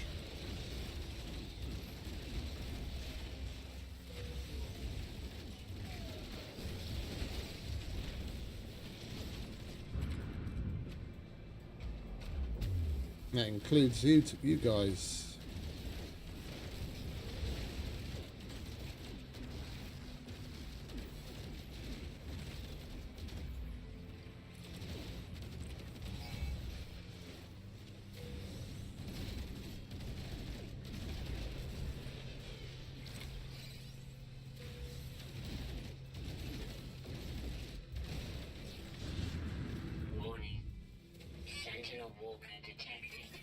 B: That includes you guys.
C: Warning. Sentinel Walker detected.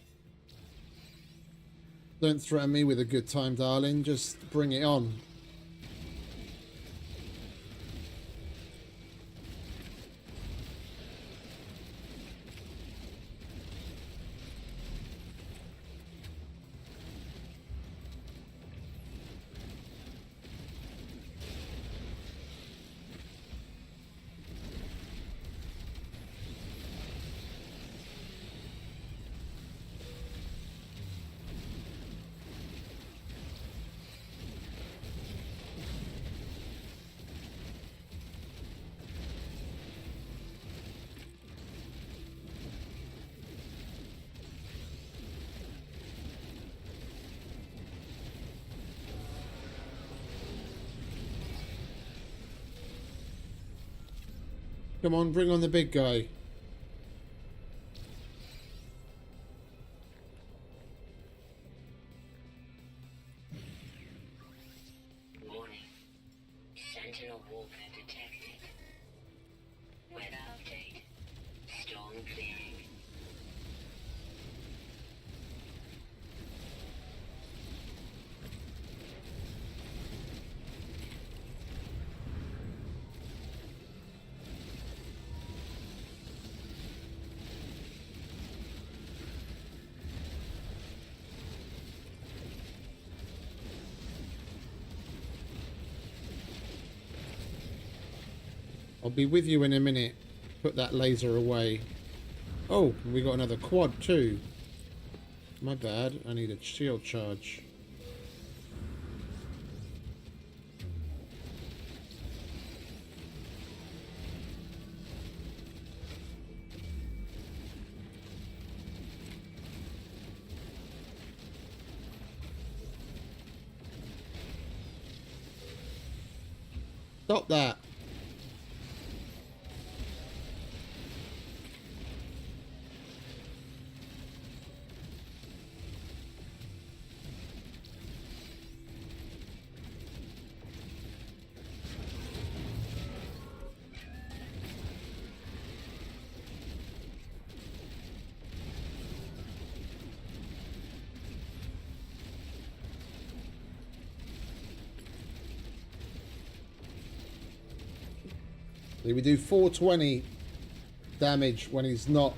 B: Don't threaten me with a good time, darling. Just bring it on. Come on, bring on the big guy.
C: Warning. Sentinel Walker detected. Weather update. Storm clearing.
B: I'll be with you in a minute. Put that laser away. Oh, we got another quad too. My bad. I need a shield charge. Stop that. We do 420 damage when he's not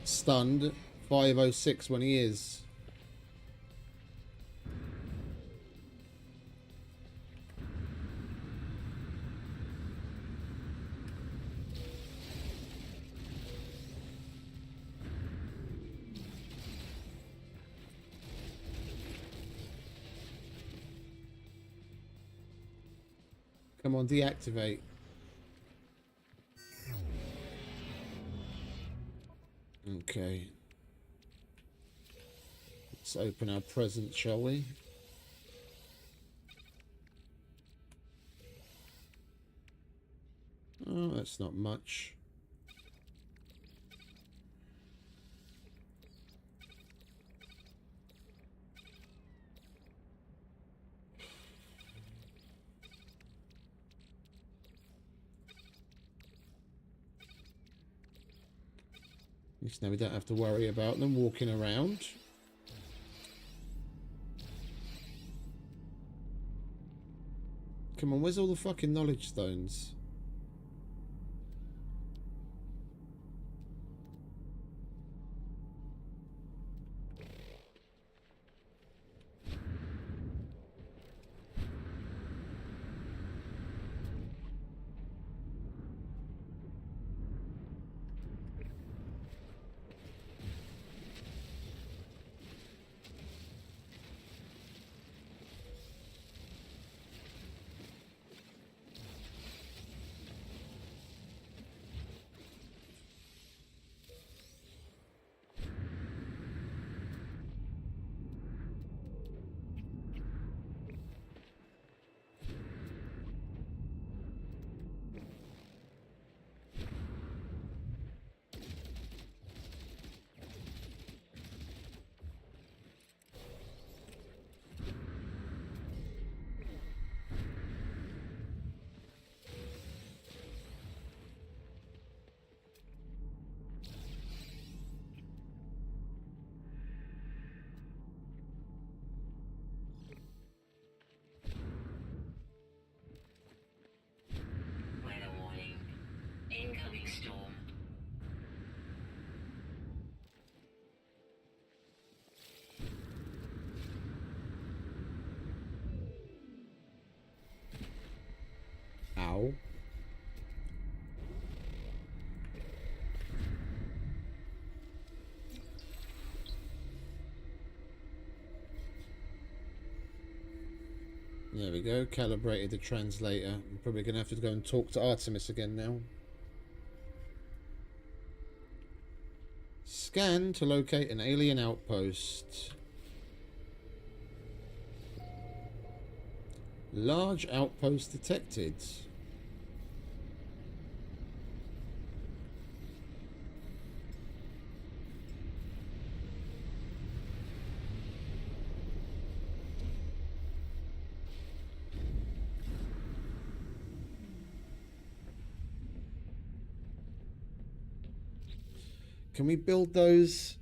B: stunned, 506 when he is. Come on, deactivate. Okay. Let's open our present, shall we? That's not much. At least now we don't have to worry about them walking around. Come on, where's all the fucking knowledge stones?
C: Weather warning. Incoming storm.
B: Ow. There we go, calibrated the translator. I'm probably going to have to go and talk to Artemis again now. Scan to locate an alien outpost. Large outpost detected. Can we build those?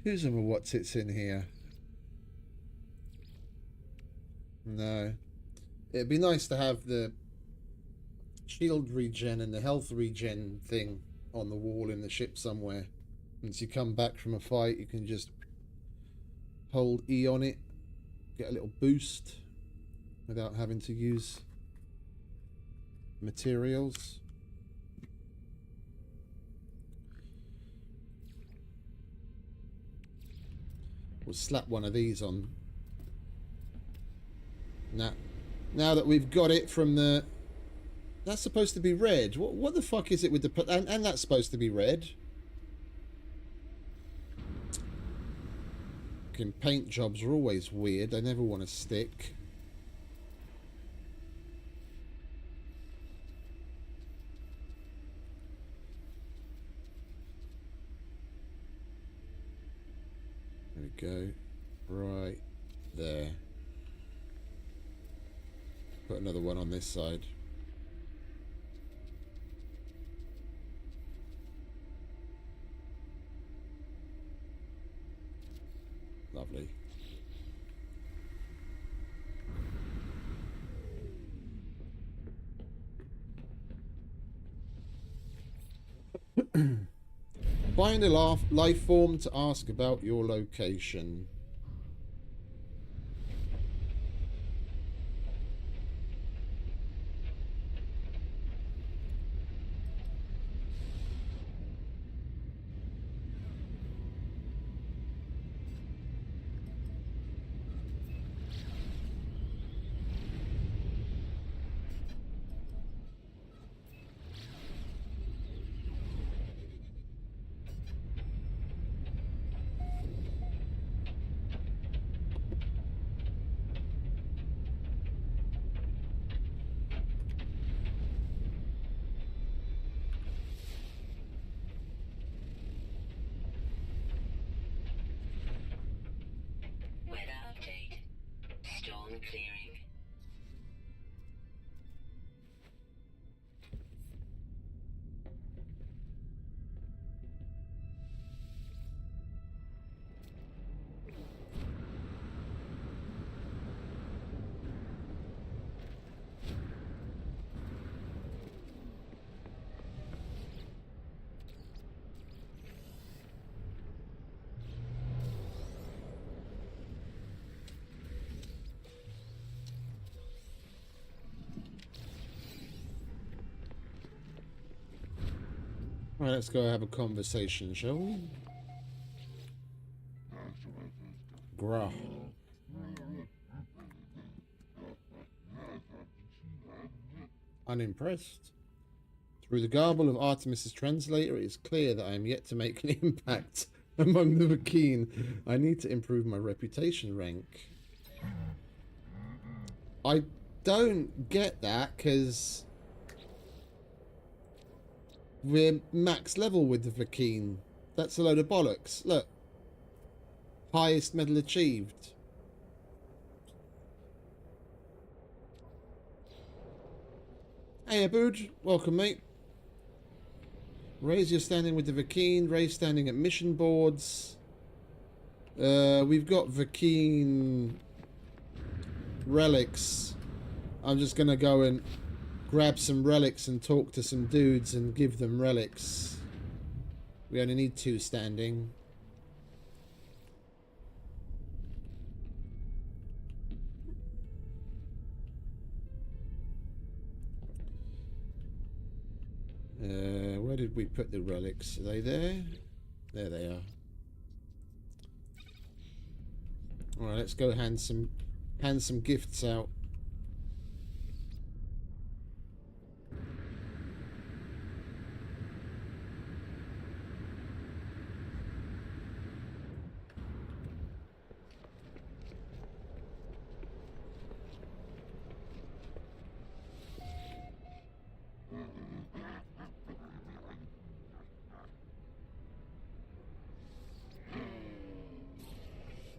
B: Who's them or what's it's in here? No. It'd be nice to have the shield regen and the health regen thing on the wall in the ship somewhere. Once you come back from a fight, you can just hold E on it, get a little boost without having to use materials. We'll slap one of these on. Now that we've got it from the... That's supposed to be red. What the fuck is it with the... And that's supposed to be red. Fucking paint jobs are always weird. They never want to stick. There we go. Right there. Put another one on this side. Lovely. Find a life form to ask about your location.
C: clearing.
B: Right, let's go have a conversation, shall we? Grah. Unimpressed. Through the garble of Artemis's translator, it is clear that I am yet to make an impact among the Vakeen. I need to improve my reputation rank. I don't get that, because we're max level with the Vakeen. That's a load of bollocks. Look. Highest medal achieved. Hey, Abood. Welcome, mate. Raise your standing with the Vakeen. Raise standing at mission boards. We've got Vakeen relics. I'm just going to go and grab some relics and talk to some dudes and give them relics. We only need 2 standing. Where did we put the relics? Are they there? There they are. Alright, let's go hand some gifts out.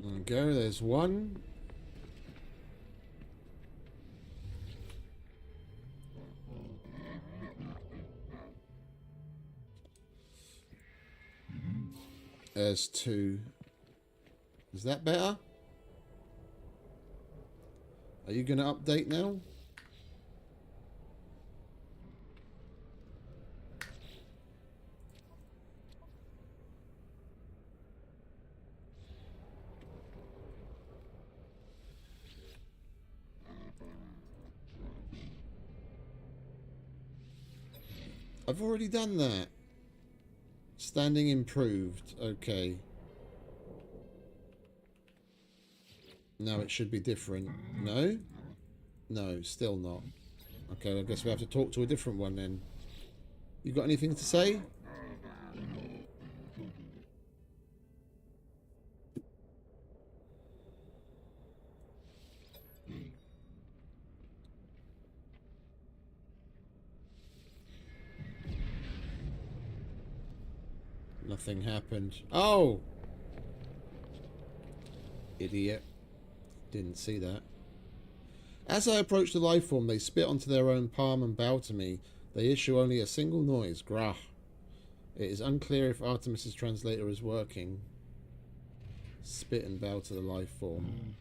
B: There we go, there's one. There's 2. Is that better? Are you going to update now? I've already done that. Standing improved. Okay. Now it should be different. No? No, still not. Okay, I guess we have to talk to a different one then. You got anything to say? Nothing happened. Oh! Idiot. Didn't see that. As I approach the life form, they spit onto their own palm and bow to me. They issue only a single noise. Grah. It is unclear if Artemis's translator is working. Spit and bow to the life form.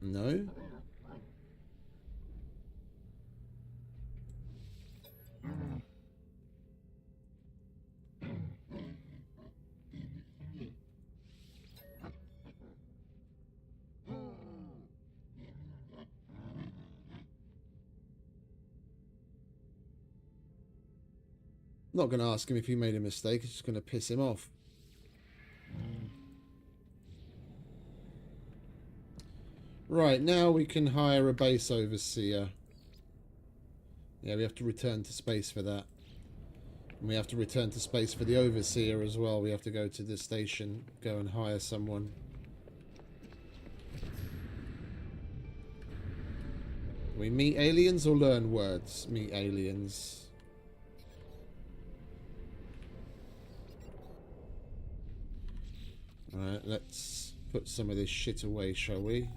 B: No? Not going to ask him if he made a mistake. It's just going to piss him off. Right, now we can hire a base overseer. Yeah, we have to return to space for that. And we have to return to space for the overseer as well. We have to go to the station, go and hire someone. We meet aliens or learn words? Meet aliens. Alright, let's put some of this shit away, shall we?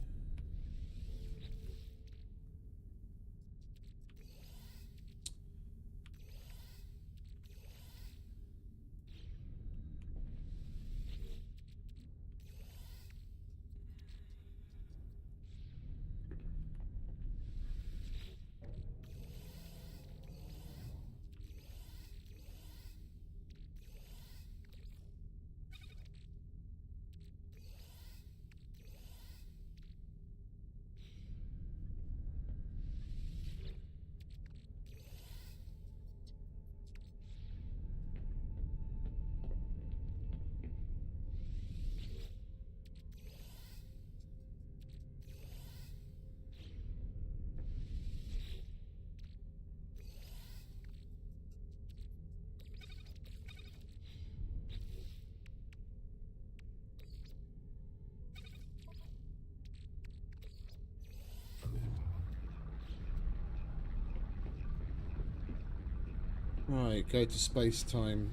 B: Right, go to space-time.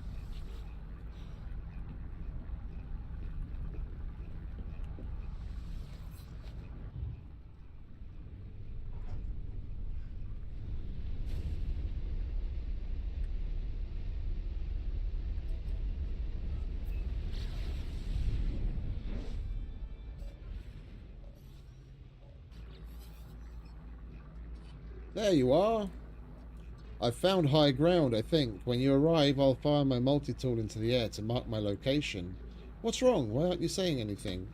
B: There you are. I've found high ground, I think. When you arrive, I'll fire my multi-tool into the air to mark my location. What's wrong? Why aren't you saying anything?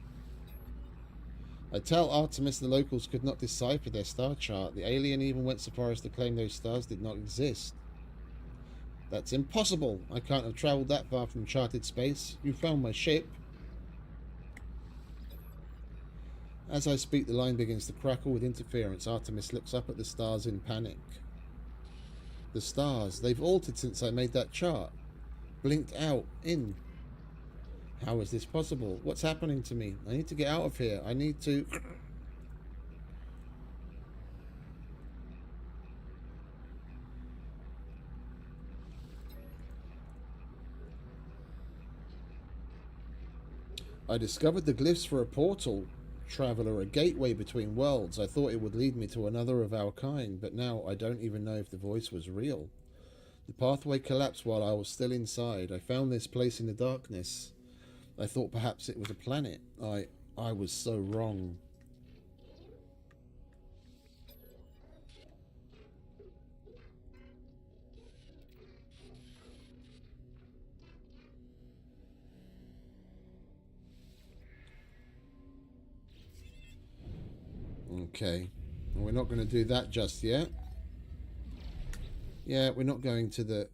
B: I tell Artemis the locals could not decipher their star chart. The alien even went so far as to claim those stars did not exist. That's impossible. I can't have travelled that far from charted space. You found my ship. As I speak, the line begins to crackle with interference. Artemis looks up at the stars in panic. The stars, they've altered since I made that chart. Blinked out, in. How is this possible? What's happening to me? I need to get out of here. I need to... I discovered the glyphs for a portal. Traveler, a gateway between worlds. I thought it would lead me to another of our kind, but now I don't even know if the voice was real. The pathway collapsed while I was still inside. I found this place in the darkness. I thought perhaps it was a planet. I was so wrong. Okay. Well, we're not going to do that just yet. Yeah, we're not going to the...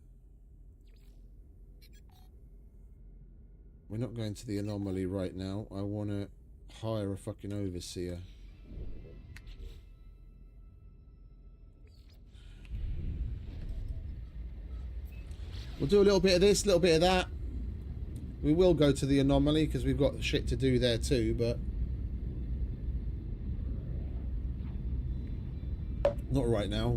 B: We're not going to the anomaly right now. I want to hire a fucking overseer. We'll do a little bit of this, a little bit of that. We will go to the anomaly because we've got shit to do there too, but... not right now.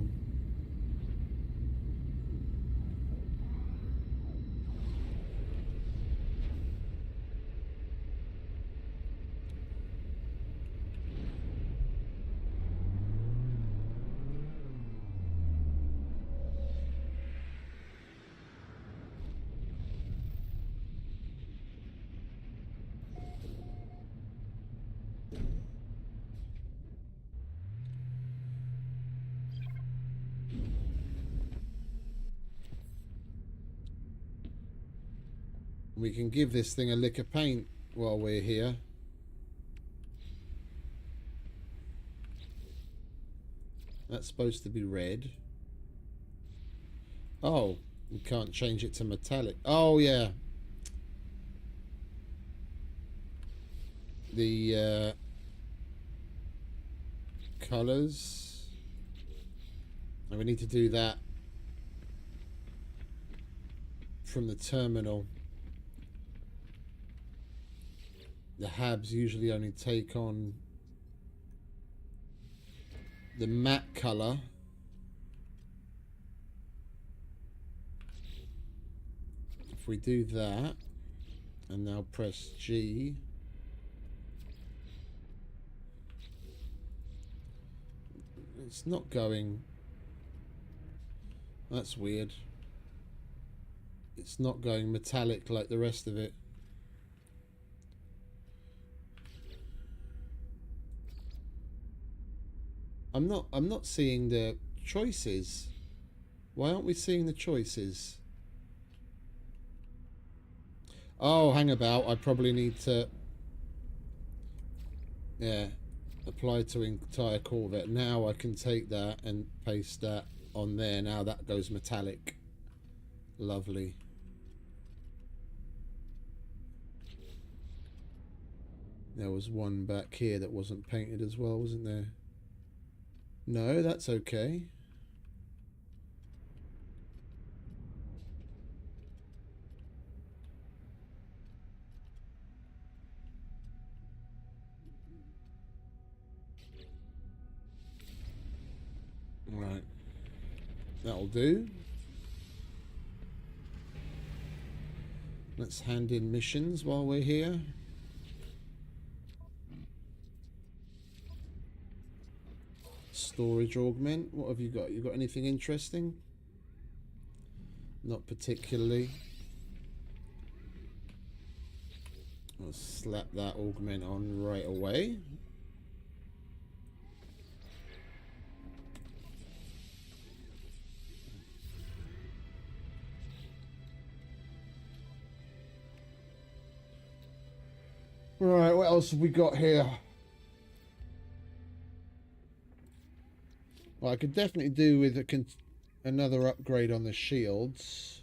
B: We can give this thing a lick of paint while we're here. That's supposed to be red. Oh, we can't change it to metallic. Oh, yeah. The colors. And we need to do that from the terminal. The habs usually only take on the matte color. If we do that and now press G, It's not going. That's weird. It's not going metallic like the rest of it. I'm not seeing the choices. Why aren't we seeing the choices? Oh, hang about. I probably need to... Yeah. Apply to entire Corvette. Now I can take that and paste that on there. Now that goes metallic. Lovely. There was one back here that wasn't painted as well, wasn't there? No, that's okay. Right. That'll do. Let's hand in missions while we're here. Storage augment. What have you got? You got anything interesting? Not particularly. I'll slap that augment on right away. Right, what else have we got here? Well, I could definitely do with another upgrade on the shields.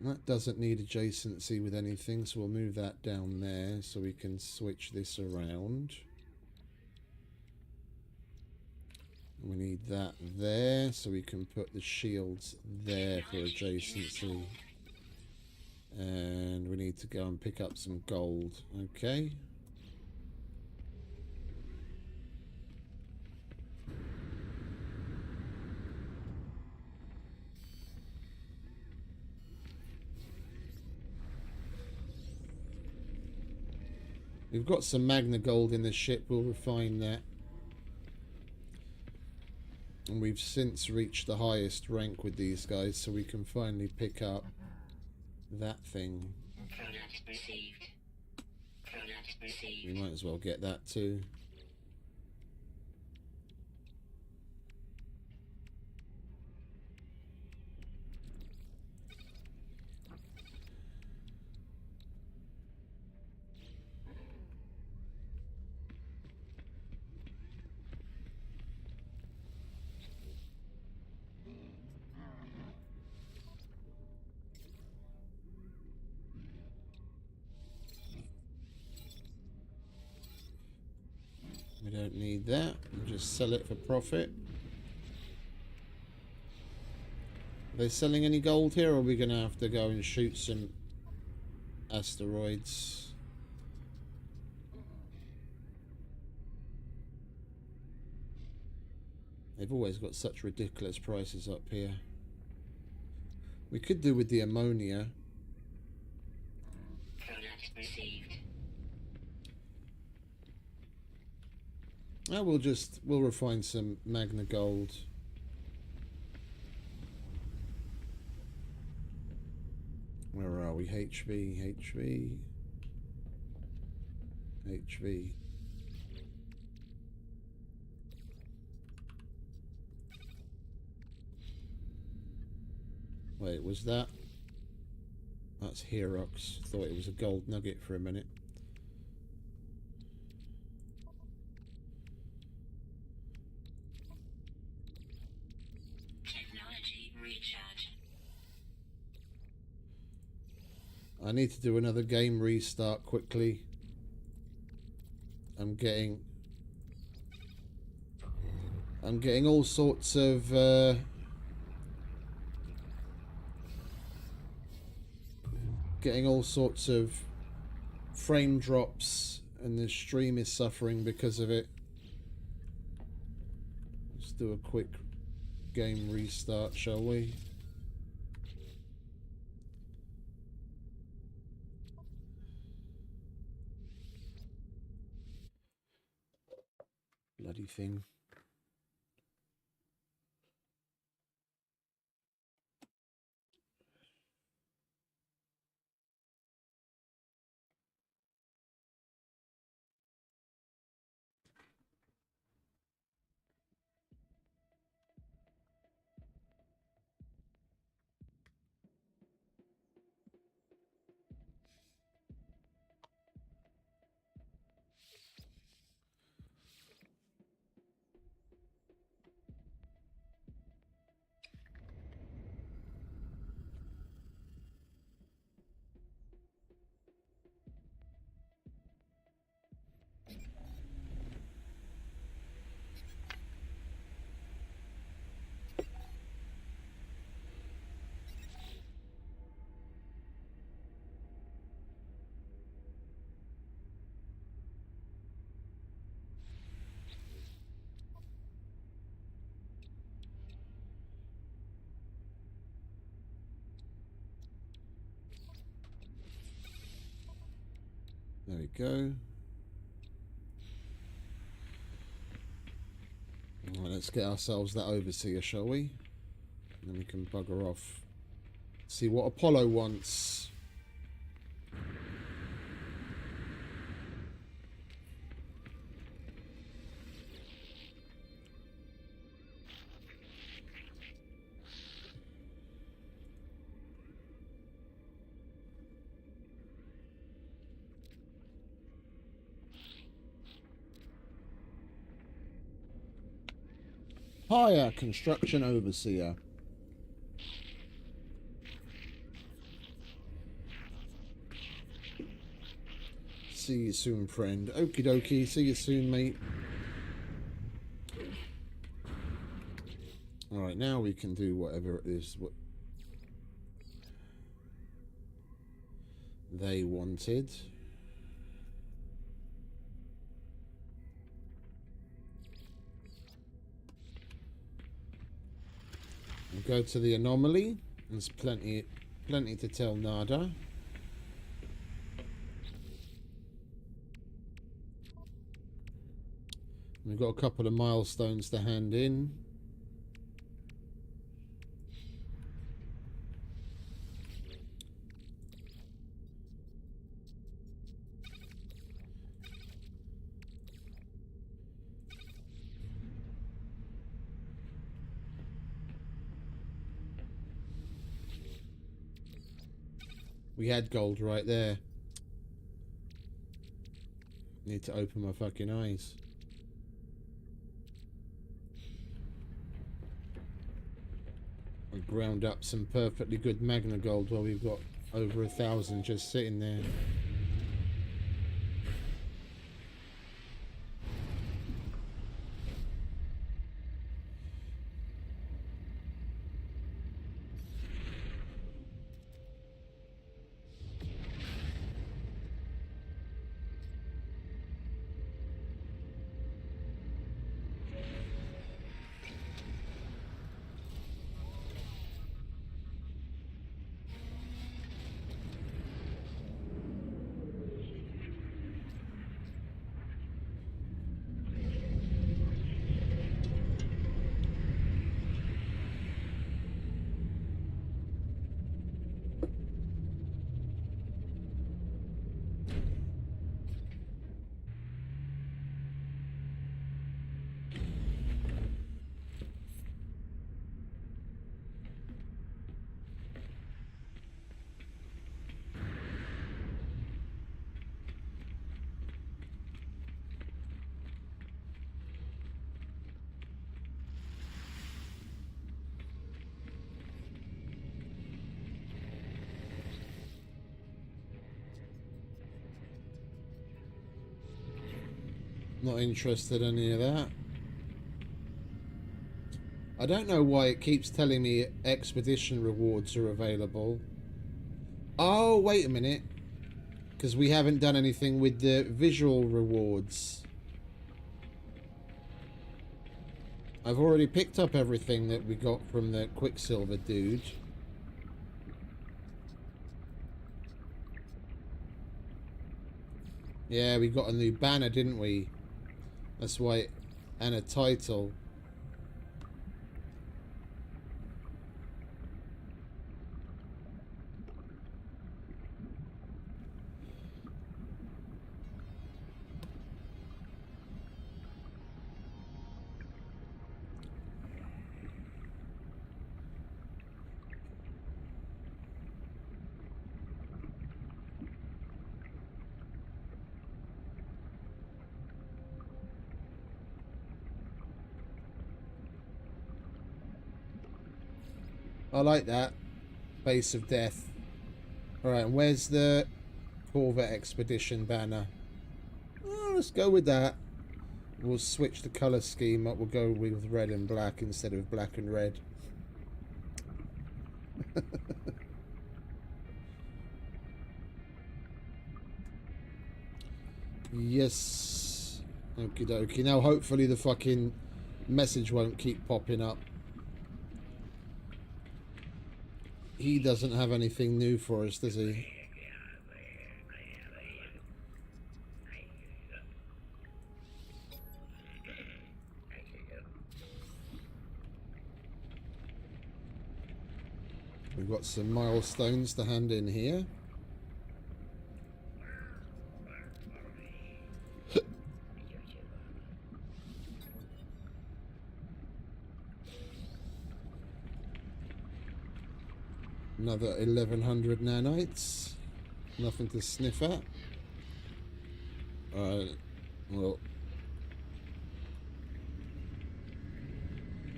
B: That doesn't need adjacency with anything, so we'll move that down there so we can switch this around. We need that there, so we can put the shields there for adjacency. And we need to go and pick up some gold. Okay. We've got some Magna Gold in the ship. We'll refine that. And we've since reached the highest rank with these guys, so we can finally pick up that thing.
C: Product received. Product received.
B: We might as well get that too. We don't need that. We'll just sell it for profit. Are they selling any gold here, or are we going to have to go and shoot some asteroids? They've always got such ridiculous prices up here. We could do with the ammonia.
C: Product received.
B: We'll refine some Magna Gold. Where are we? HV. Wait, was that? That's Herox. Thought it was a gold nugget for a minute.
C: Technology recharge.
B: I need to do another game restart quickly. I'm getting all sorts of frame drops, and the stream is suffering because of it. Let's do a quick game restart, shall we? Bloody thing. There we go. Right, let's get ourselves that overseer, shall we? And then we can bugger off. See what Apollo wants. Hire construction overseer. See you soon, friend. Okie dokie. See you soon, mate. Alright, now we can do whatever it is what they wanted. We'll go to the anomaly. There's plenty to tell Nada. We've got a couple of milestones to hand in. We had gold right there. Need to open my fucking eyes. I ground up some perfectly good Magna Gold while we've got over 1,000 just sitting there. Not interested in any of that. I don't know why it keeps telling me expedition rewards are available. Oh, wait a minute. Because we haven't done anything with the visual rewards. I've already picked up everything that we got from the Quicksilver dude. Yeah, we got a new banner, didn't we? That's why, and a title. I like that. Base of Death. Alright, and where's the Corvette Expedition banner? Oh, let's go with that. We'll switch the colour scheme up. We'll go with red and black instead of black and red. Yes. Okie dokie. Now hopefully the fucking message won't keep popping up. He doesn't have anything new for us, does he? We've got some milestones to hand in here. Another 1100 nanites. Nothing to sniff at. Alright, well,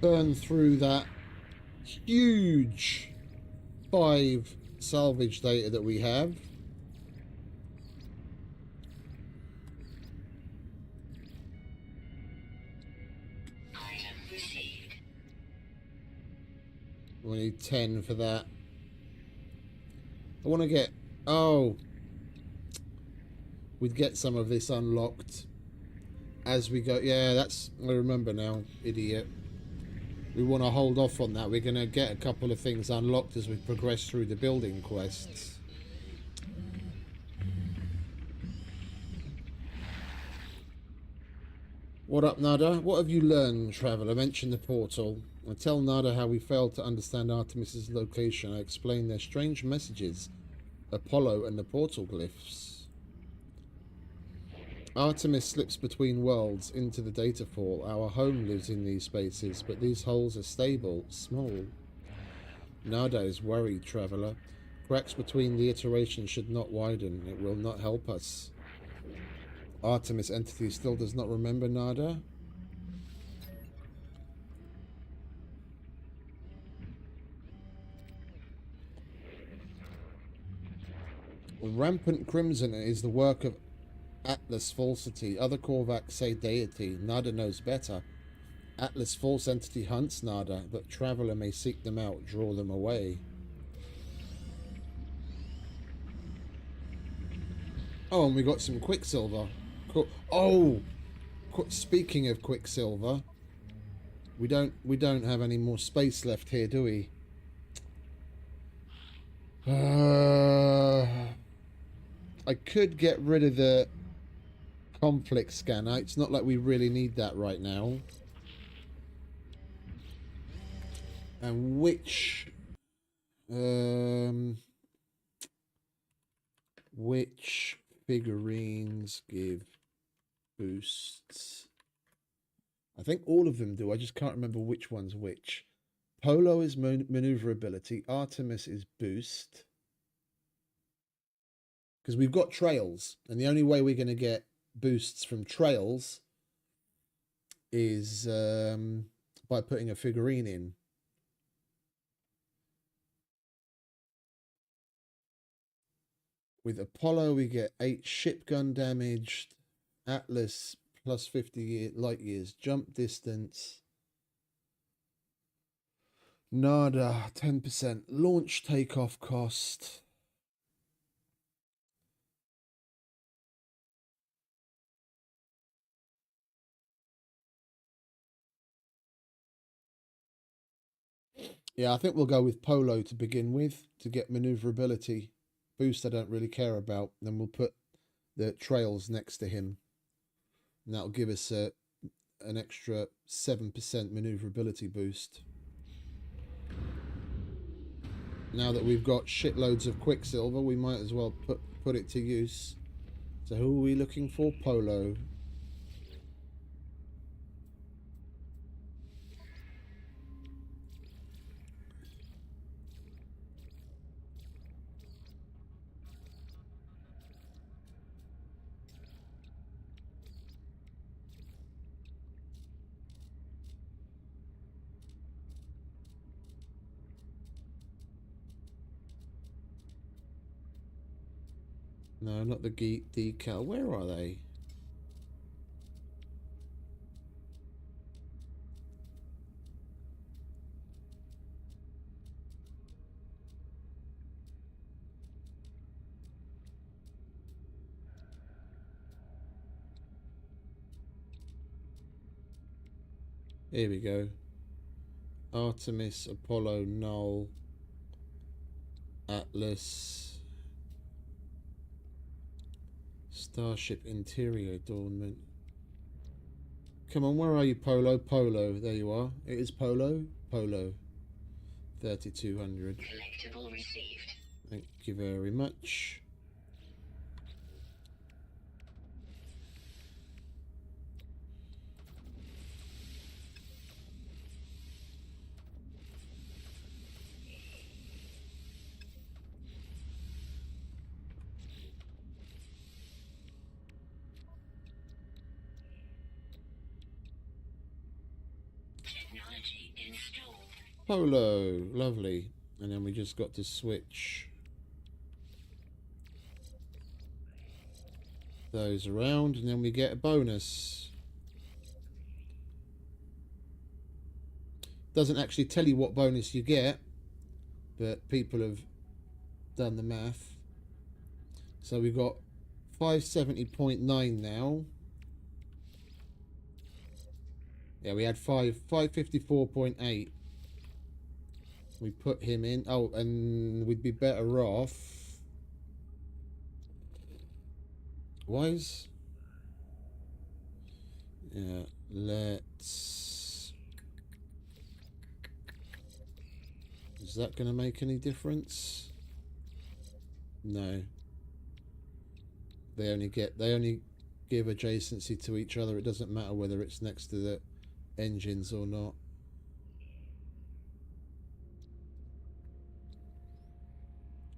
B: burn through that huge 5 salvage data that we have.
C: Item received.
B: We need 10 for that. I want to get... Oh. We'd get some of this unlocked as we go. Yeah, that's... I remember now, idiot. We want to hold off on that. We're going to get a couple of things unlocked as we progress through the building quests. What up, Nada? What have you learned, Traveller? Mention the portal. I tell Nada how we failed to understand Artemis's location. I explain their strange messages, Apollo and the portal glyphs. Artemis slips between worlds into the data fall. Our home lives in these spaces, but these holes are stable, small. Nada is worried, Traveller. Cracks between the iterations should not widen. It will not help us. Artemis entity still does not remember Nada. Rampant Crimson is the work of Atlas Falsity. Other Korvax say deity. Nada knows better. Atlas False Entity hunts Nada, but Traveller may seek them out, draw them away. Oh, and we got some Quicksilver. Cool. Oh, speaking of Quicksilver, we don't have any more space left here, do we? I could get rid of the conflict scanner. It's not like we really need that right now. And which figurines give boosts? I think all of them do. I just can't remember which one's which. Polo is maneuverability. Artemis is boost. Because we've got trails, and the only way we're going to get boosts from trails is by putting a figurine in. With Apollo, we get 8 ship gun damage. Atlas, plus 50 light years jump distance. Nada, 10% launch takeoff cost. Yeah, I think we'll go with Polo to begin with to get maneuverability. Boost I don't really care about. Then we'll put the trails next to him. And that'll give us an extra 7% maneuverability boost. Now that we've got shitloads of Quicksilver, we might as well put it to use. So who are we looking for? Polo. No, not the decal. Where are they? Here we go. Artemis, Apollo, Null, Atlas, Starship interior adornment. Come on, where are you, Polo? Polo, there you are. It is Polo. Polo. 3,200.
C: Collectible received.
B: Thank you very much.
C: Technology installed.
B: Polo, lovely. And then we just got to switch those around, and then we get a bonus. Doesn't actually tell you what bonus you get, but people have done the math. So we've got 570.9 now. Yeah, we had 554.8. We put him in. Oh, and we'd be better off. Why is... Yeah, let's... Is that going to make any difference? No. They only give adjacency to each other. It doesn't matter whether it's next to the engines or not.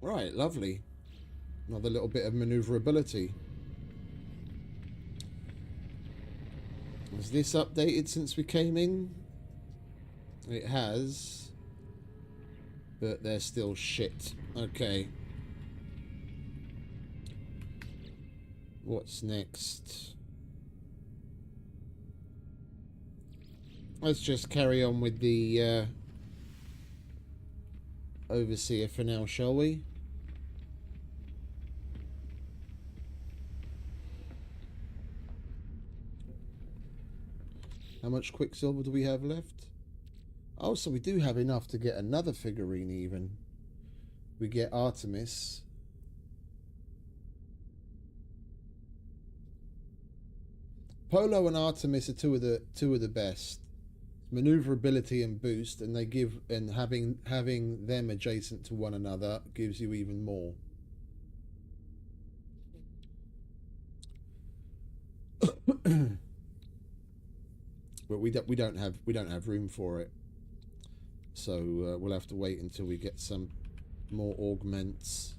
B: Right, lovely. Another little bit of maneuverability. Has this updated since we came in? It has. But they're still shit. Okay. What's next? Let's just carry on with the Overseer for now, shall we? How much Quicksilver do we have left? Oh, so we do have enough to get another figurine even. We get Artemis. Polo and Artemis are two of the best. Maneuverability and boost, and having them adjacent to one another gives you even more. But we don't have room for it, so we'll have to wait until we get some more augments.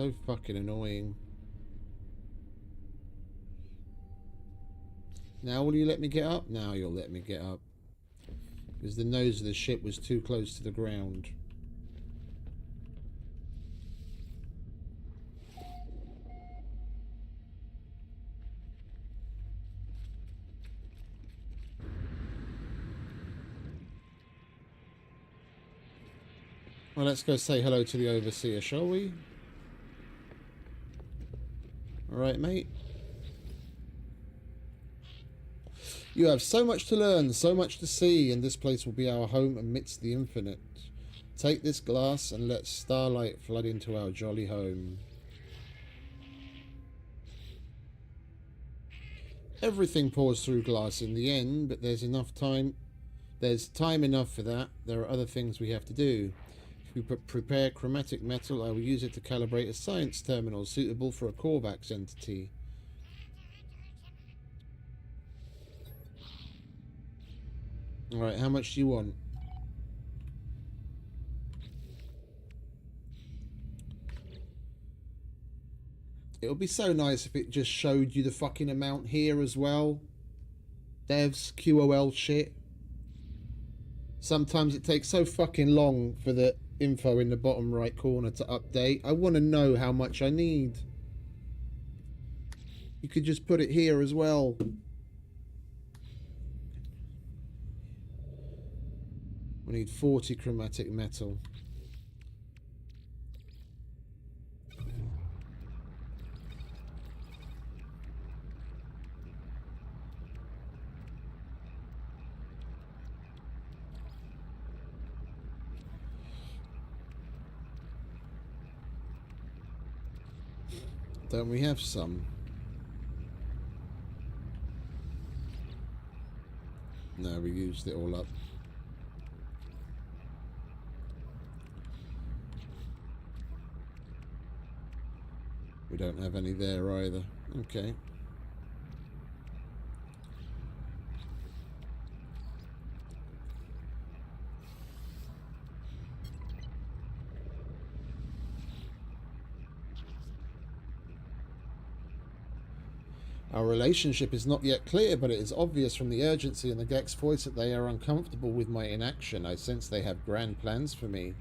B: So fucking annoying. Now will you let me get up? Now you'll let me get up. Because the nose of the ship was too close to the ground. Well, let's go say hello to the overseer, shall we? Alright, mate. You have so much to learn, so much to see, and this place will be our home amidst the infinite. Take this glass and let starlight flood into our jolly home. Everything pours through glass in the end, but there's enough time. There's time enough for that. There are other things we have to do. If we prepare chromatic metal, I will use it to calibrate a science terminal suitable for a Korvax entity. Alright, how much do you want? It would be so nice if it just showed you the fucking amount here as well. Devs, QOL shit. Sometimes it takes so fucking long for the info in the bottom right corner to update. I want to know how much I need. You could just put it here as well. We need 40 chromatic metal. Don't we have some? No, we used it all up. We don't have any there either. Okay. Our relationship is not yet clear, but it is obvious from the urgency in the Gek's voice that they are uncomfortable with my inaction. I sense they have grand plans for me.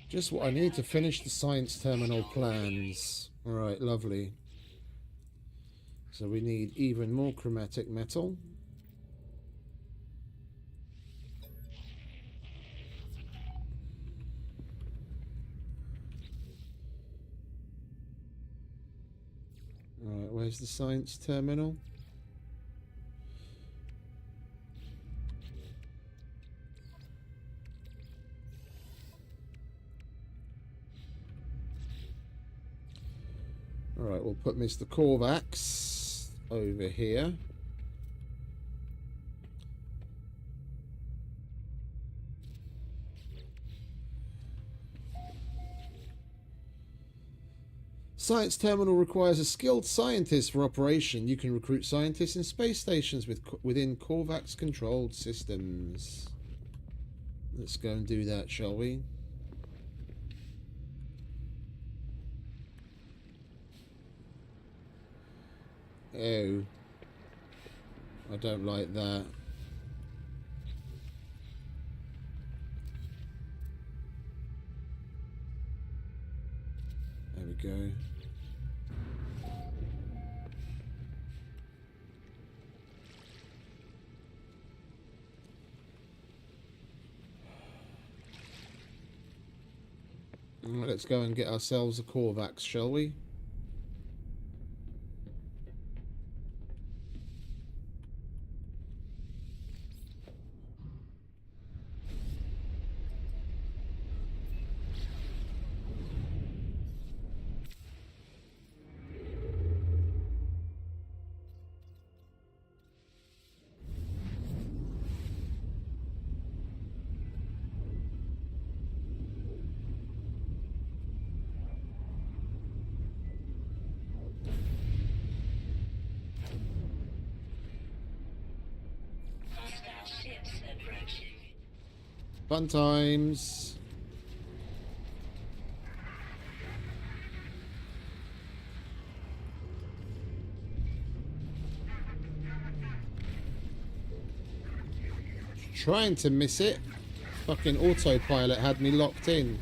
B: Just what I need to finish the science terminal plans. Alright, lovely. So we need even more chromatic metal. Alright, where's the science terminal? Alright, we'll put Mr. Korvax over here. Science terminal requires a skilled scientist for operation. You can recruit scientists in space stations within Korvax controlled systems. Let's go and do that, shall we? Oh, I don't like that. There we go. Let's go and get ourselves a Korvax, shall we? Fun times. Trying to miss it. Fucking autopilot had me locked in.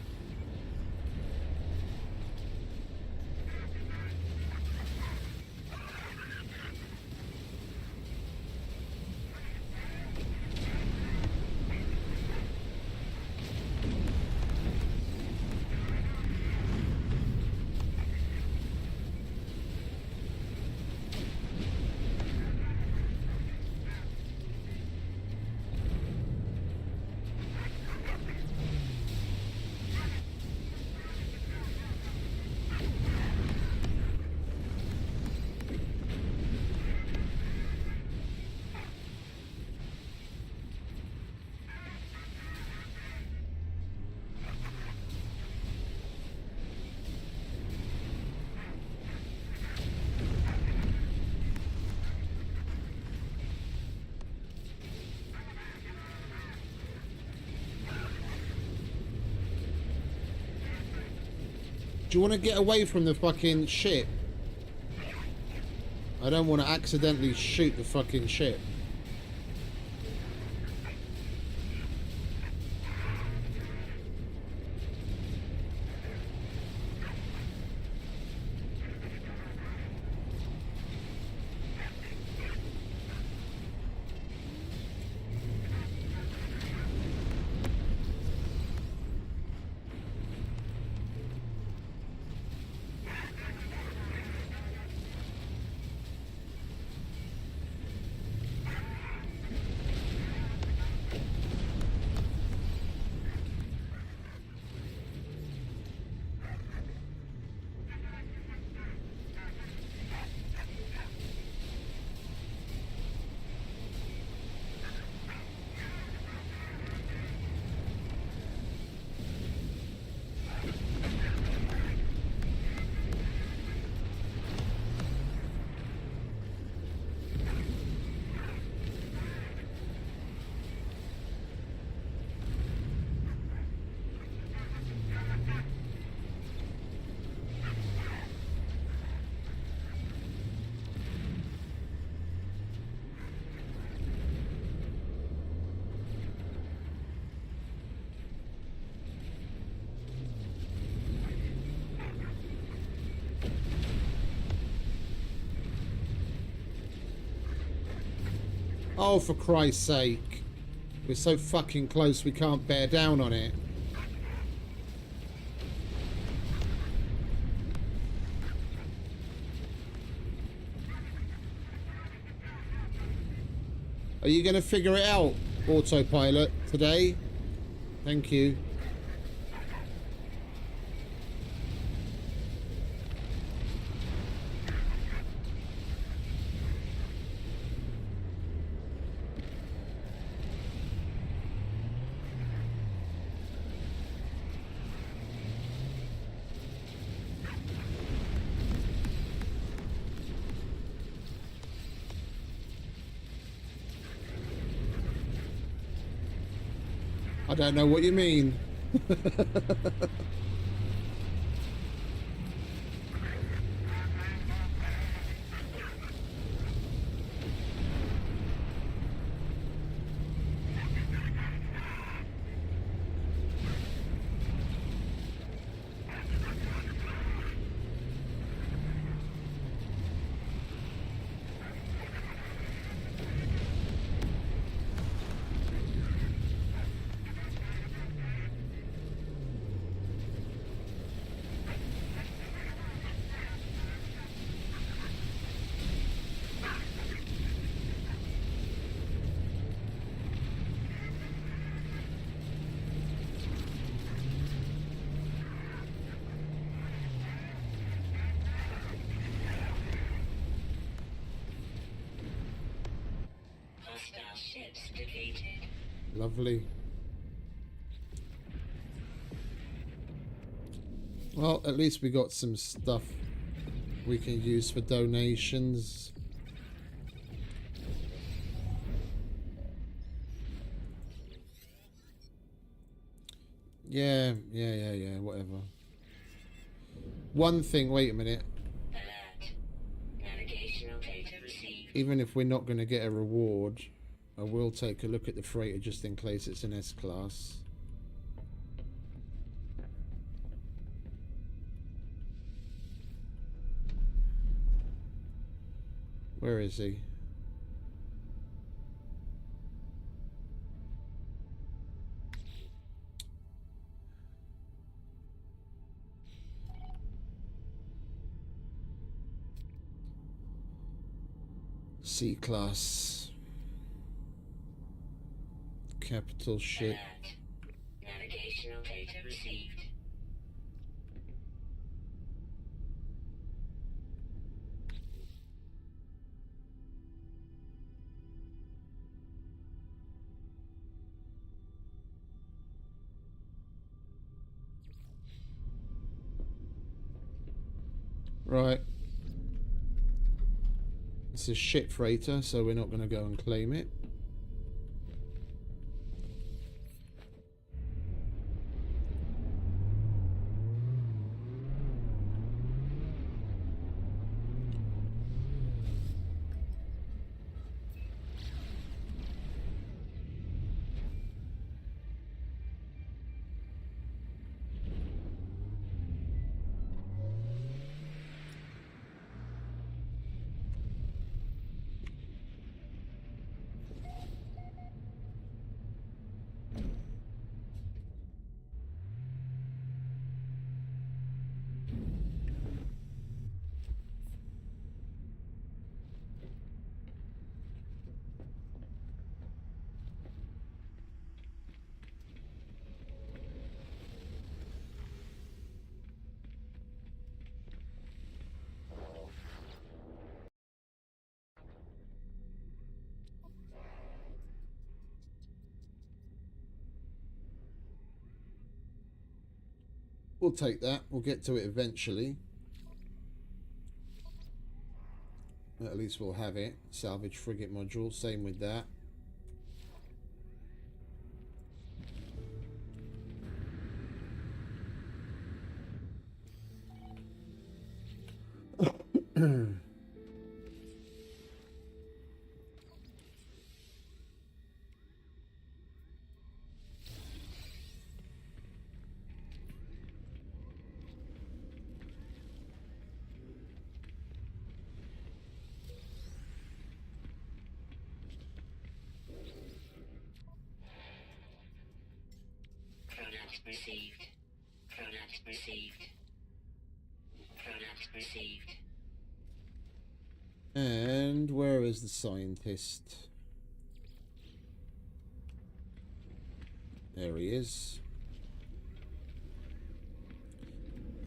B: Do you want to get away from the fucking ship? I don't want to accidentally shoot the fucking ship. Oh, for Christ's sake. We're so fucking close we can't bear down on it. Are you going to figure it out, autopilot, today? Thank you. I don't know what you mean.
C: Hostile ships defeated.
B: Lovely. Well, at least we got some stuff we can use for donations. Yeah, whatever. One thing, wait a minute.
C: Alert. Navigational data received.
B: Even if we're not going to get a reward, I will take a look at the freighter just in case it's an S-class. Where is he? C-class. Capital shit.
C: Alert. Navigational data received.
B: Right. It's a shit freighter, so we're not going to go and claim it. We'll take that. We'll get to it eventually. At least we'll have it. Salvage frigate module. Same with that.
C: Product received. Product received. Product received.
B: And where is the scientist? There he is.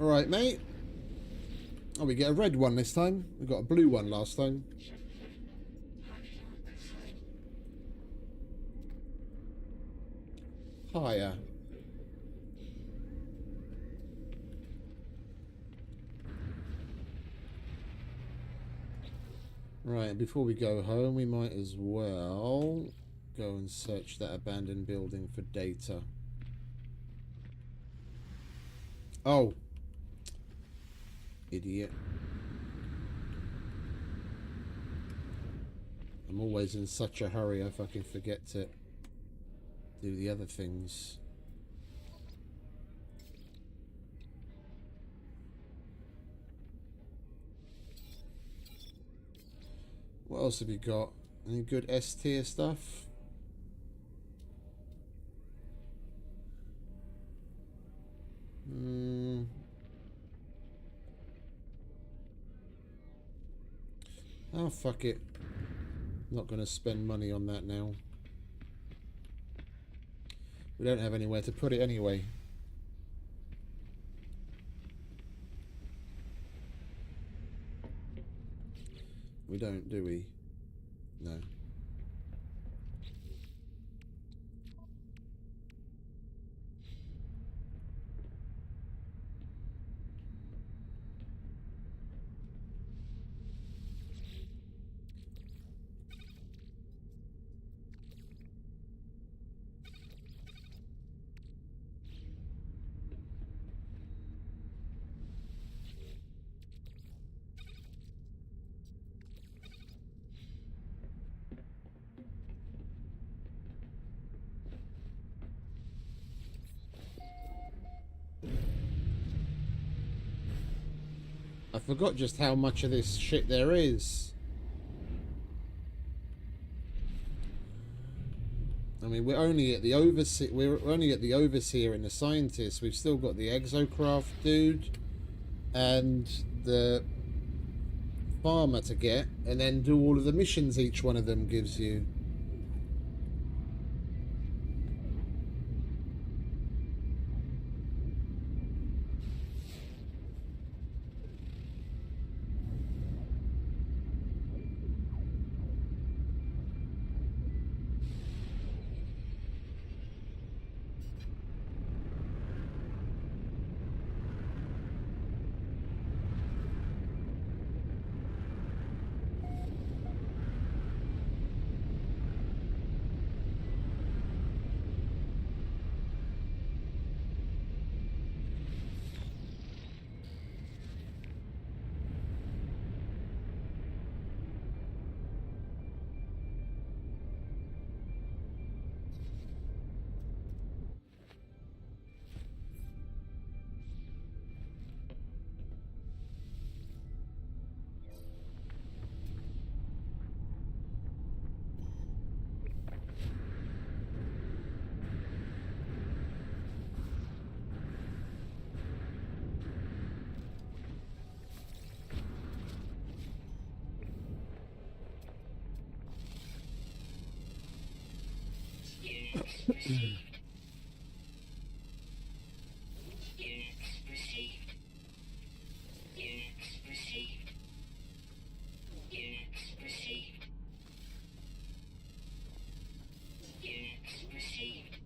B: Alright, mate. Oh, we get a red one this time. We got a blue one last time. Higher. Right, before we go home, we might as well go and search that abandoned building for data. Oh. Idiot. I'm always in such a hurry I fucking forget to do the other things. What else have you got? Any good S tier stuff? Oh, fuck it. Not going to spend money on that now. We don't have anywhere to put it anyway. We don't, do we? No. I forgot just how much of this shit there is. I mean, we're only at the overseer and the scientist. We've still got the exocraft dude and the farmer to get, and then do all of the missions each one of them gives you.
C: Units received. Units received. Units received. Units received. Units received.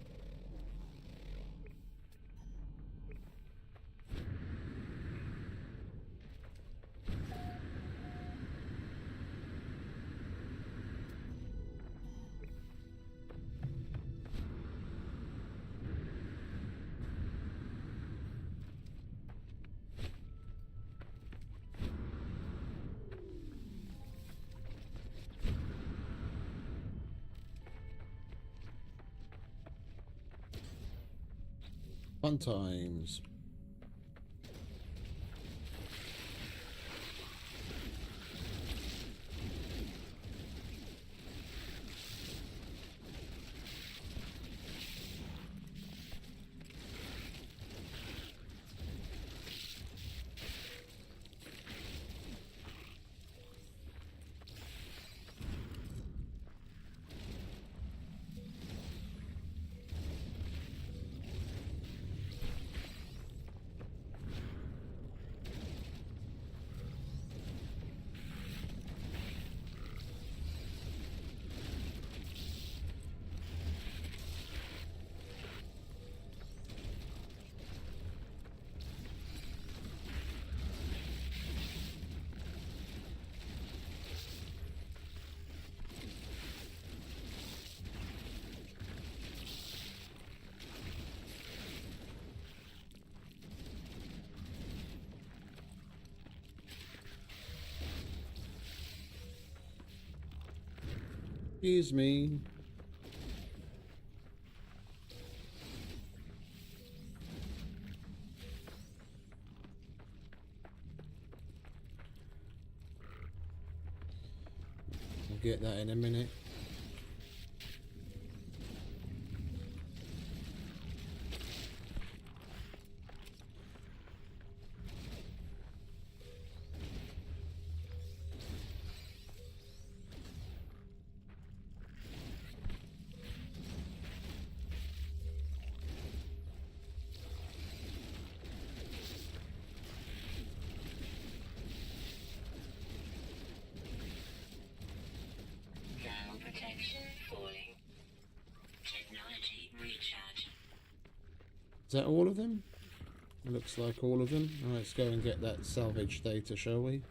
B: Fun times. Excuse me. We'll get that in a minute.
C: Thermal protection falling. Technology recharge.
B: Is that all of them? Looks like all of them. All right, let's go and get that salvage data, shall we?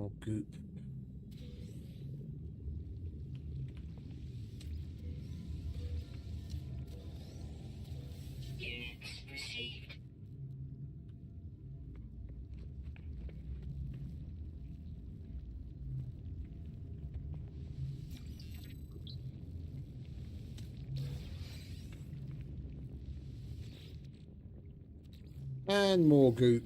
B: More goop.
C: Units received.
B: And more goop.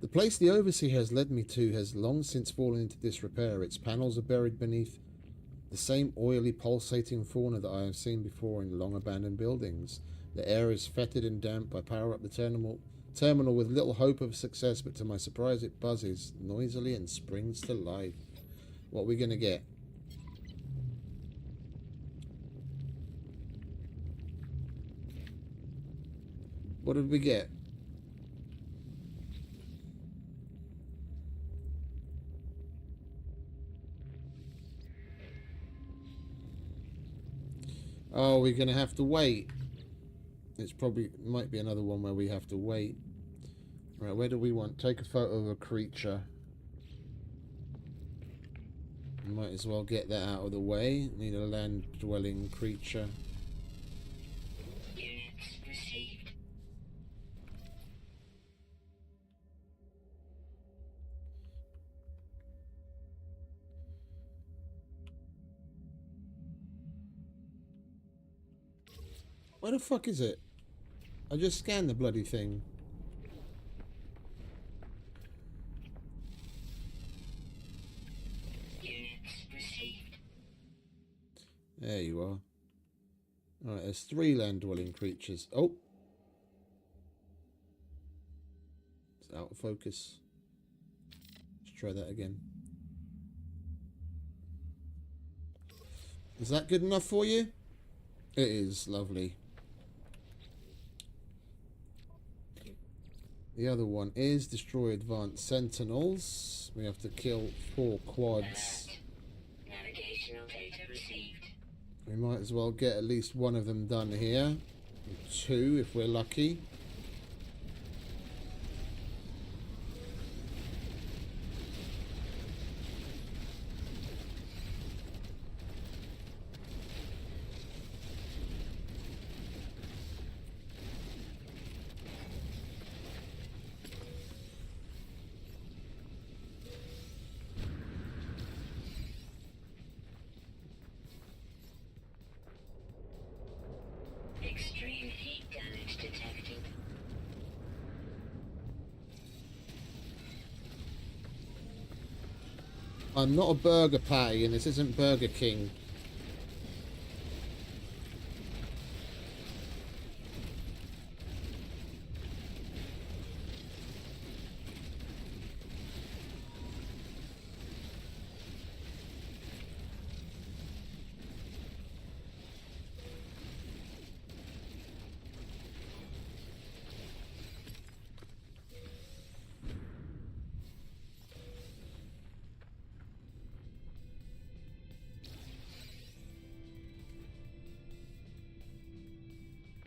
B: The place the Overseer has led me to has long since fallen into disrepair. Its panels are buried beneath the same oily, pulsating fauna that I have seen before in long abandoned buildings. The air is fetid and damp. I power up the terminal with little hope of success, but to my surprise it buzzes noisily and springs to life. What are we going to get? What did we get? Oh, we're going to have to wait. It's probably, might be another one where we have to wait. Right, where do we want? Take a photo of a creature. Might as well get that out of the way. Need a land-dwelling creature.
C: Units received.
B: Where the fuck is it? I just scanned the bloody thing.
C: Units received.
B: There you are. Alright, there's 3 land-dwelling creatures. Oh! It's out of focus. Let's try that again. Is that good enough for you? It is. Lovely. The other one is destroy advanced sentinels. We have to kill 4 quads.
C: Navigational data received.
B: We might as well get at least one of them done here. 2 if we're lucky.
C: Extreme heat damage detected.
B: I'm not a burger patty and this isn't Burger King.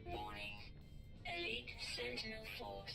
C: Warning. Elite Sentinel Force.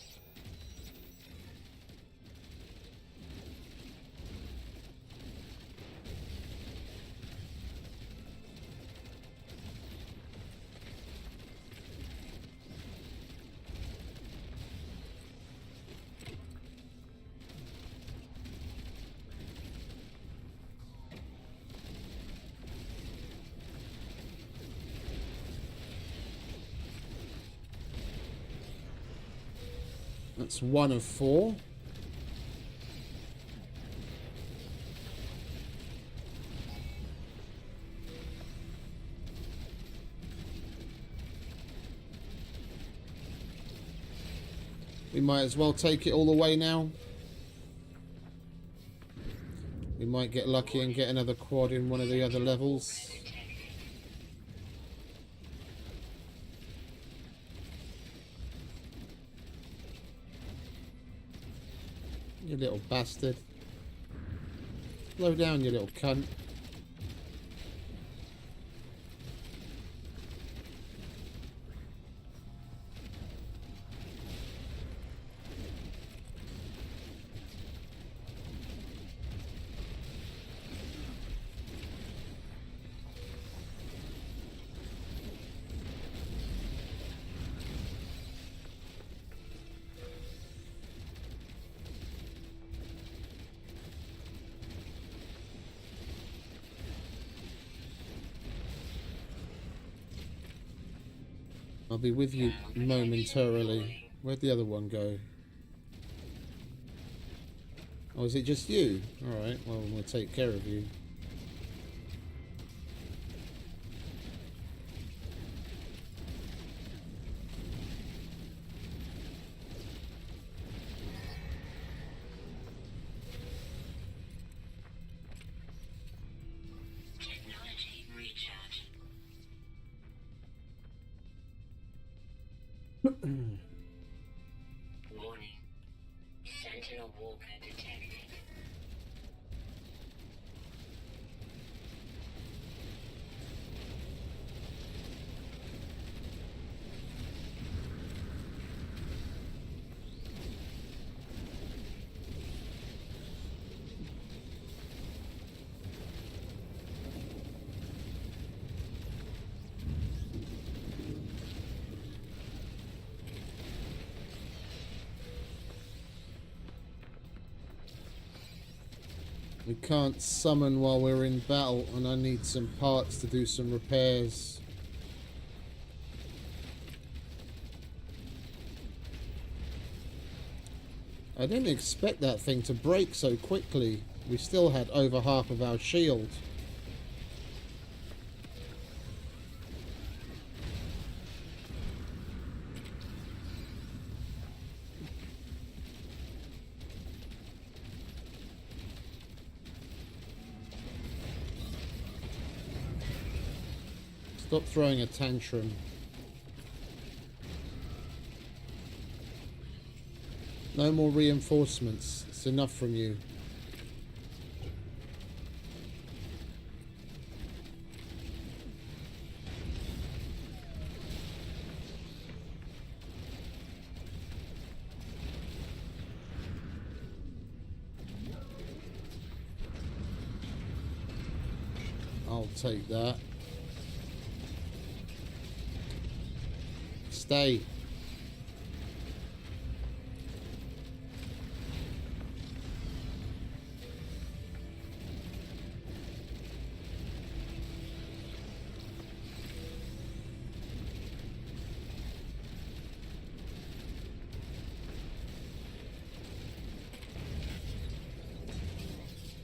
B: That's 1 of 4. We might as well take it all the way now. We might get lucky and get another quad in one of the other levels. You little bastard. Slow down, you little cunt. I'll be with you momentarily. Where'd the other one go? Oh, is it just you? Alright, well, we'll take care of you.
C: Technology recharge. Warning. Sentinel walker detected.
B: We can't summon while we're in battle, and I need some parts to do some repairs. I didn't expect that thing to break so quickly. We still had over half of our shield. Stop throwing a tantrum. No more reinforcements. It's enough from you. I'll take that. Stay.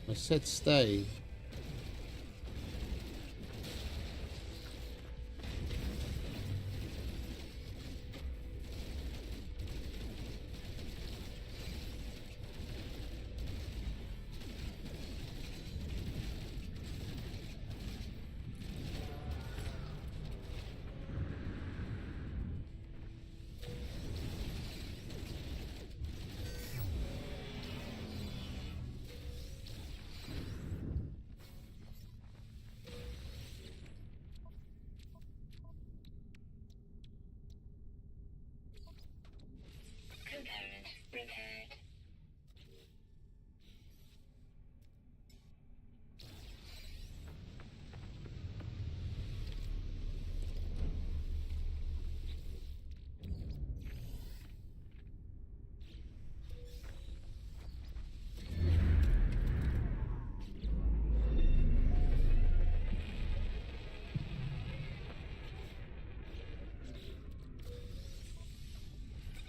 B: I said stay.
C: Component repaired.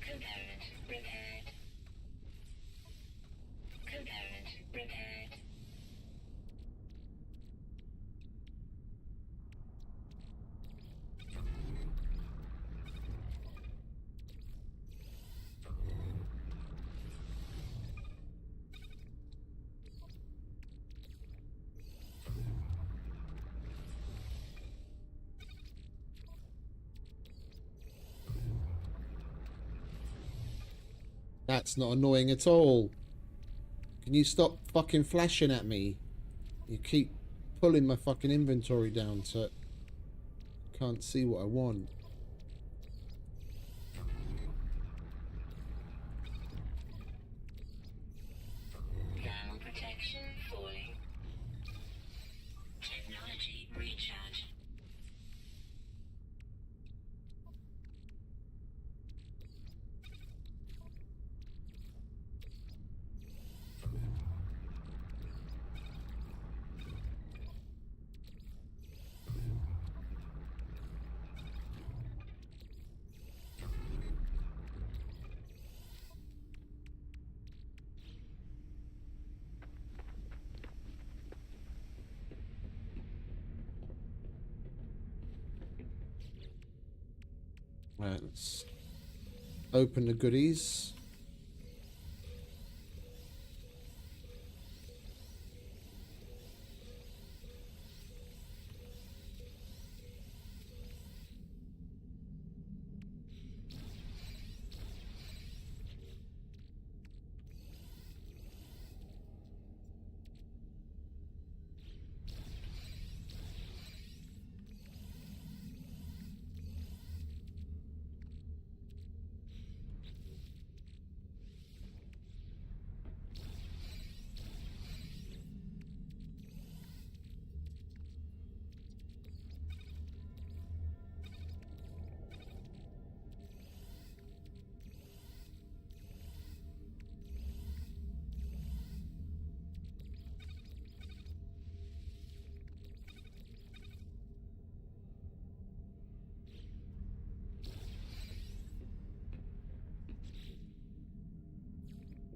C: Component repaired. Component repaired.
B: That's not annoying at all. Can you stop fucking flashing at me? You keep pulling my fucking inventory down so I can't see what I want.
C: Thermal protection falling. Technology recharge.
B: Right, let's open the goodies.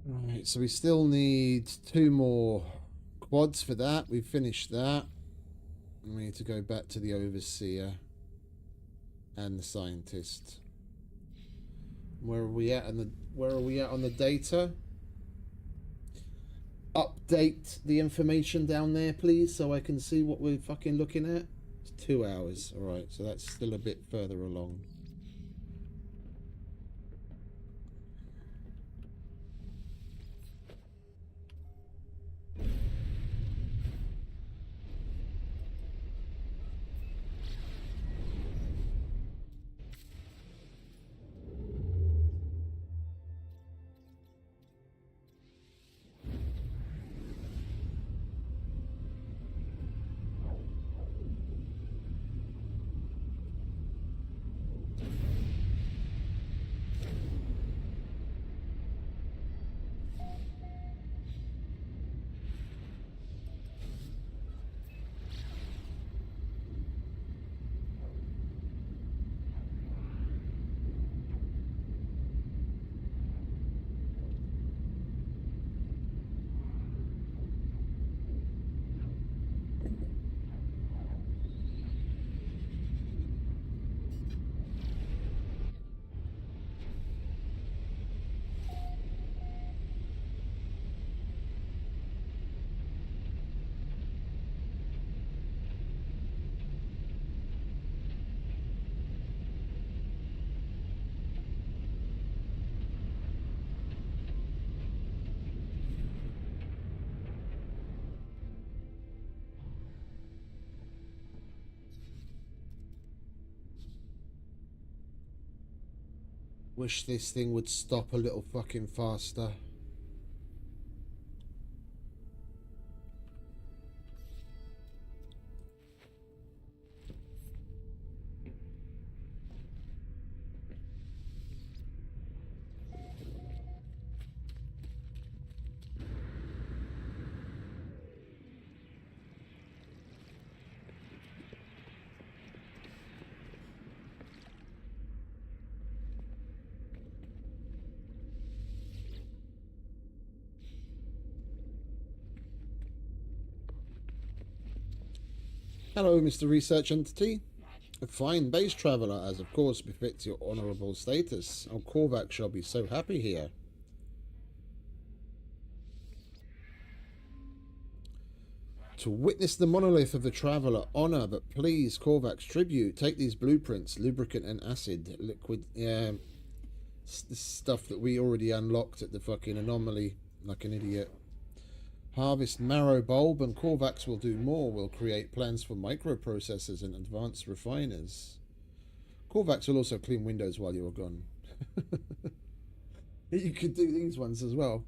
B: Right, so we still need 2 more quads for that. We've finished that. And we need to go back to the overseer and the scientist. Where are we at on the data? Update the information down there, please, so I can see what we're fucking looking at. It's 2 hours. Alright, so that's still a bit further along. Wish this thing would stop a little fucking faster. Hello, Mr. Research Entity. A fine base traveller, as of course befits your honourable status. Our Korvax shall be so happy here. To witness the monolith of the traveller, honour, but please, Korvax tribute, take these blueprints, lubricant and acid, liquid, yeah, this stuff that we already unlocked at the fucking anomaly, like an idiot. Harvest marrow bulb, and Korvax will do more. We'll create plans for microprocessors and advanced refiners. Korvax will also clean windows while you are gone. You could do these ones as well.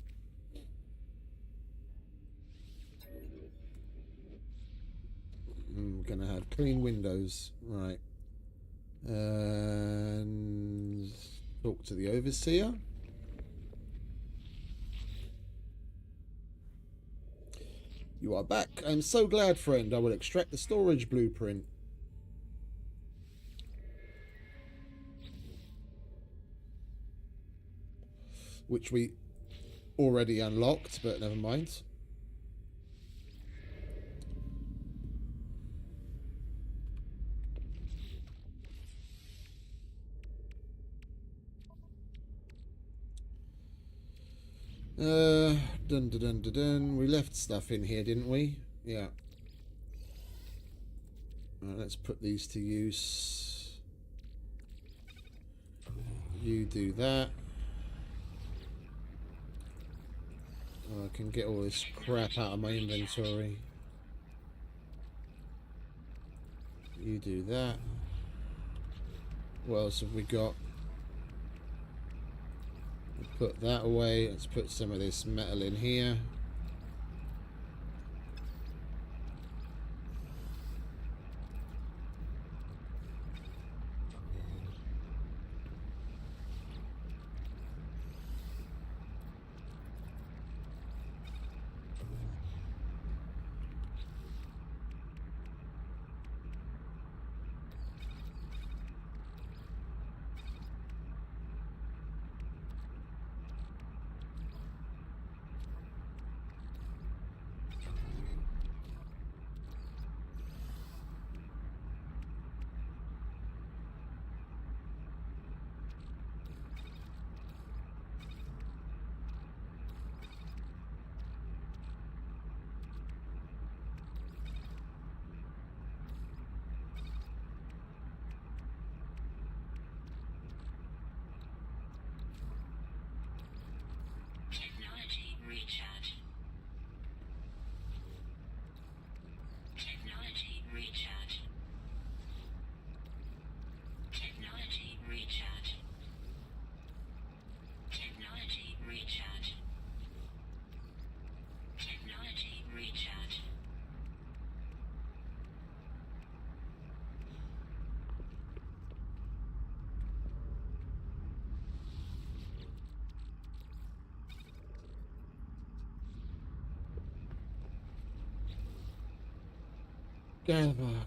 B: I'm gonna have clean windows, right? And talk to the overseer. You are back. I'm so glad, friend. I will extract the storage blueprint. Which we already unlocked, but never mind. Dun dun dun dun dun. We left stuff in here, didn't we? Yeah. Let's put these to use. You do that. Oh, I can get all this crap out of my inventory. You do that. What else have we got? We'll put that away. Let's put some of this metal in here.
C: Technology recharge. Technology recharge. Technology recharge. Technology recharge. Technology recharge.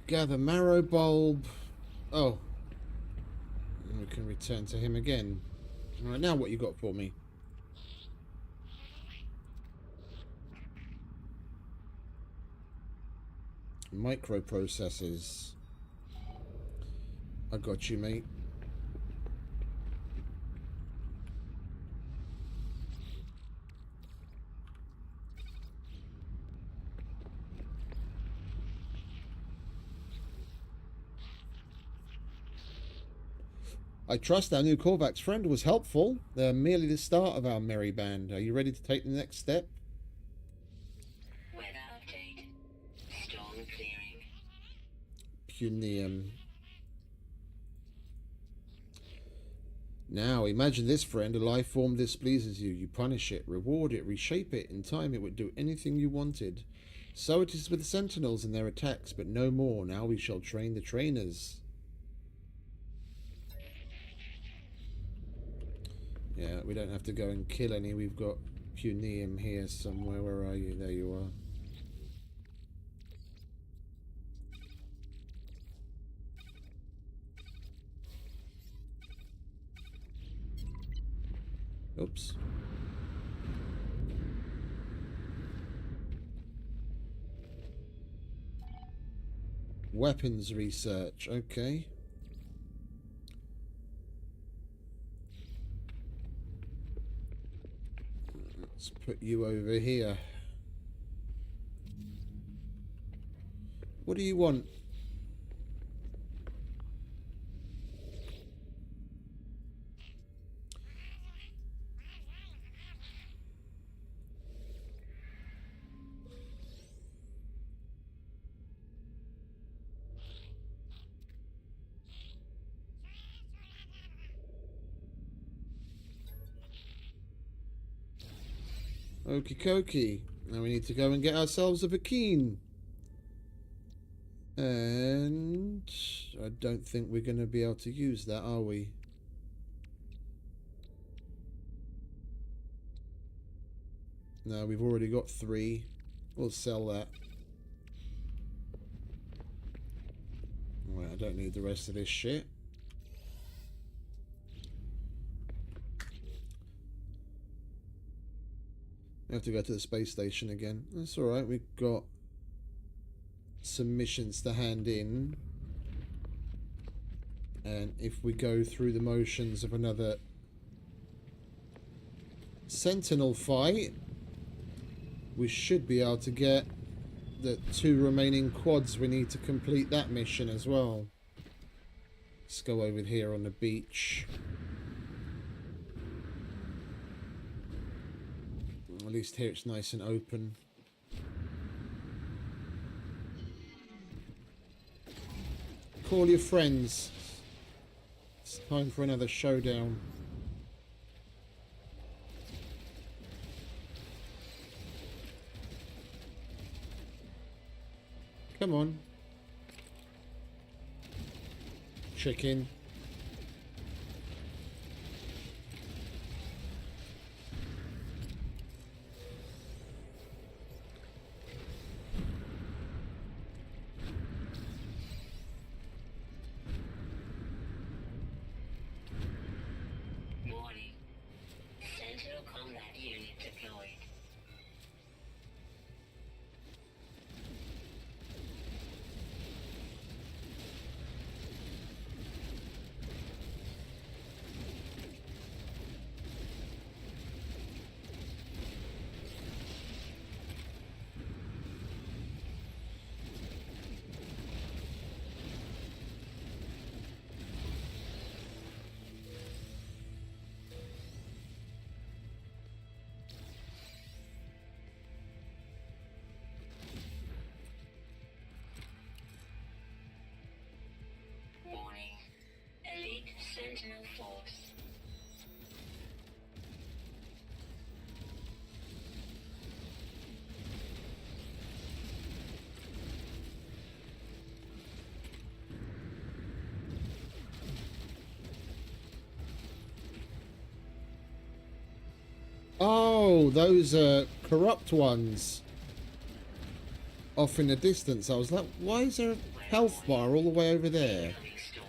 B: Gather marrow bulb. Oh. And we can return to him again. Alright, now what you got for me? Microprocessors. I got you, mate. I trust our new Korvax friend was helpful. They're merely the start of our merry band. Are you ready to take the next step?
C: Weather update. Storm clearing.
B: Punium. Now, imagine this, friend. A life form displeases you. You punish it, reward it, reshape it. In time, it would do anything you wanted. So it is with the Sentinels and their attacks, but no more. Now we shall train the trainers. Yeah, we don't have to go and kill any. We've got Punium here somewhere. Where are you? There you are. Oops. Weapons research. Okay. Let's put you over here. What do you want? Okie dokie. Now we need to go and get ourselves a Vakeen. And I don't think we're going to be able to use that, are we? No, we've already got 3. We'll sell that. Right, I don't need the rest of this shit. I have to go to the space station again. That's alright, we've got some missions to hand in. And if we go through the motions of another Sentinel fight, we should be able to get the 2 remaining quads. We need to complete that mission as well. Let's go over here on the beach. At least here it's nice and open. Call your friends. It's time for another showdown. Come on. Chicken.
C: Warning. Sentinel combat unit deployed. Warning. Elite Sentinel Force.
B: Oh, those are corrupt ones. Off in the distance. I was like, why is there a health bar all the way over there?
C: Incoming storm.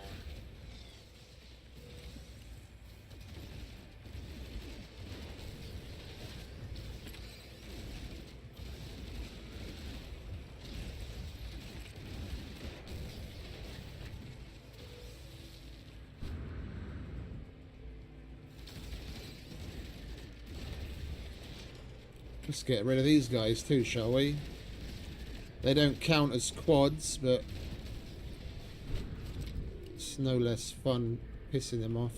B: Let's get rid of these guys too, shall we? They don't count as quads, but it's no less fun pissing them off.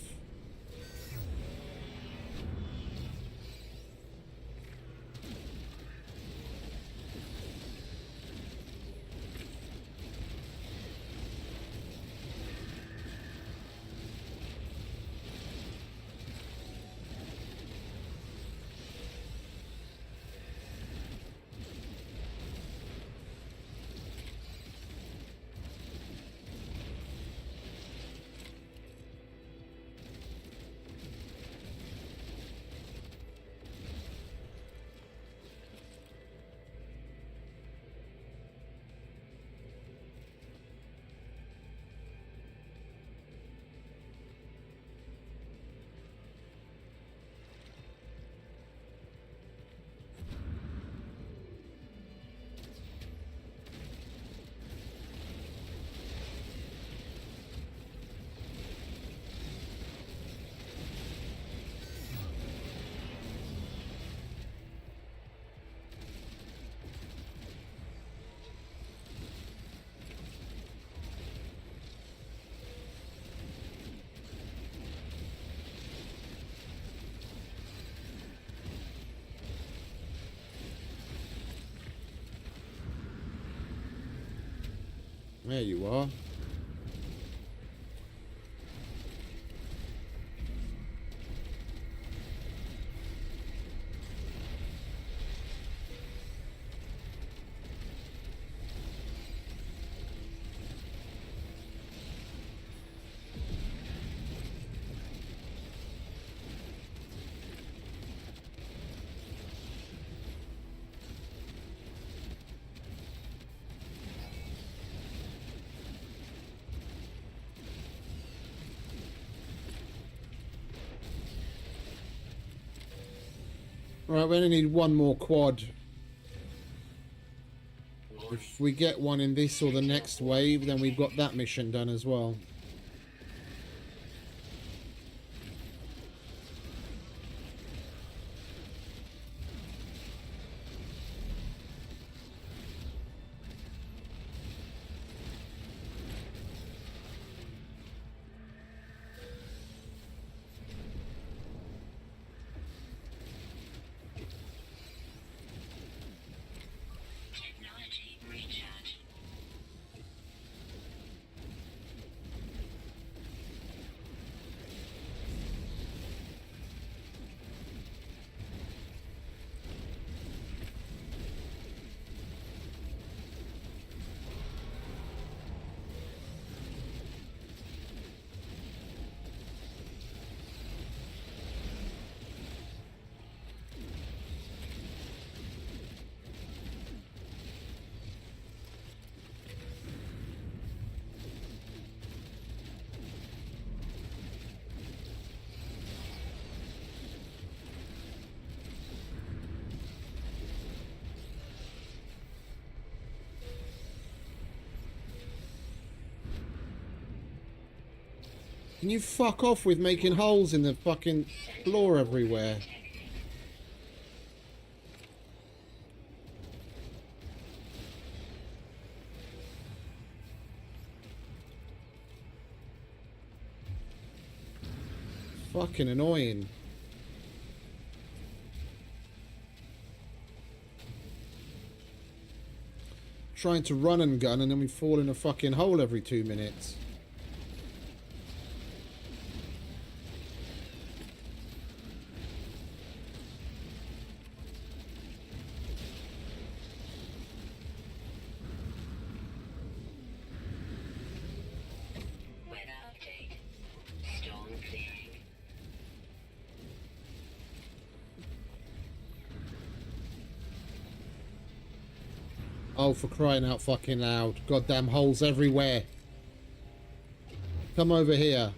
B: There you are. Alright, we only need one more quad. If we get one in this or the next wave, then we've got that mission done as well. Can you fuck off with making holes in the fucking floor everywhere? Fucking annoying. Trying to run and gun and then we fall in a fucking hole every 2 minutes.
C: Weather update. Storm clearing.
B: Oh, for crying out fucking loud. Goddamn holes everywhere. Come over here.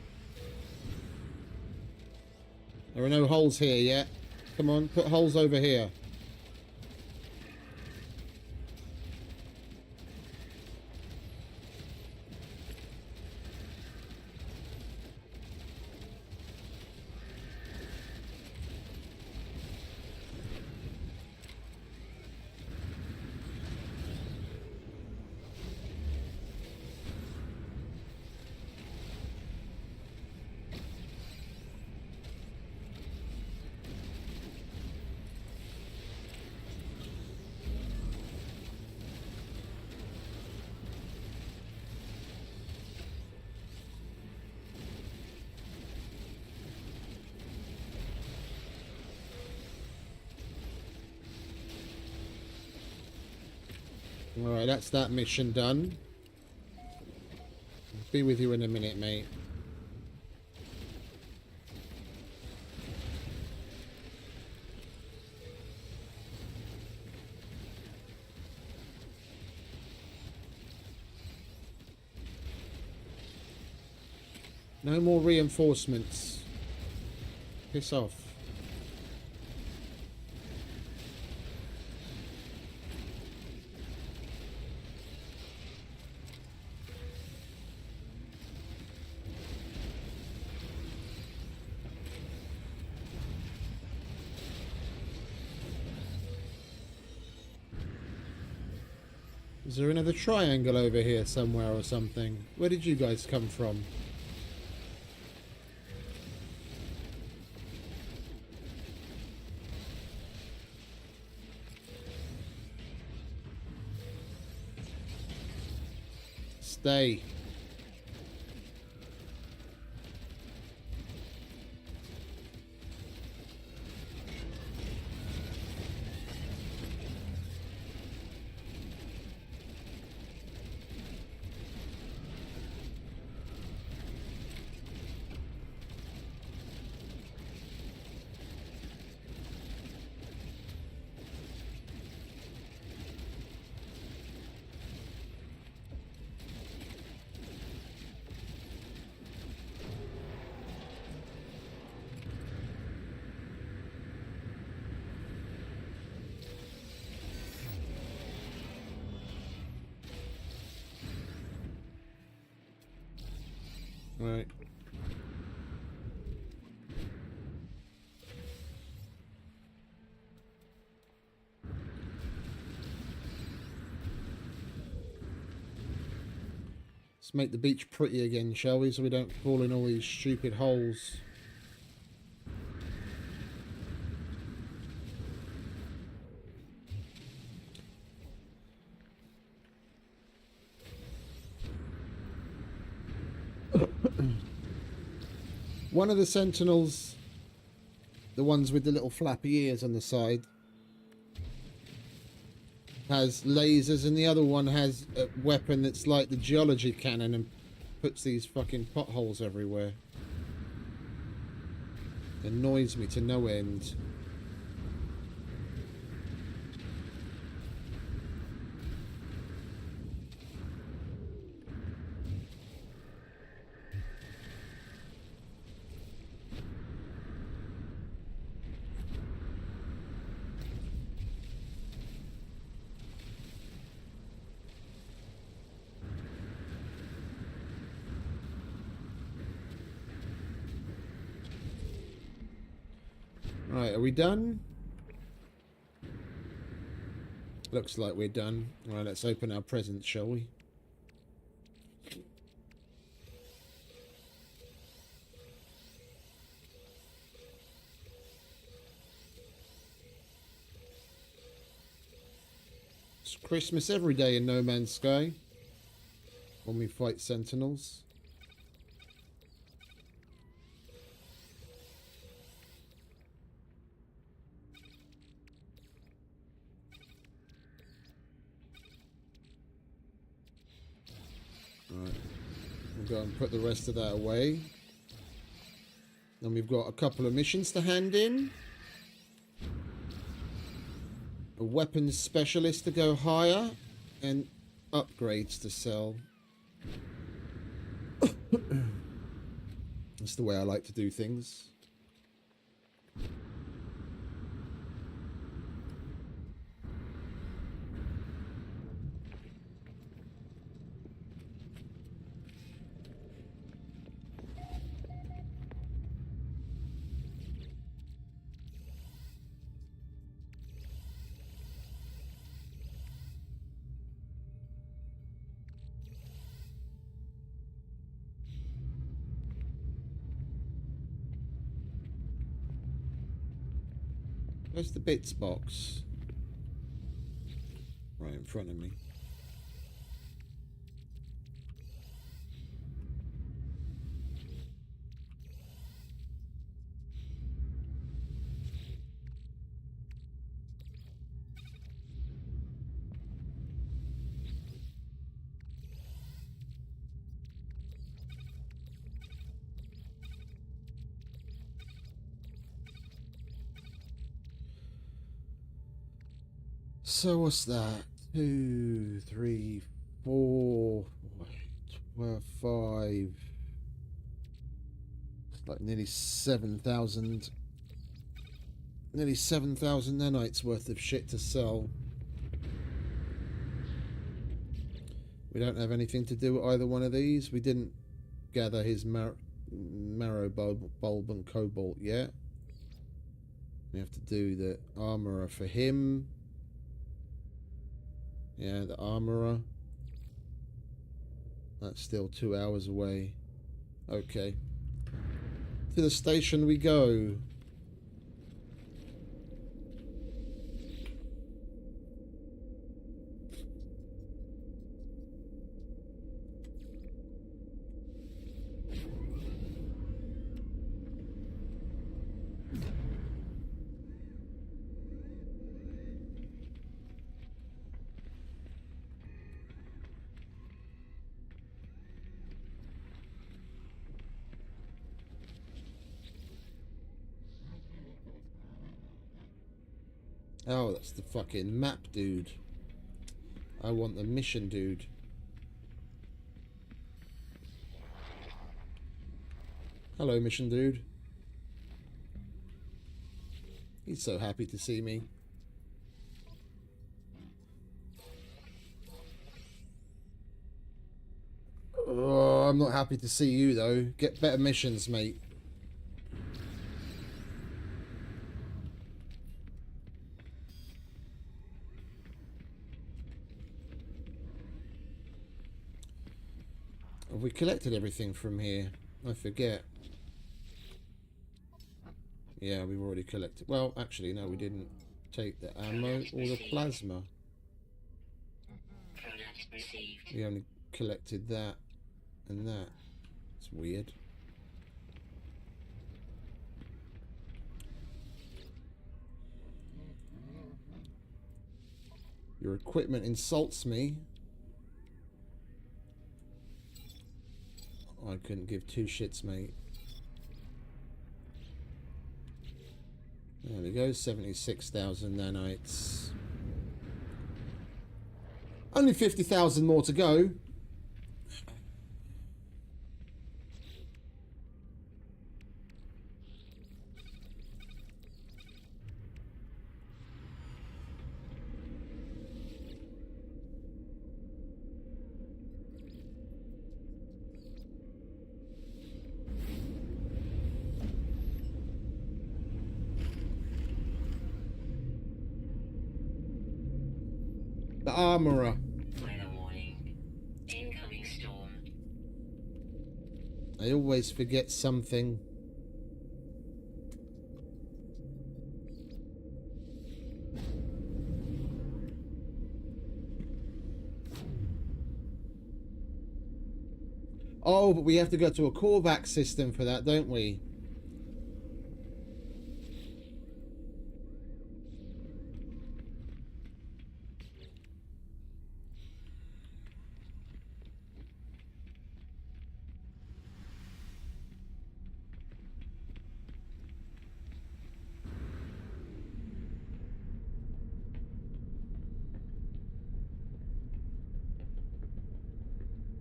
B: There are no holes here yet. Come on, put holes over here. Alright, that's that mission done. Be with you in a minute, mate. No more reinforcements. Piss off. Is there another triangle over here somewhere or something? Where did you guys come from? Stay. Right. Let's make the beach pretty again, shall we? So we don't fall in all these stupid holes. One of the sentinels, the ones with the little flappy ears on the side, has lasers, and the other one has a weapon that's like the geology cannon and puts these fucking potholes everywhere. Annoys me to no end. Right, are we done? Looks like we're done. Alright, let's open our presents, shall we? It's Christmas every day in No Man's Sky when we fight Sentinels. Right, we'll go and put the rest of that away. Then we've got a couple of missions to hand in. A weapons specialist to go higher, and upgrades to sell. That's the way I like to do things. Where's the bits box? Right in front of me. So what's that? 2, 3, 4, 12, 5. It's like nearly 7,000. Nearly 7,000 nanites worth of shit to sell. We don't have anything to do with either one of these. We didn't gather his marrow bulb and cobalt yet. We have to do the armorer for him. Yeah, the armorer. That's still 2 hours away. Okay. To the station we go. Oh, that's the fucking map dude. I want the mission dude. Hello, mission dude. He's so happy to see me. Oh, I'm not happy to see you, though. Get better missions, mate. Have we collected everything from here? I forget. Yeah, we've already collected. Well, actually, no, we didn't take the ammo or the plasma.
C: Product received.
B: We only collected that and that. It's weird. Your equipment insults me. I couldn't give two shits, mate. There we go, 76,000 nanites. Only 50,000 more to go. The armourer.
C: Weather warning. Incoming storm.
B: I always forget something. Oh, but we have to go to a callback system for that, don't we?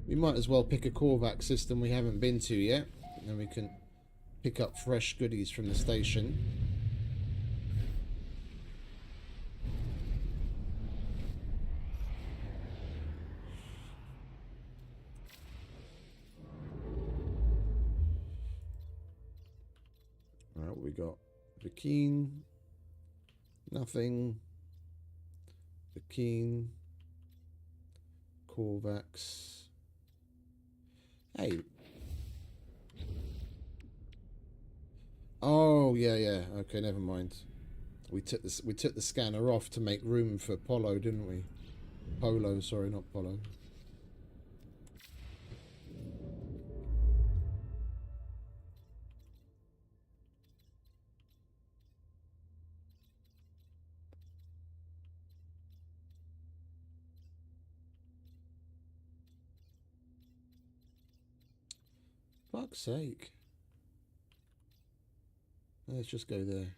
B: We might as well pick a callback system we haven't been to yet, and then we can pick up fresh goodies from the station. Alright, we got Vakeen, nothing, Vakeen, callbacks. Hey. Oh yeah. Okay, never mind. We took the scanner off to make room for Polo, didn't we? Polo, sorry, not Polo. Fuck's sake. Let's just go there.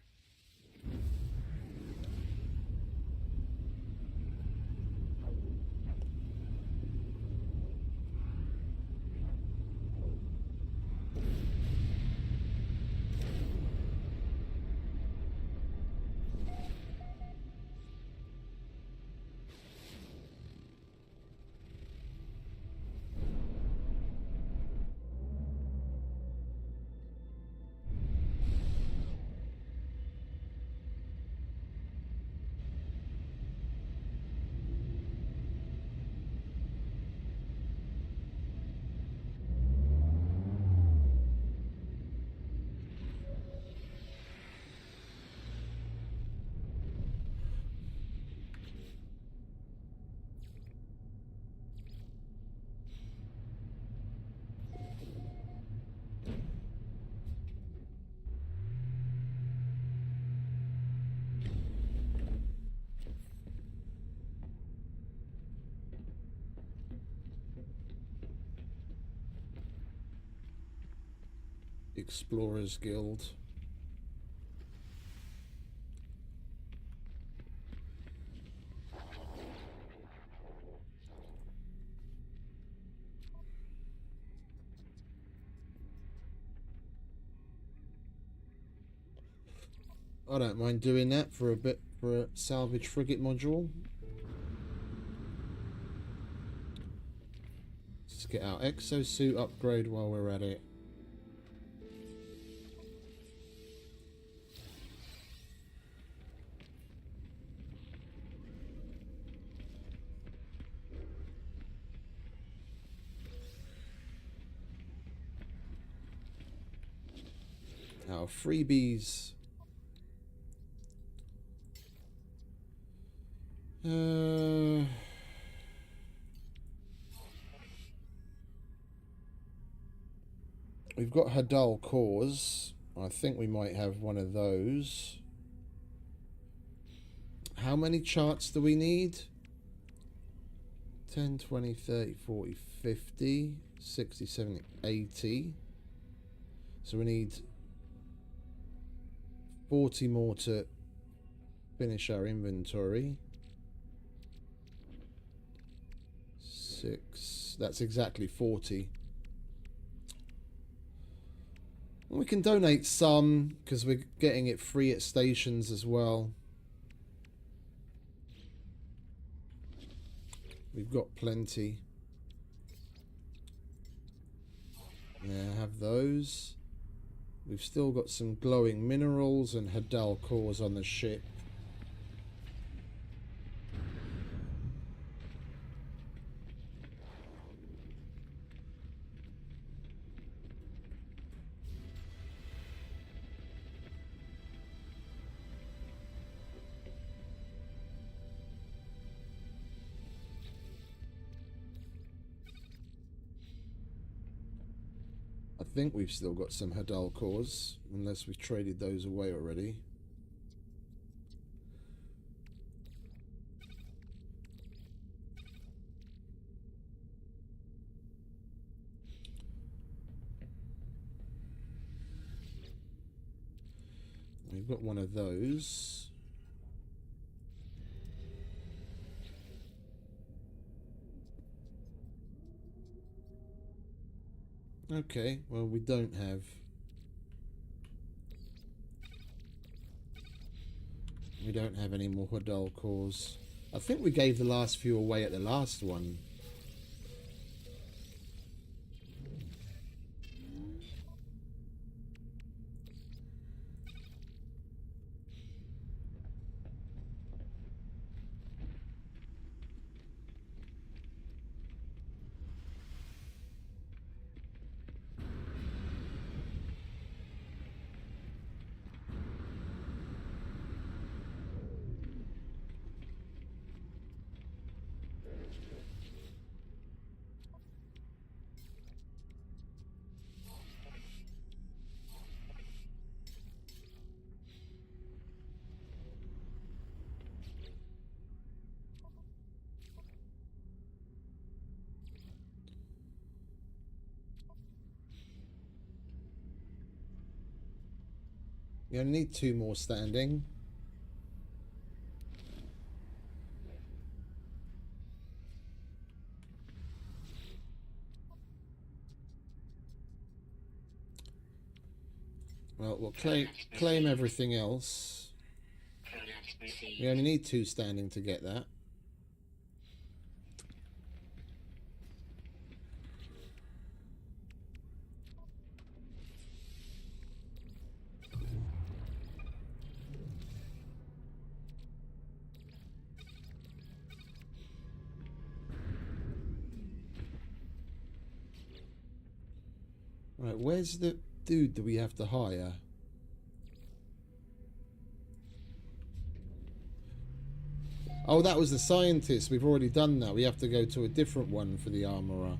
B: Explorers Guild. I don't mind doing that for a bit, for a salvage frigate module. Let's get our exosuit upgrade while we're at it. Our freebies. We've got Hadal cores. I think we might have one of those. How many charts do we need? 10, 20, 30, 40, 50, 60, 70, 80. So we need 40 more to finish our inventory. 6. That's exactly 40. We can donate some because we're getting it free at stations as well. We've got plenty. Yeah, have those. We've still got some glowing minerals and Hadal cores on the ship. I think we've still got some Hadal cores, unless we've traded those away already. We've got one of those. Okay, well, we don't have... We don't have any more Hadal cores. I think we gave the last few away at the last one. You only need 2 more standing. Well, we'll claim everything else. We only need 2 standing to get that. Right, where's the dude that we have to hire? Oh, that was the scientist. We've already done that. We have to go to a different one for the armorer.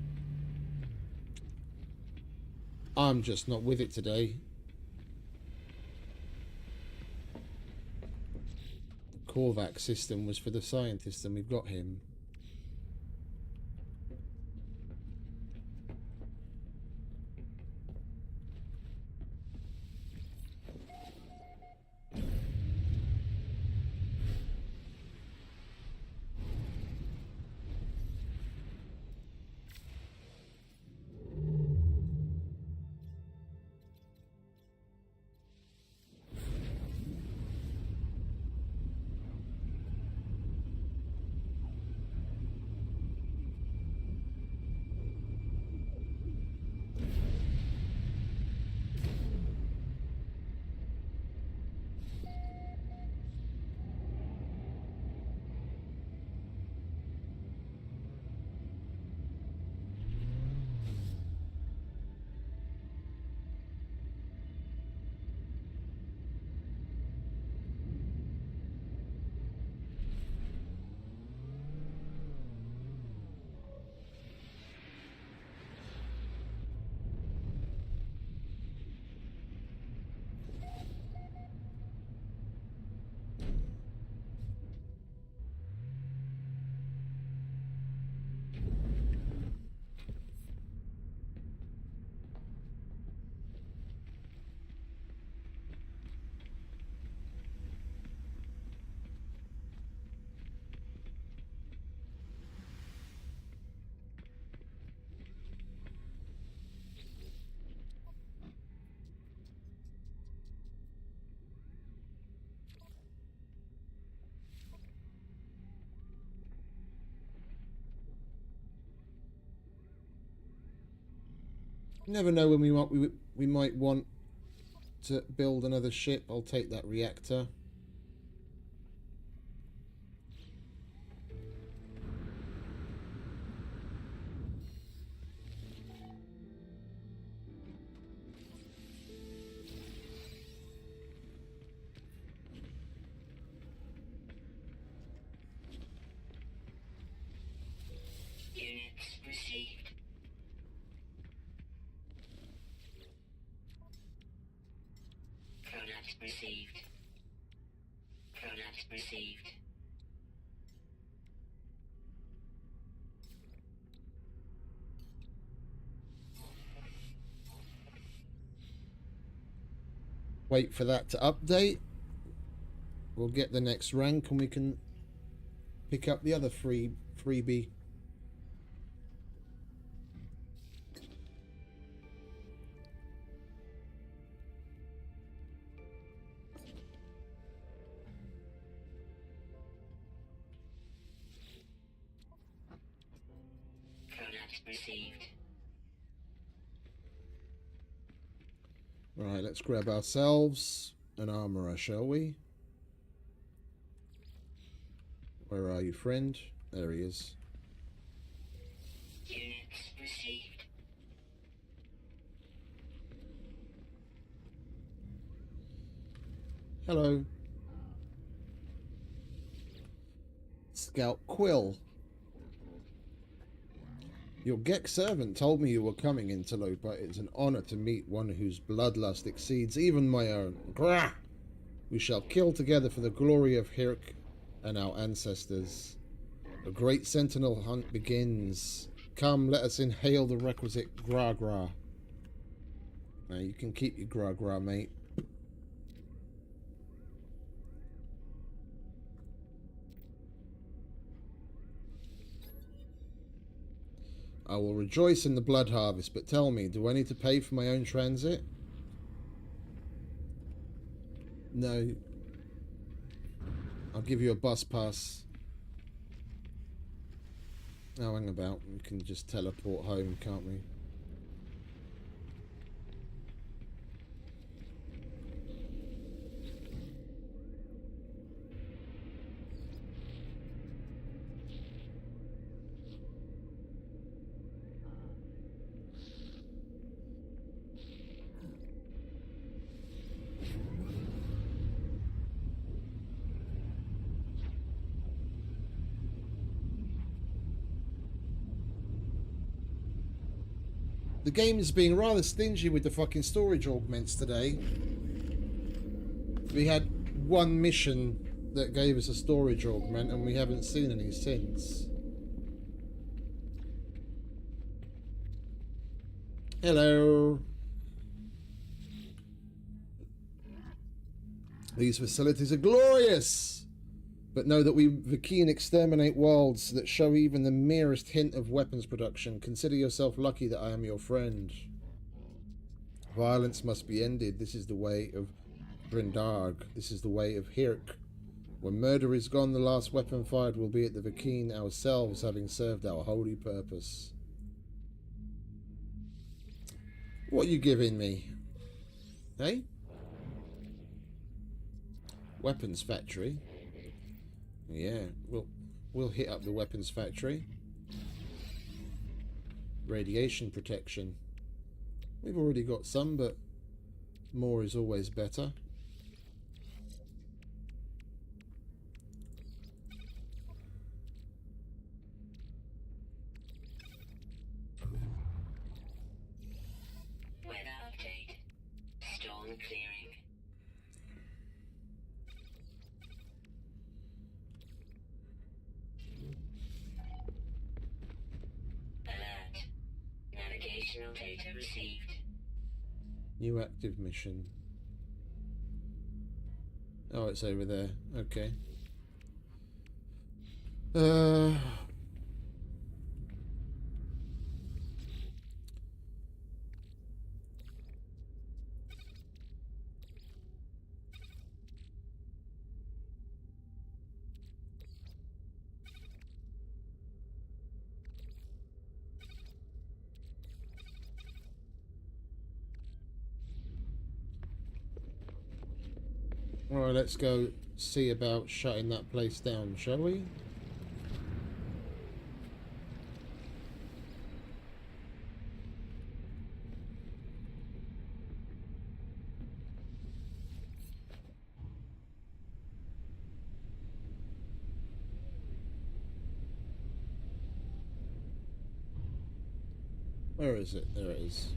B: I'm just not with it today. The Korvac system was for the scientist and we've got him. You never know when we might want to build another ship. I'll take that reactor.
C: Units received. received. Codex received.
B: Wait for that to update. We'll get the next rank and we can pick up the other freebie.
C: Codex received.
B: Right, let's grab ourselves an armorer, shall we? Where are you, friend? There he is.
C: Units received.
B: Hello. Scout Quill. Your Gek servant told me you were coming, Interloper. It's an honor to meet one whose bloodlust exceeds even my own. Grah! We shall kill together for the glory of Hirk and our ancestors. A great sentinel hunt begins. Come, let us inhale the requisite gra-gra. Now, you can keep your gra-gra, mate. I will rejoice in the blood harvest, but tell me, do I need to pay for my own transit? No. I'll give you a bus pass. Oh, hang about. We can just teleport home, can't we? The game is being rather stingy with the fucking storage augments today. We had one mission that gave us a storage augment and we haven't seen any since. Hello. These facilities are glorious! But know that we Vikeen exterminate worlds that show even the merest hint of weapons production. Consider yourself lucky that I am your friend. Violence must be ended. This is the way of Brindarg. This is the way of Hirk. When murder is gone, the last weapon fired will be at the Vikeen ourselves, having served our holy purpose. What are you giving me? Hey? Weapons factory. Yeah, we'll hit up the weapons factory. Radiation protection. We've already got some, but more is always better.
C: Weather update. Storm clearing. Alert. Navigational data received.
B: New active mission. Oh, it's over there. Okay. Alright, let's go see about shutting that place down, shall we? Where is it? There it is.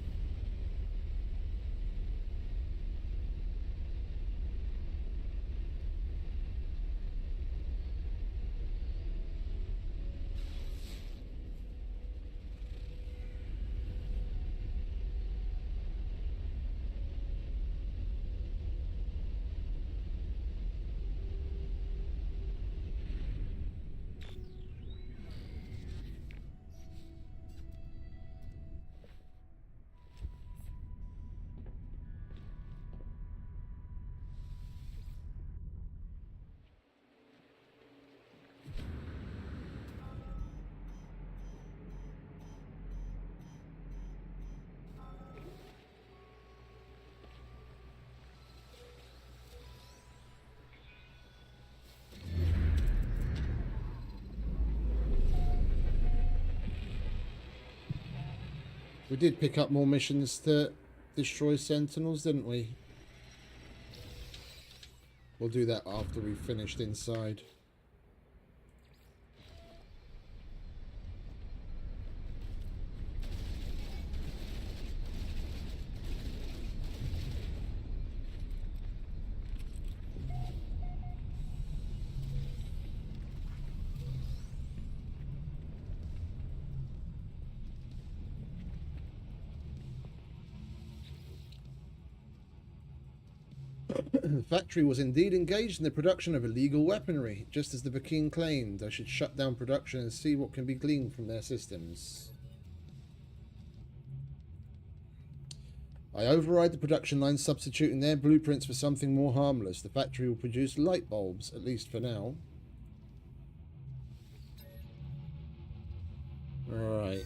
B: We did pick up more missions to destroy sentinels, didn't we? We'll do that after we've finished inside. The factory was indeed engaged in the production of illegal weaponry, just as the Vakeen claimed. I should shut down production and see what can be gleaned from their systems. I override the production line, substituting their blueprints for something more harmless. The factory will produce light bulbs, at least for now. Alright.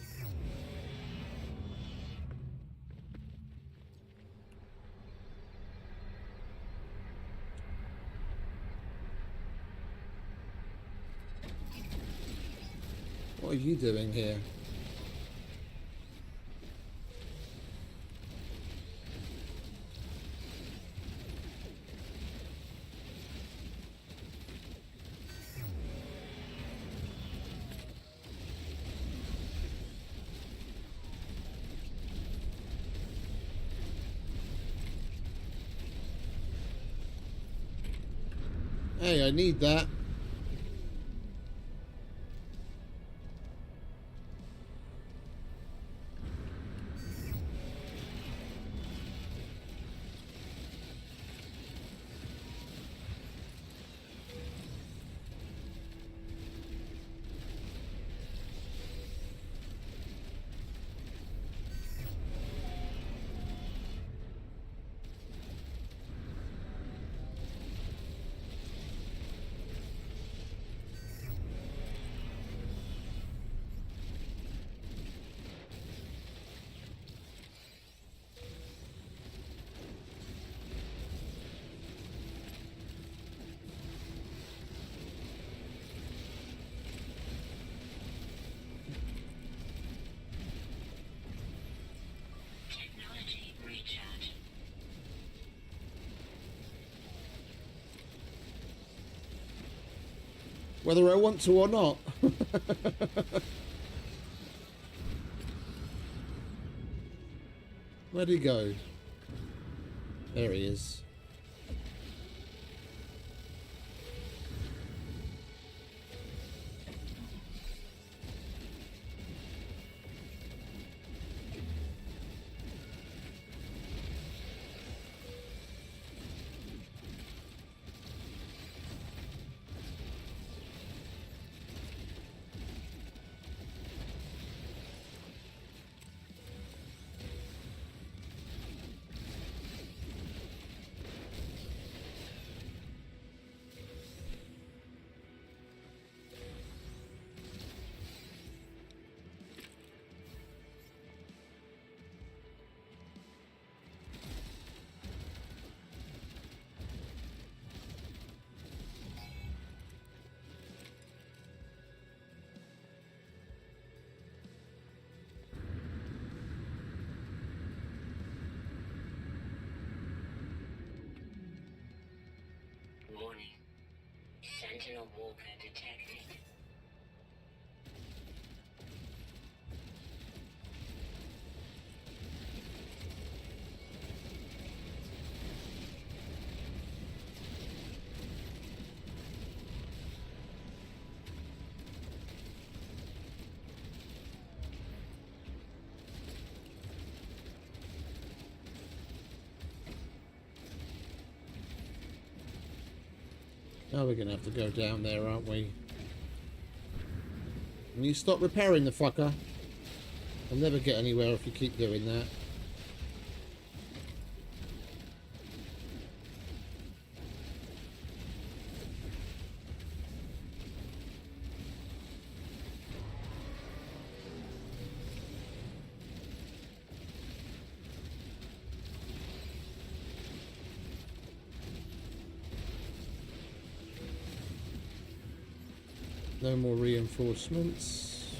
B: What are you doing here? Hey, I need that.
C: Technology recharge.
B: Whether I want to or not. Where'd he go? There he is.
C: Warning. Sentinel Walker detected.
B: Now we're going to have to go down there, aren't we? Can you stop repairing the fucker? I'll never get anywhere if you keep doing that. No more reinforcements.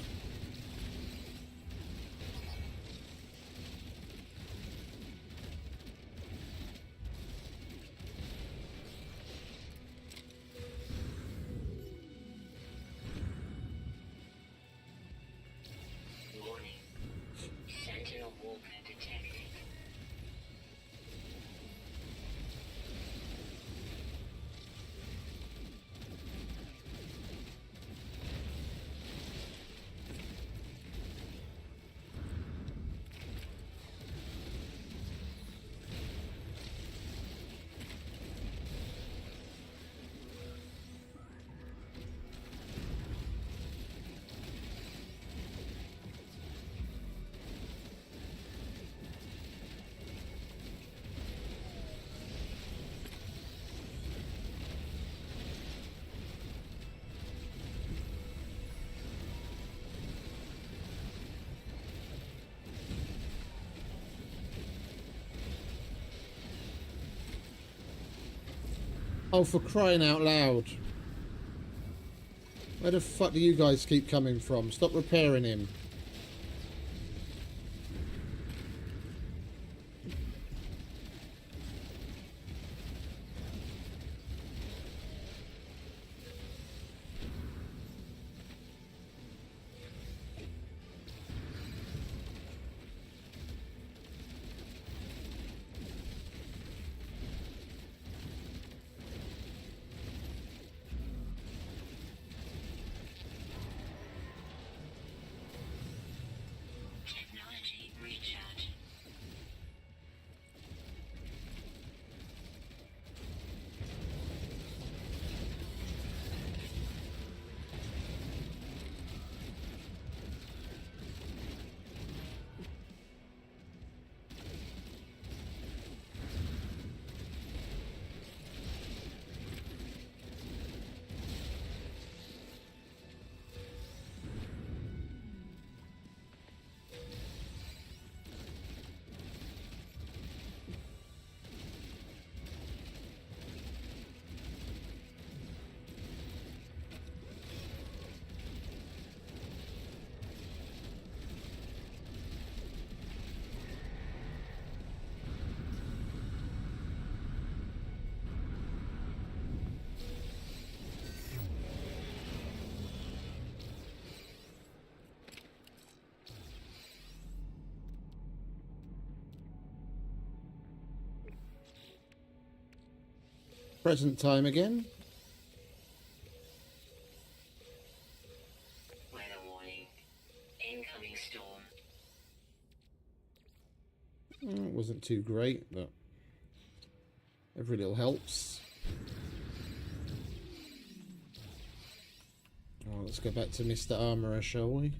B: Oh, for crying out loud. Where the fuck do you guys keep coming from? Stop repairing him.
C: Technology recharge.
B: Present time again.
C: Weather warning. Incoming storm.
B: It wasn't too great, but every little helps. Oh, let's go back to Mr. Armourer, shall we?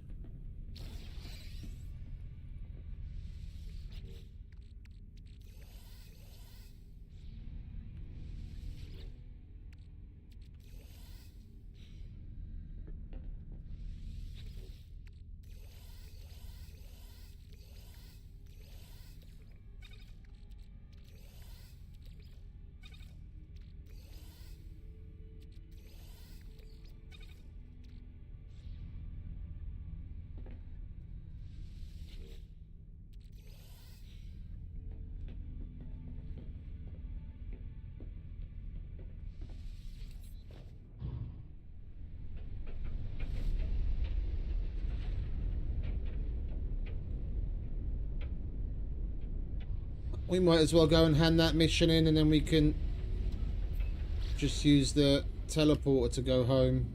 B: We might as well go and hand that mission in, and then we can just use the teleporter to go home.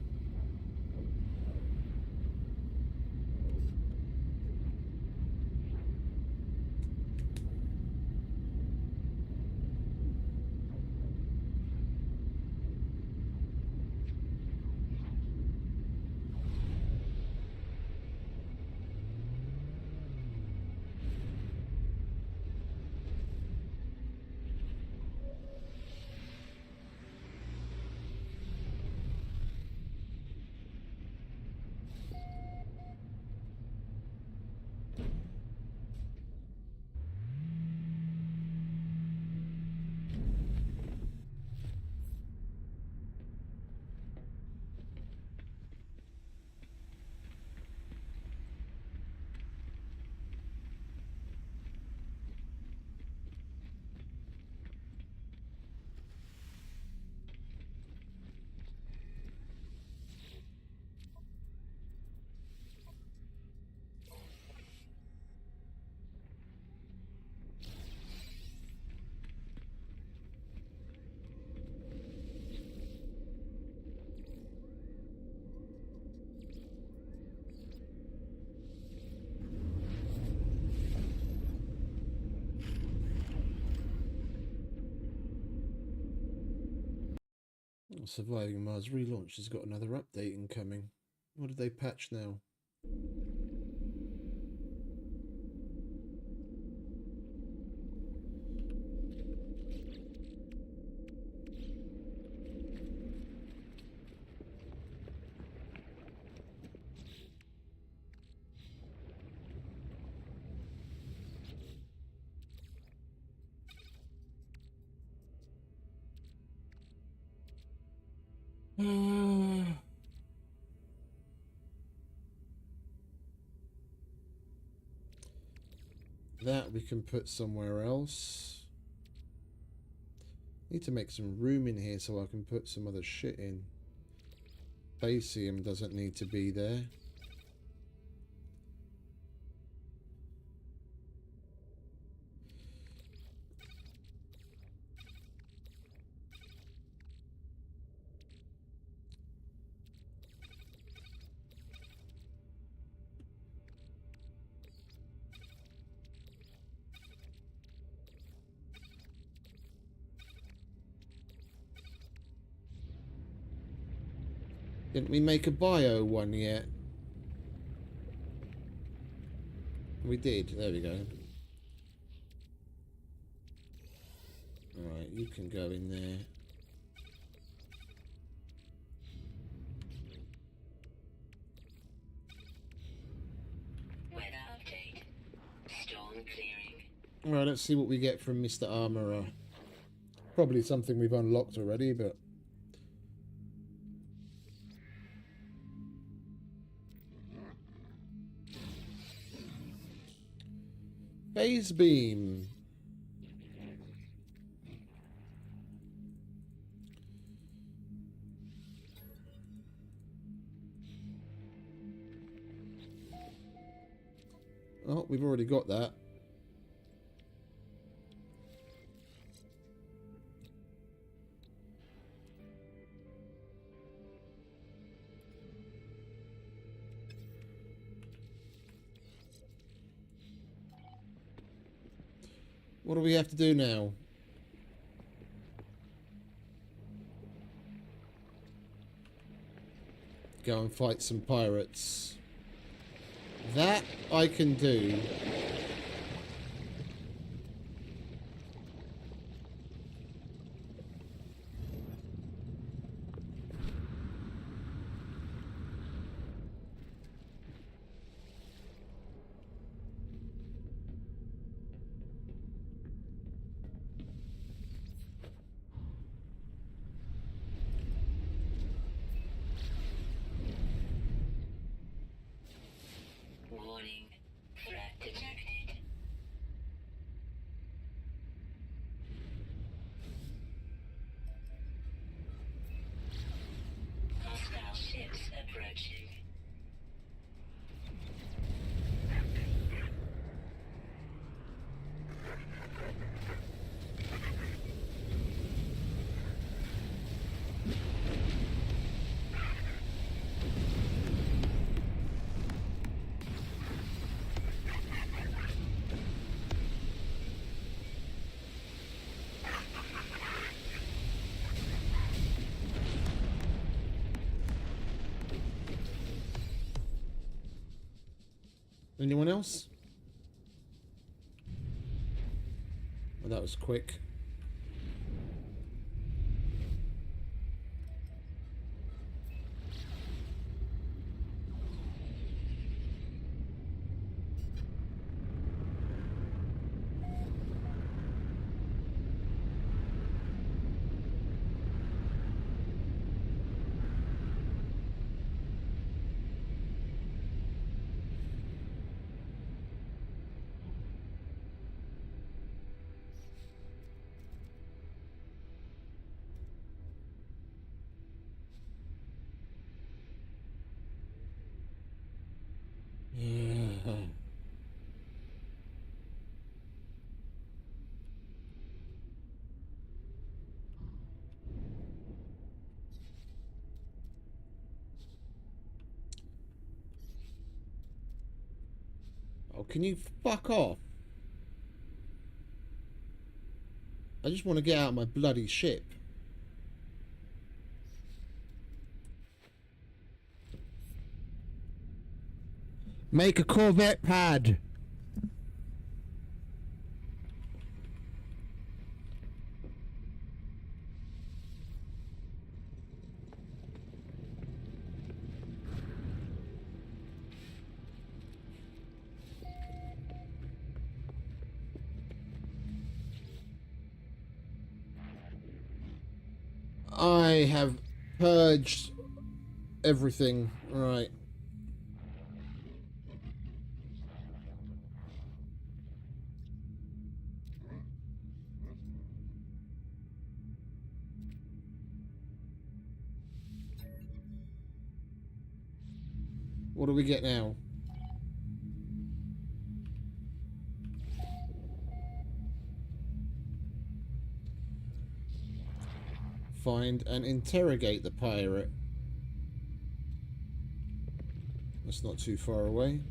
B: Surviving Mars Relaunch has got another update incoming. What did they patch now? That we can put somewhere else. Need to make some room in here so I can put some other shit in. Basium doesn't need to be there. Didn't we make a bio one yet? We did. There we go. Alright, you can go in there.
C: Weather update. Storm clearing.
B: Alright, let's see what we get from Mr. Armourer. Probably something we've unlocked already, but... Phase beam. Oh, we've already got that. What do we have to do now? Go and fight some pirates. That I can do.
C: Warning. Threat detected. Hostile ships approaching.
B: Anyone else? Well, that was quick. Oh, can you fuck off? I just want to get out of my bloody ship. Make a Corvette pad. I have purged everything. Right. What do we get now? Find and interrogate the pirate. That's not too far away.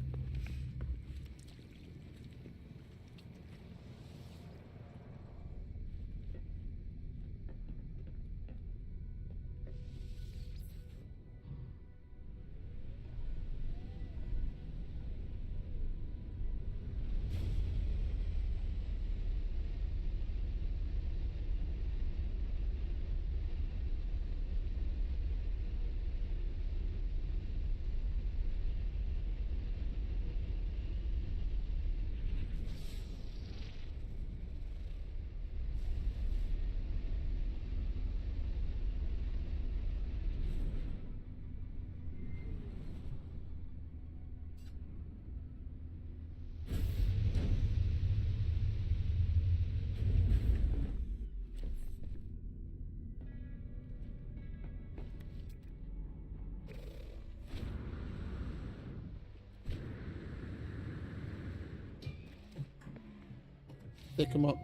B: Pick them up.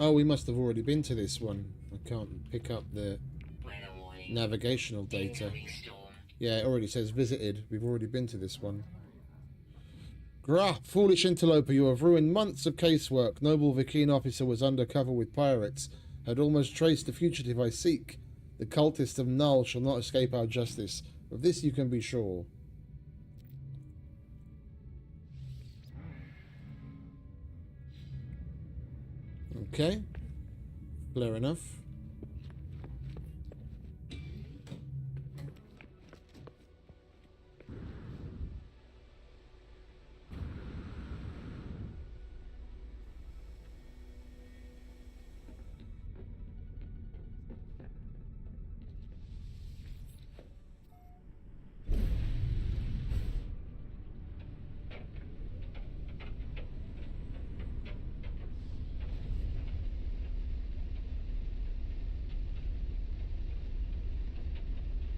B: Oh, we must have already been to this one. I can't pick up the navigational data. Yeah, it already says visited. We've already been to this one. Grah, foolish interloper, you have ruined months of casework. Noble Vikine officer was undercover with pirates. Had almost traced the fugitive I seek. The cultists of Null shall not escape our justice. Of this you can be sure. Okay. Clear enough.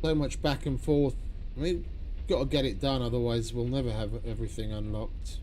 B: So much back and forth. We've got to get it done, otherwise we'll never have everything unlocked.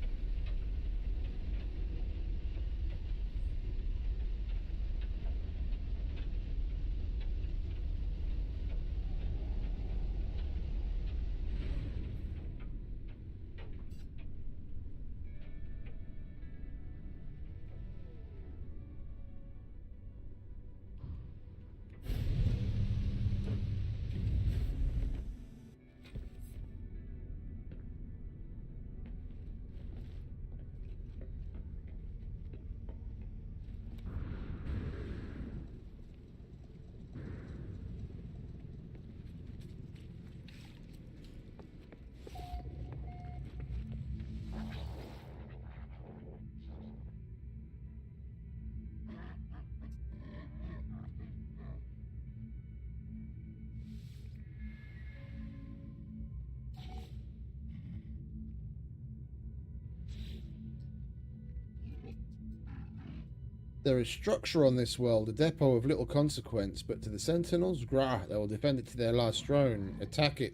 B: There is structure on this world, a depot of little consequence, but to the Sentinels, grah, they will defend it to their last drone. Attack it.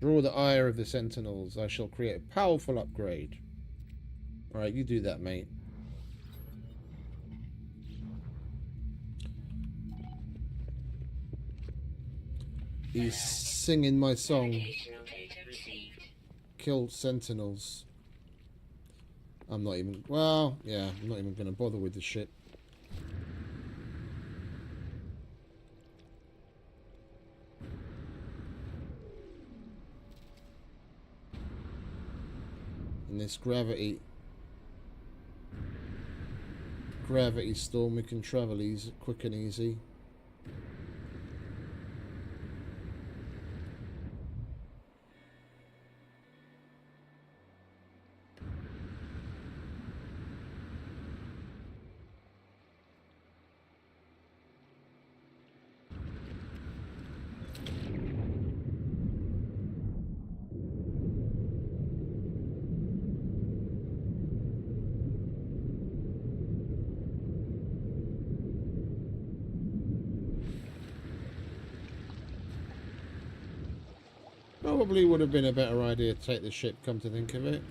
B: Draw the ire of the Sentinels. I shall create a powerful upgrade. Alright, you do that, mate. He's singing my song. Kill Sentinels. I'm not even... Well, yeah, I'm not even going to bother with the shit. In this gravity storm, we can travel easy, quick and easy. Probably would have been a better idea to take the ship, come to think of it.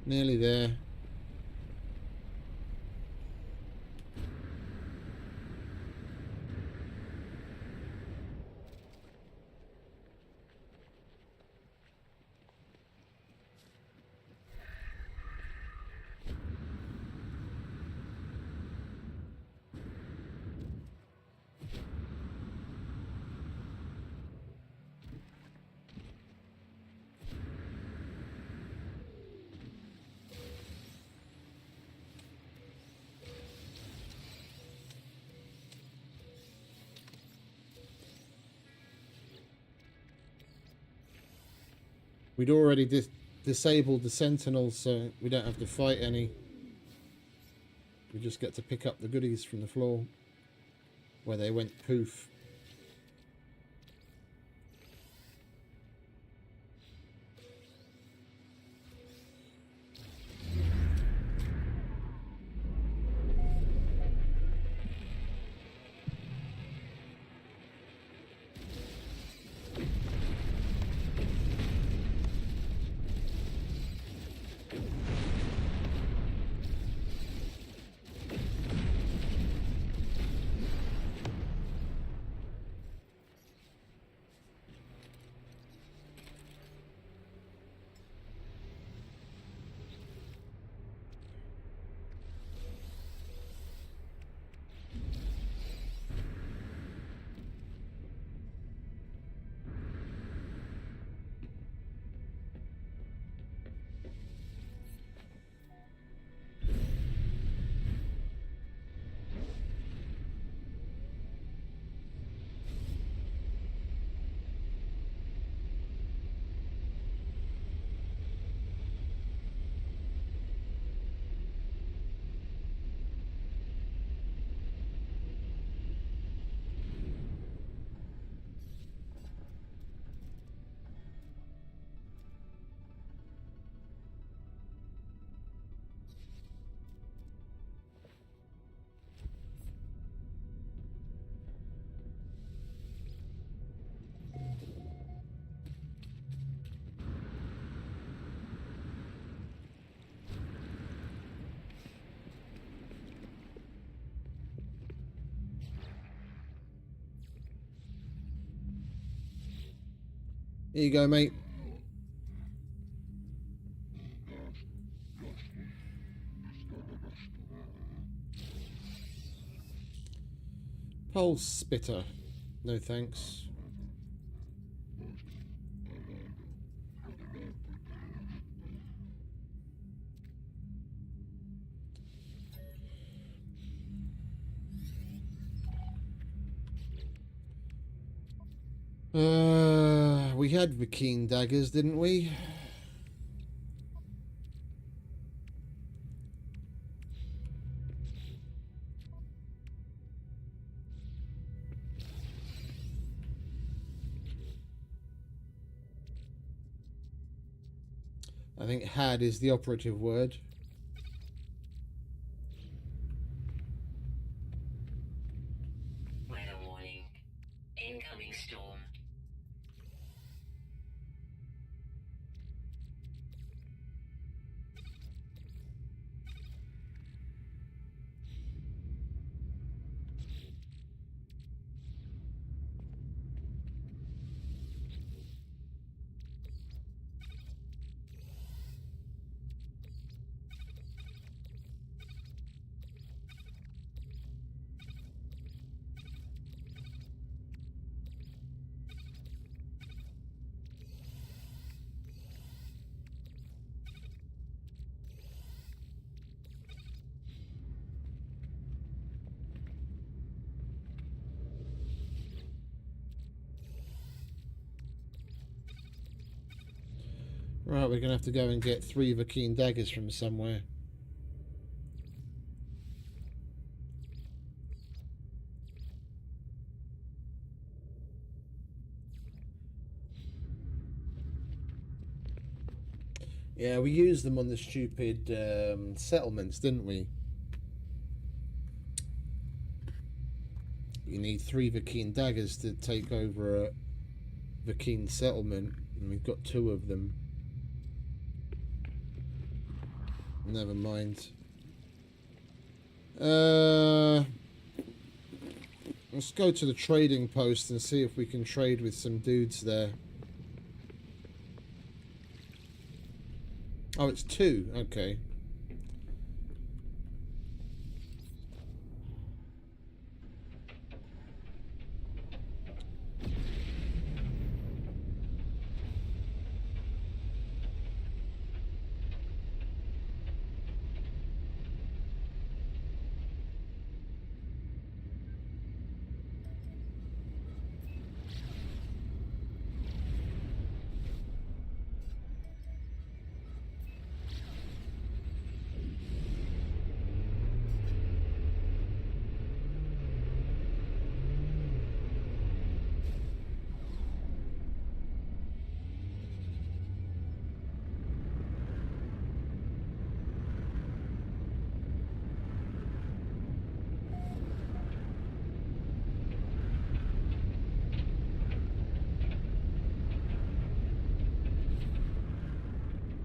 B: Nearly there. We'd already disabled the sentinels, so we don't have to fight any. We just get to pick up the goodies from the floor where they went poof. Here you go, mate. Pulse spitter. No thanks. We had the keen daggers, didn't we? I think had is the operative word.
C: Weather warning. Incoming storm.
B: Right, we're gonna have to go and get 3 of the keen daggers from somewhere. Yeah, we used them on the stupid settlements, didn't we? You need 3 Vakeen daggers to take over a Vakeen settlement, and we've got 2 of them. Never mind. Let's go to the trading post and see if we can trade with some dudes there. Oh, it's 2. Okay.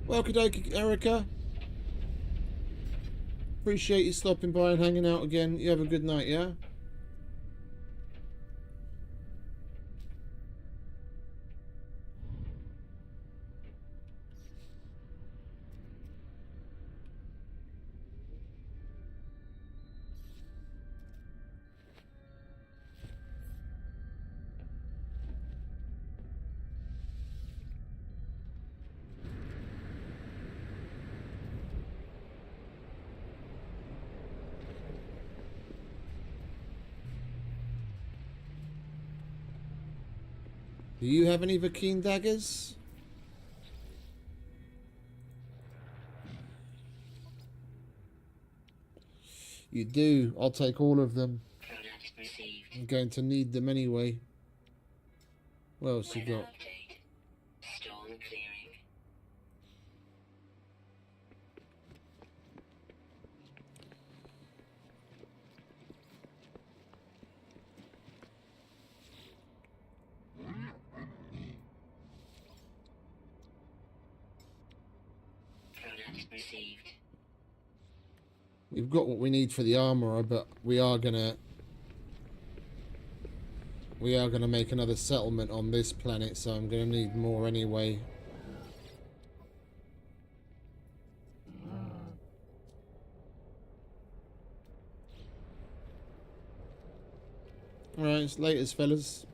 B: Welcome, Erica. Appreciate you stopping by and hanging out again. You have a good night, yeah? Do you have any Vakeen daggers? You do. I'll take all of them.
C: Product received.
B: I'm going to need them anyway. What else you
C: Weather
B: got?
C: update. Storm clearing. Product received.
B: We've got what we need for the armourer, but we're gonna we are going to make another settlement on this planet, so I'm going to need more anyway. Alright, it's latest, fellas.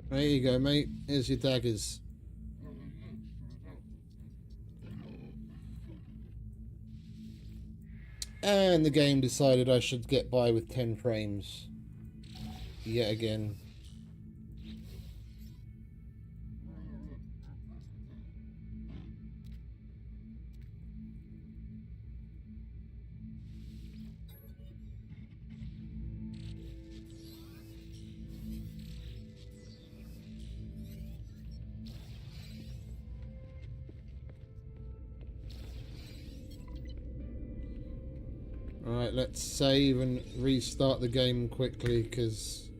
B: There you go, mate. Here's your daggers. And the game decided I should get by with 10 frames. Yet again. Alright, let's save and restart the game quickly, because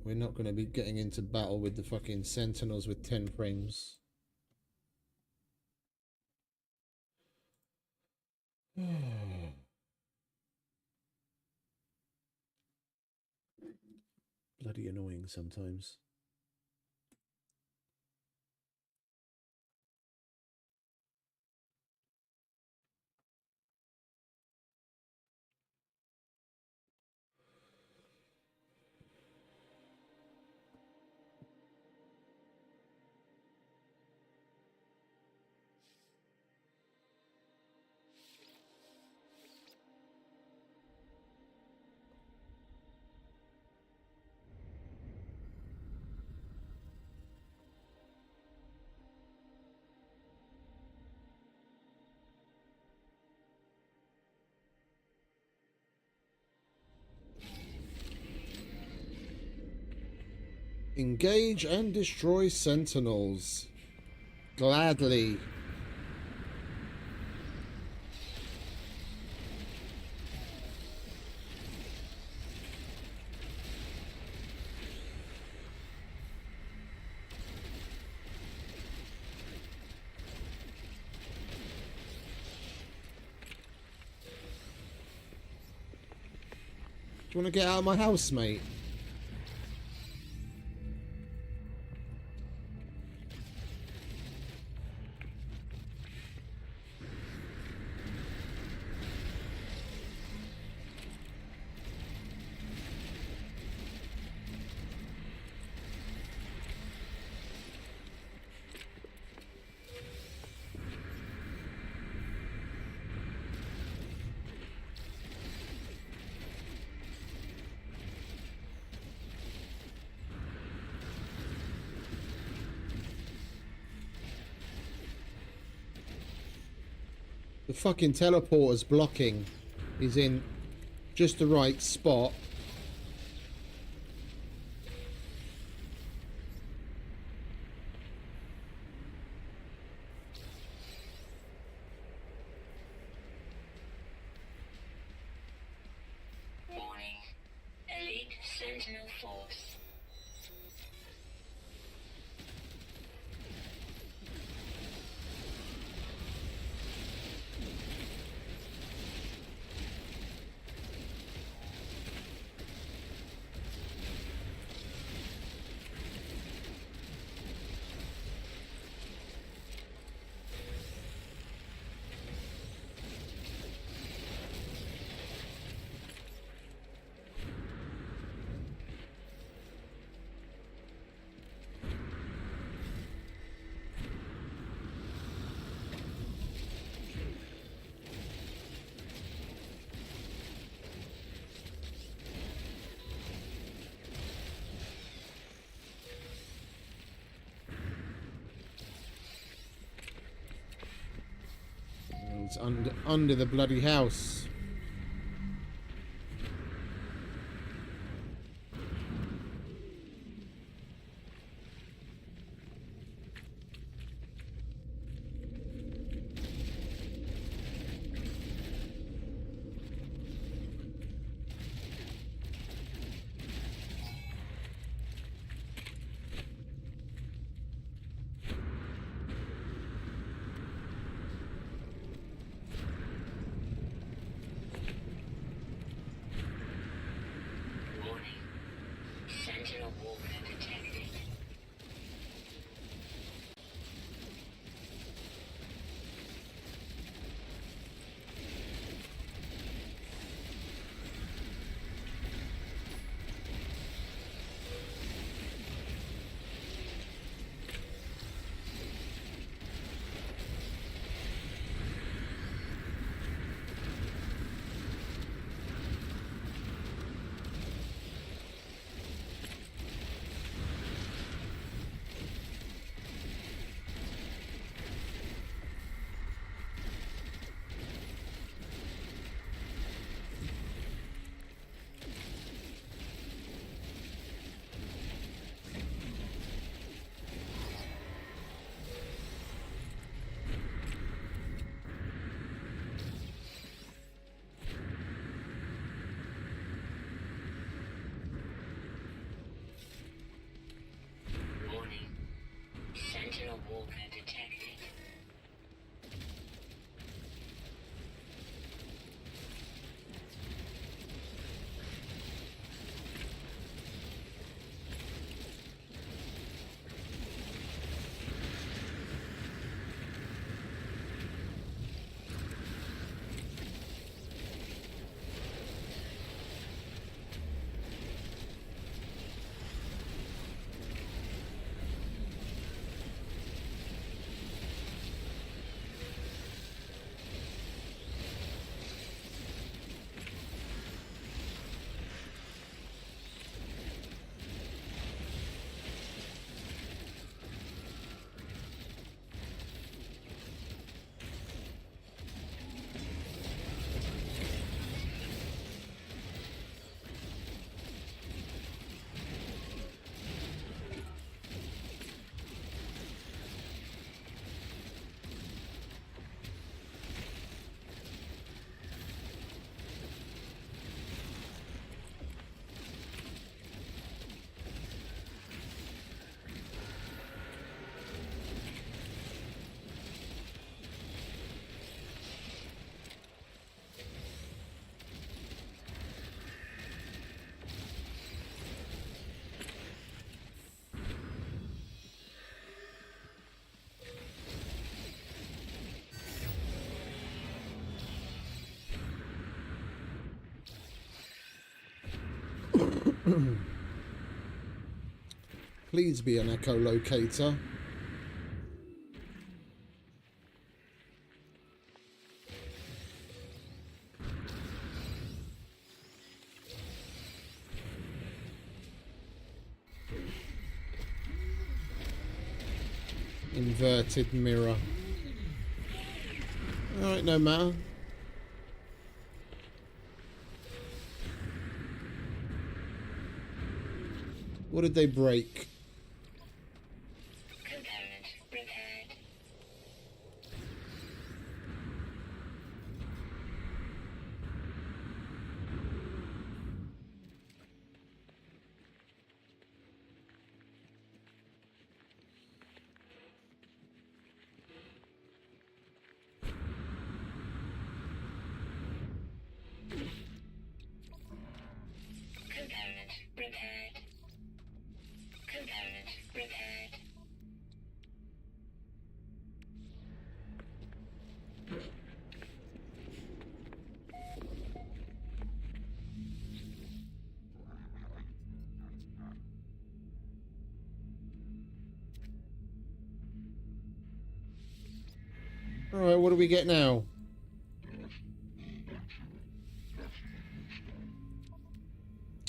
B: we're not going to be getting into battle with the fucking Sentinels with 10 frames. Bloody annoying sometimes. Engage and destroy Sentinels. Gladly. Do you want to get out of my house, mate? The fucking teleporter's blocking. He's in just the right spot.
C: Warning. Elite Sentinel Force.
B: It's under the bloody house.
C: Warning. Sentinel walker detected. Warning. Sentinel walker detected.
B: Please be an echolocator. Inverted mirror. Alright, no matter. What did they break?
C: Component repaired. Component repaired. Component repaired.
B: Alright, what do we get now?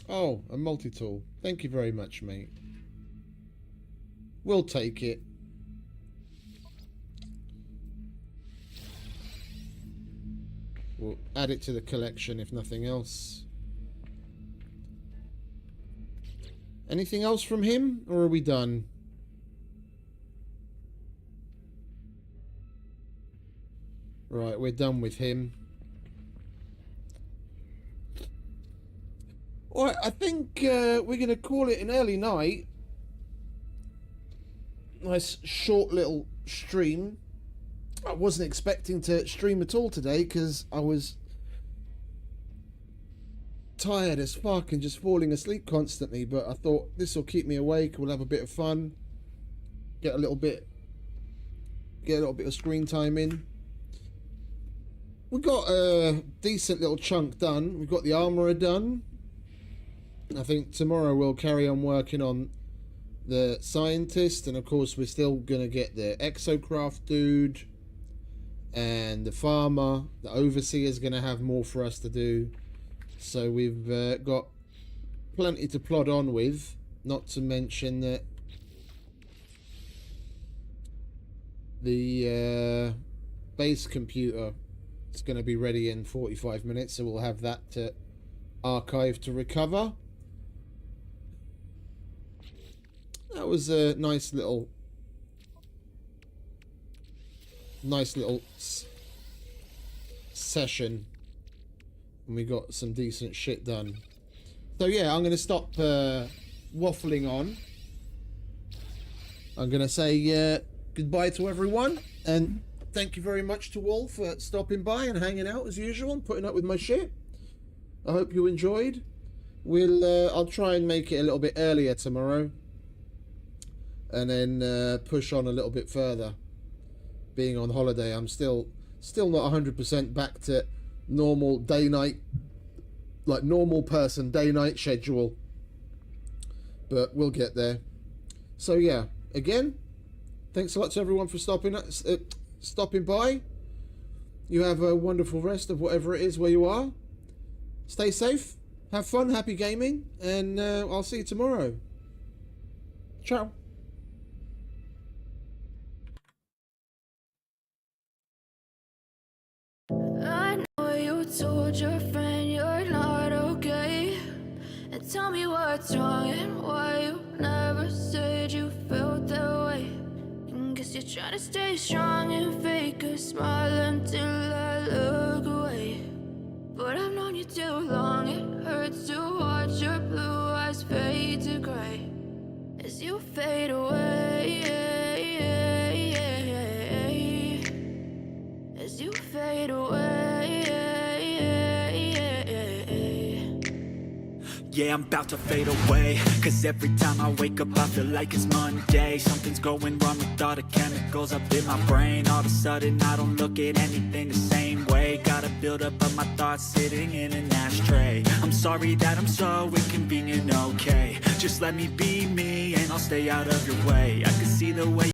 B: Oh, a multi-tool. Thank you very much, mate. We'll take it. We'll add it to the collection if nothing else. Anything else from him, or are we done? Right, we're done with him. Alright, I think we're going to call it an early night. Nice short little stream. I wasn't expecting to stream at all today because I was tired as fuck and just falling asleep constantly, but I thought this will keep me awake. We'll have a bit of fun, get a little bit of screen time in. We got a decent little chunk done. We've got the armorer done. I think tomorrow we'll carry on working on the scientist, and of course we're still gonna get the exocraft dude and the farmer. The overseer's gonna have more for us to do. So we've got plenty to plod on with, not to mention that the base computer is going to be ready in 45 minutes, so we'll have that to archive to recover. That was a nice little session. And we got some decent shit done. So yeah, I'm going to stop waffling on. I'm going to say goodbye to everyone, and thank you very much to all for stopping by and hanging out as usual and putting up with my shit. I hope you enjoyed. I'll try and make it a little bit earlier tomorrow, and then push on a little bit further. Being on holiday, I'm still not 100% back to normal day-night, like normal person day-night schedule, but we'll get there. So yeah, again, thanks a lot to everyone for stopping by. You have a wonderful rest of whatever it is where you are. Stay safe, have fun, happy gaming, and I'll see you tomorrow. Ciao.
D: Told your friend you're not okay, and tell me what's wrong and why you never said you felt that way. And guess you're trying to stay strong and fake a smile until I look away. But I've known you too long, it hurts to watch your blue eyes fade to gray as you fade away, as you fade away.
A: Yeah, I'm about to fade away, cause every time I wake up I feel like it's Monday. Something's going wrong with all the chemicals up in my brain. All of a sudden I don't look at anything the same way. Gotta build up of my thoughts sitting in an ashtray. I'm sorry that I'm so inconvenient, okay. Just let me be me and I'll stay out of your way. I can see the way